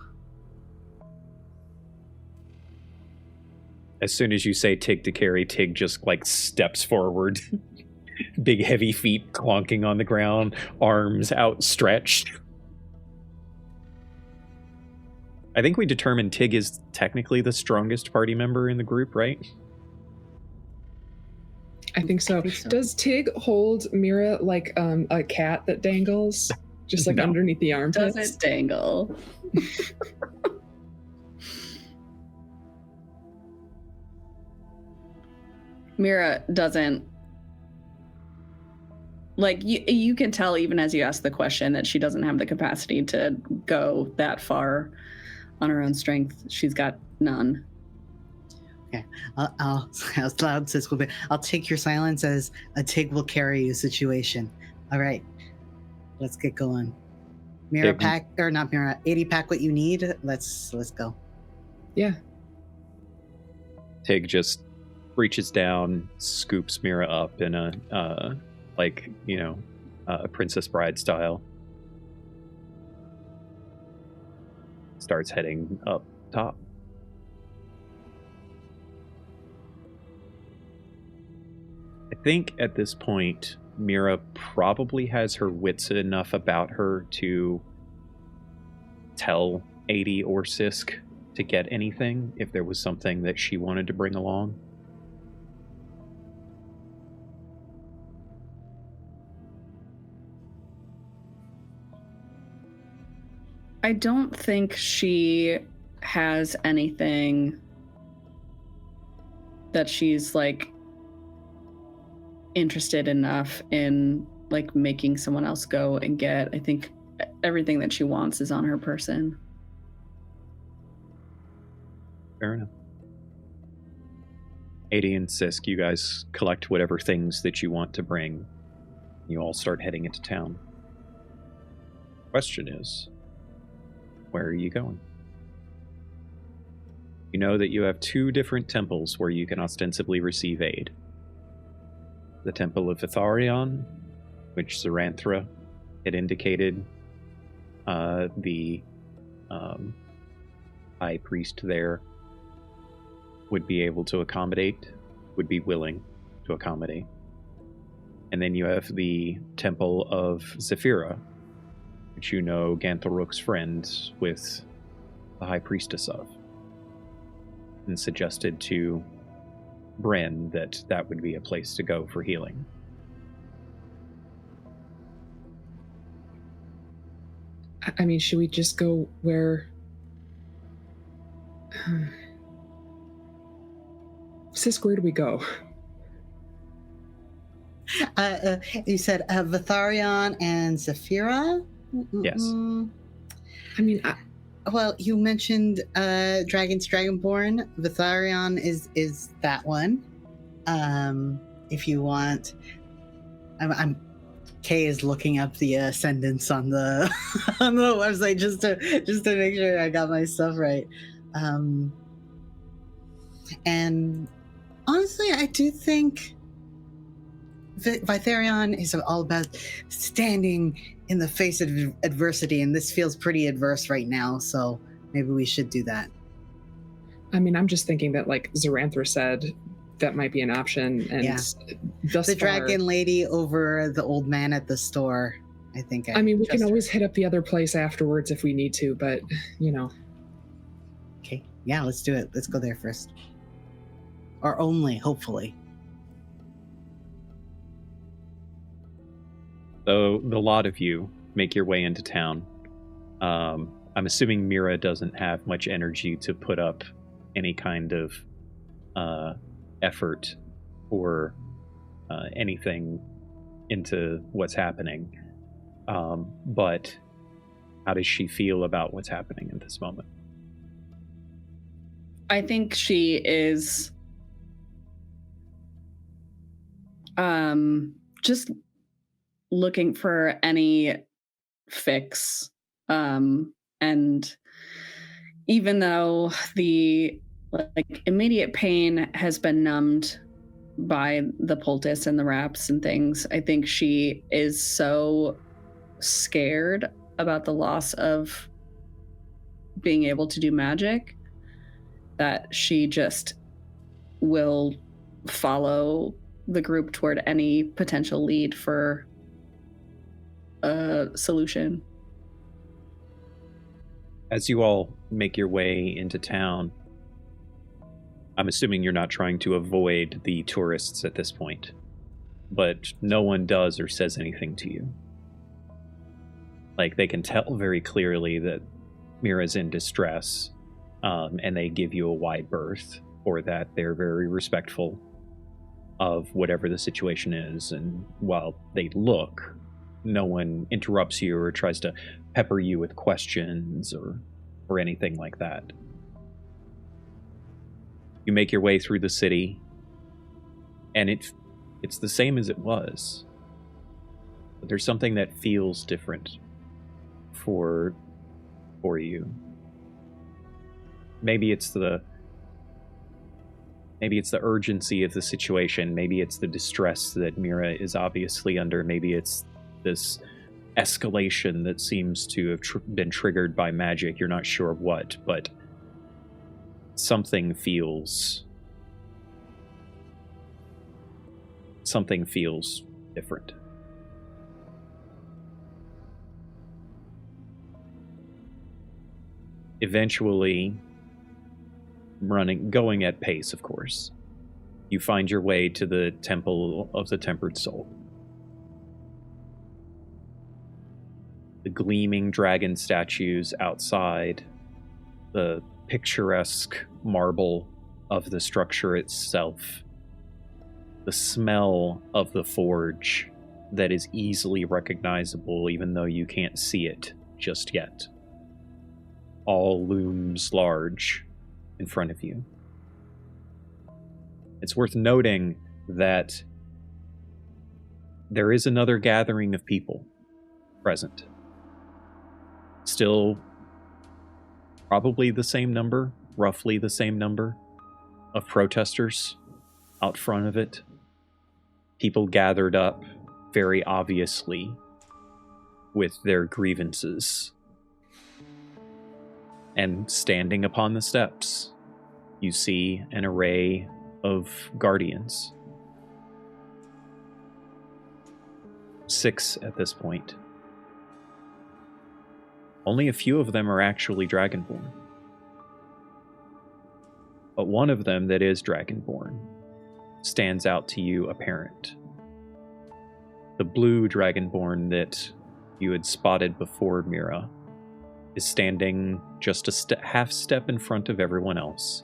Speaker 1: As soon as you say Tig to carry, Tig just like steps forward. Big heavy feet clonking on the ground, arms outstretched. I think we determined Tig is technically the strongest party member in the group, right?
Speaker 3: I think so. Does Tig hold Mira like a cat that dangles? Just like
Speaker 1: No.
Speaker 3: underneath the armpits?
Speaker 4: Does it dangle? Mira doesn't. Like, you can tell even as you ask the question that she doesn't have the capacity to go that far on her own strength. She's got none.
Speaker 2: Okay, I'll as loud Sis will be. I'll take your silence as a Tig will carry you situation. All right, let's get going. Mira,
Speaker 1: Tig.
Speaker 2: pack or not Mira? 80 pack what you need. Let's go.
Speaker 3: Yeah.
Speaker 1: Tig just reaches down, scoops Mira up in a Princess Bride style. Starts heading up top. I think at this point, Mira probably has her wits enough about her to tell 80 or Sisk to get anything if there was something that she wanted to bring along.
Speaker 4: I don't think she has anything that she's like interested enough in like making someone else go and get. I think everything that she wants is on her person.
Speaker 1: Fair enough. Adi and Sisk, you guys collect whatever things that you want to bring. You all start heading into town. Question is, where are you going? You know that you have 2 different temples where you can ostensibly receive aid. The Temple of Itharion, which Zaranthra had indicated the high priest there would be able to accommodate, would be willing to accommodate. And then you have the Temple of Ysterra, which you know Gantharuk's friend with the High Priestess of, and suggested to Bren that that would be a place to go for healing.
Speaker 3: I mean, should we just go where... Sisk, where do we go?
Speaker 2: You said Vitharion and Ysterra?
Speaker 1: Yes.
Speaker 3: I mean,
Speaker 2: Well, you mentioned Dragonborn. Vitharion is that one. If you want, Kay is looking up the ascendants on the on the website just to make sure I got my stuff right. And honestly, I do think Vitharion is all about standing in the face of adversity, and this feels pretty adverse right now, so maybe we should do that.
Speaker 3: I mean, I'm just thinking that, like Zaranthra said, that might be an option, and
Speaker 2: the dragon lady over the old man at the store, I think.
Speaker 3: I mean, we can always hit up the other place afterwards if we need to, but, you know.
Speaker 2: Okay, yeah, let's do it. Let's go there first. Or only, hopefully.
Speaker 1: So the lot of you make your way into town. I'm assuming Mira doesn't have much energy to put up any kind of effort or anything into what's happening. But how does she feel about what's happening at this moment?
Speaker 4: I think she is just looking for any fix. And even though the immediate pain has been numbed by the poultice and the wraps and things, I think she is so scared about the loss of being able to do magic that she just will follow the group toward any potential lead for a solution.
Speaker 1: As you all make your way into town, I'm assuming you're not trying to avoid the tourists at this point, but no one does or says anything to you. Like, they can tell very clearly that Mira's in distress, and they give you a wide berth for that. They're very respectful of whatever the situation is, and while they look, no one interrupts you or tries to pepper you with questions or anything like that. You make your way through the city, and it's the same as it was. But there's something that feels different for you. Maybe it's the urgency of the situation. Maybe it's the distress that Mira is obviously under. Maybe it's this escalation that seems to have been triggered by magic. You're not sure what, but something feels different. Eventually, going at pace, of course, you find your way to the Temple of the Tempered Soul. The gleaming dragon statues outside, the picturesque marble of the structure itself, the smell of the forge that is easily recognizable even though you can't see it just yet, all looms large in front of you. It's worth noting that there is another gathering of people present. Still probably the same number, roughly the same number of protesters out front of it. People gathered up very obviously with their grievances. And standing upon the steps, you see an array of guardians. 6 at this point. Only a few of them are actually Dragonborn. But one of them that is Dragonborn stands out to you apparent. The blue Dragonborn that you had spotted before Mira is standing just a half step in front of everyone else.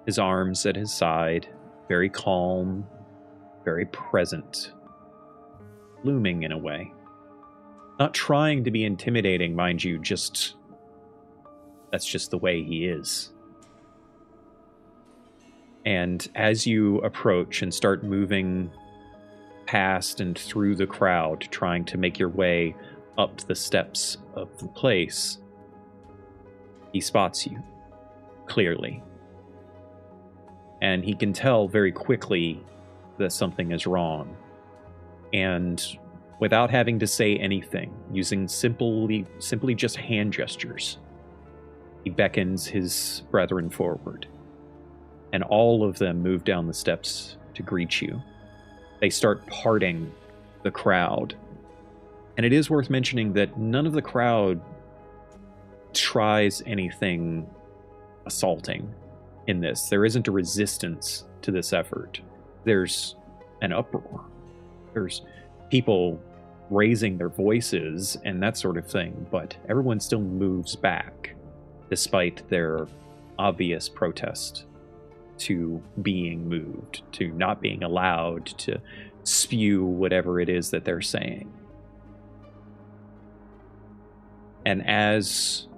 Speaker 1: His arms at his side, very calm, very present, looming in a way. Not trying to be intimidating, mind you, that's just the way he is. And as you approach and start moving past and through the crowd, trying to make your way up the steps of the place, he spots you, clearly. And he can tell very quickly that something is wrong. And without having to say anything, using simply just hand gestures, he beckons his brethren forward. And all of them move down the steps to greet you. They start parting the crowd. And it is worth mentioning that none of the crowd tries anything assaulting in this. There isn't a resistance to this effort. There's an uproar. There's people raising their voices and that sort of thing, but everyone still moves back despite their obvious protest to being moved, to not being allowed to spew whatever it is that they're saying. And as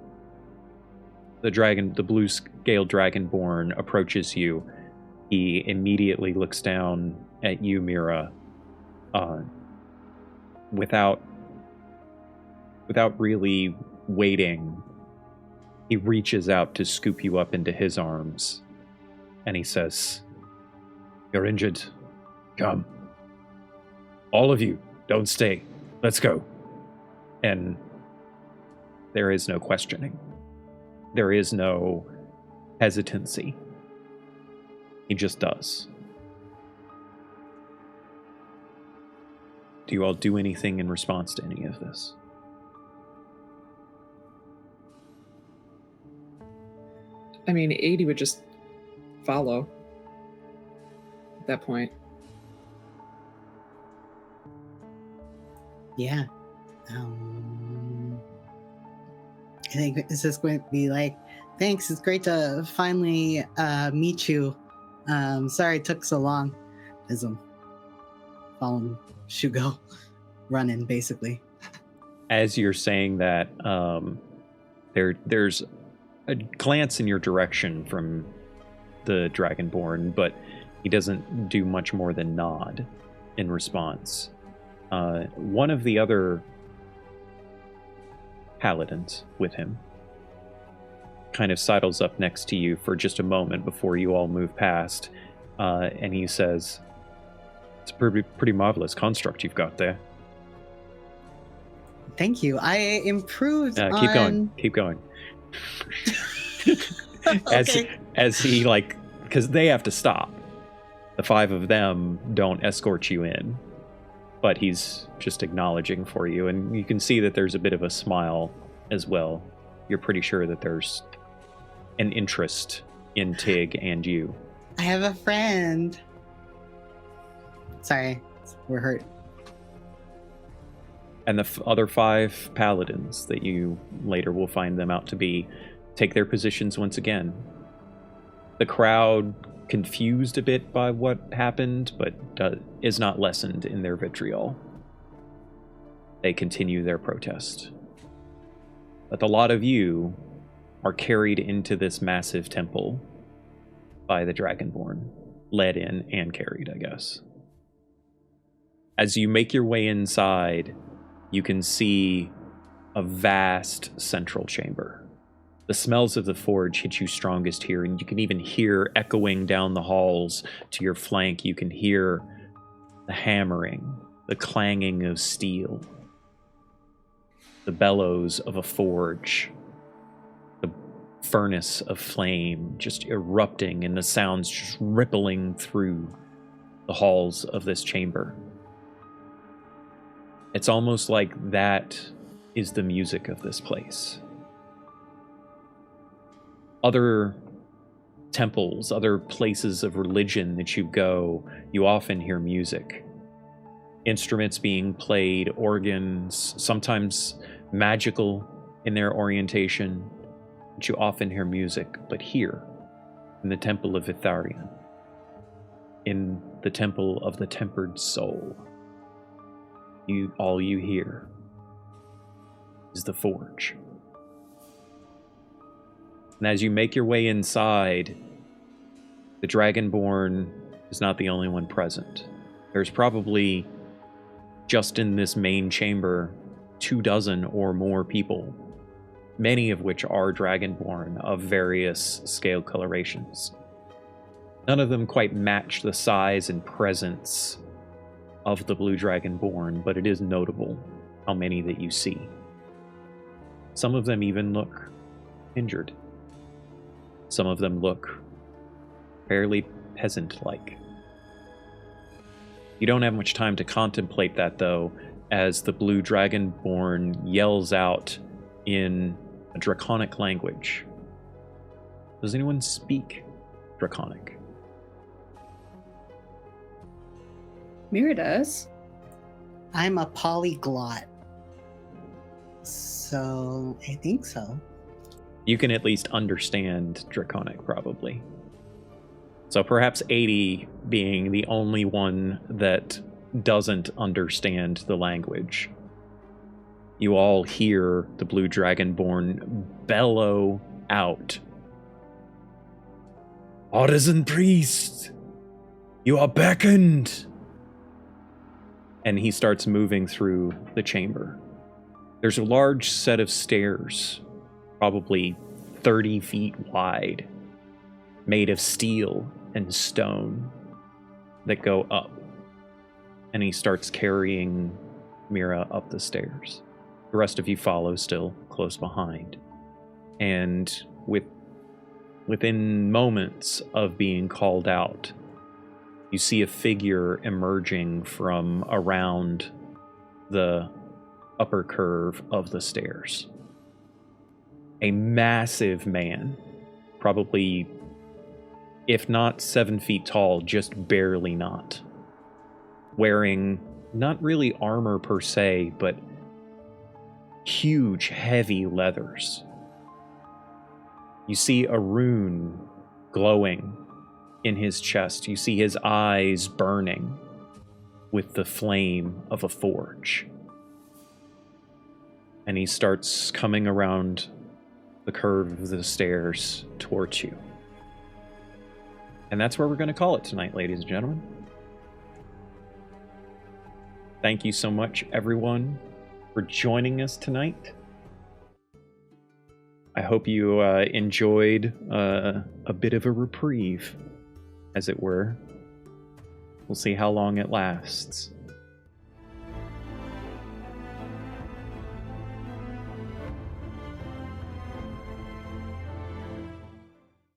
Speaker 1: the blue-scaled Dragonborn approaches you, he immediately looks down at you, Mira, without really waiting. He reaches out to scoop you up into his arms, and he says, "You're injured. Come. All of you, don't stay. Let's go." And there is no questioning. There is no hesitancy. He just does. Do you all do anything in response to any of this?
Speaker 3: I mean, 80 would just follow at that point.
Speaker 2: Yeah. I think this is going to be like, thanks, it's great to finally meet you. Sorry it took so long. As I'm following Shugo, running, basically.
Speaker 1: As you're saying that, there's a glance in your direction from the Dragonborn, but he doesn't do much more than nod in response. One of the other paladins with him kind of sidles up next to you for just a moment before you all move past, and he says, "It's a pretty marvelous construct you've got there."
Speaker 2: Thank you. I improved
Speaker 1: Keep going.
Speaker 2: Okay.
Speaker 1: As he, because they have to stop. The 5 of them don't escort you in, but he's just acknowledging for you, and you can see that there's a bit of a smile as well. You're pretty sure that there's an interest in Tig and you.
Speaker 2: I have a friend. Sorry, we're hurt.
Speaker 1: And the other 5 paladins that you later will find them out to be take their positions once again. The crowd, confused a bit by what happened, but is not lessened in their vitriol. They continue their protest. But a lot of you are carried into this massive temple by the Dragonborn. led in and carried, I guess. As you make your way inside, you can see a vast central chamber. The smells of the forge hit you strongest here, and you can even hear echoing down the halls to your flank. You can hear the hammering, the clanging of steel, the bellows of a forge, the furnace of flame just erupting, and the sounds just rippling through the halls of this chamber. It's almost like that is the music of this place. Other temples, other places of religion that you go, you often hear music. Instruments being played, organs, sometimes magical in their orientation, but you often hear music. But here, in the Temple of Itharian, in the Temple of the Tempered Soul, all you hear is the forge. And as you make your way inside, the Dragonborn is not the only one present. There's probably, just in this main chamber, 24 or more people, many of which are Dragonborn of various scale colorations. None of them quite match the size and presence of the Blue Dragonborn, but it is notable how many that you see. Some of them even look injured. Some of them look fairly peasant-like. You don't have much time to contemplate that, though, as the Blue Dragonborn yells out in a Draconic language. Does anyone speak Draconic?
Speaker 4: Mira does.
Speaker 2: I'm a polyglot. So, I think so.
Speaker 1: You can at least understand Draconic, probably. So perhaps 80 being the only one that doesn't understand the language. You all hear the Blue Dragonborn bellow out. "Artisan priest, you are beckoned!" And he starts moving through the chamber. There's a large set of stairs, probably 30 feet wide, made of steel and stone, that go up. And he starts carrying Mira up the stairs. The rest of you follow still close behind. And within moments of being called out, you see a figure emerging from around the upper curve of the stairs. A massive man, probably, if not 7 feet tall, just barely not. Wearing not really armor per se, but huge, heavy leathers. You see a rune glowing in his chest. You see his eyes burning with the flame of a forge. And he starts coming around the curve of the stairs towards you. And that's where we're going to call it tonight, ladies and gentlemen. Thank you so much, everyone, for joining us tonight. I hope you enjoyed a bit of a reprieve, as it were. We'll see how long it lasts.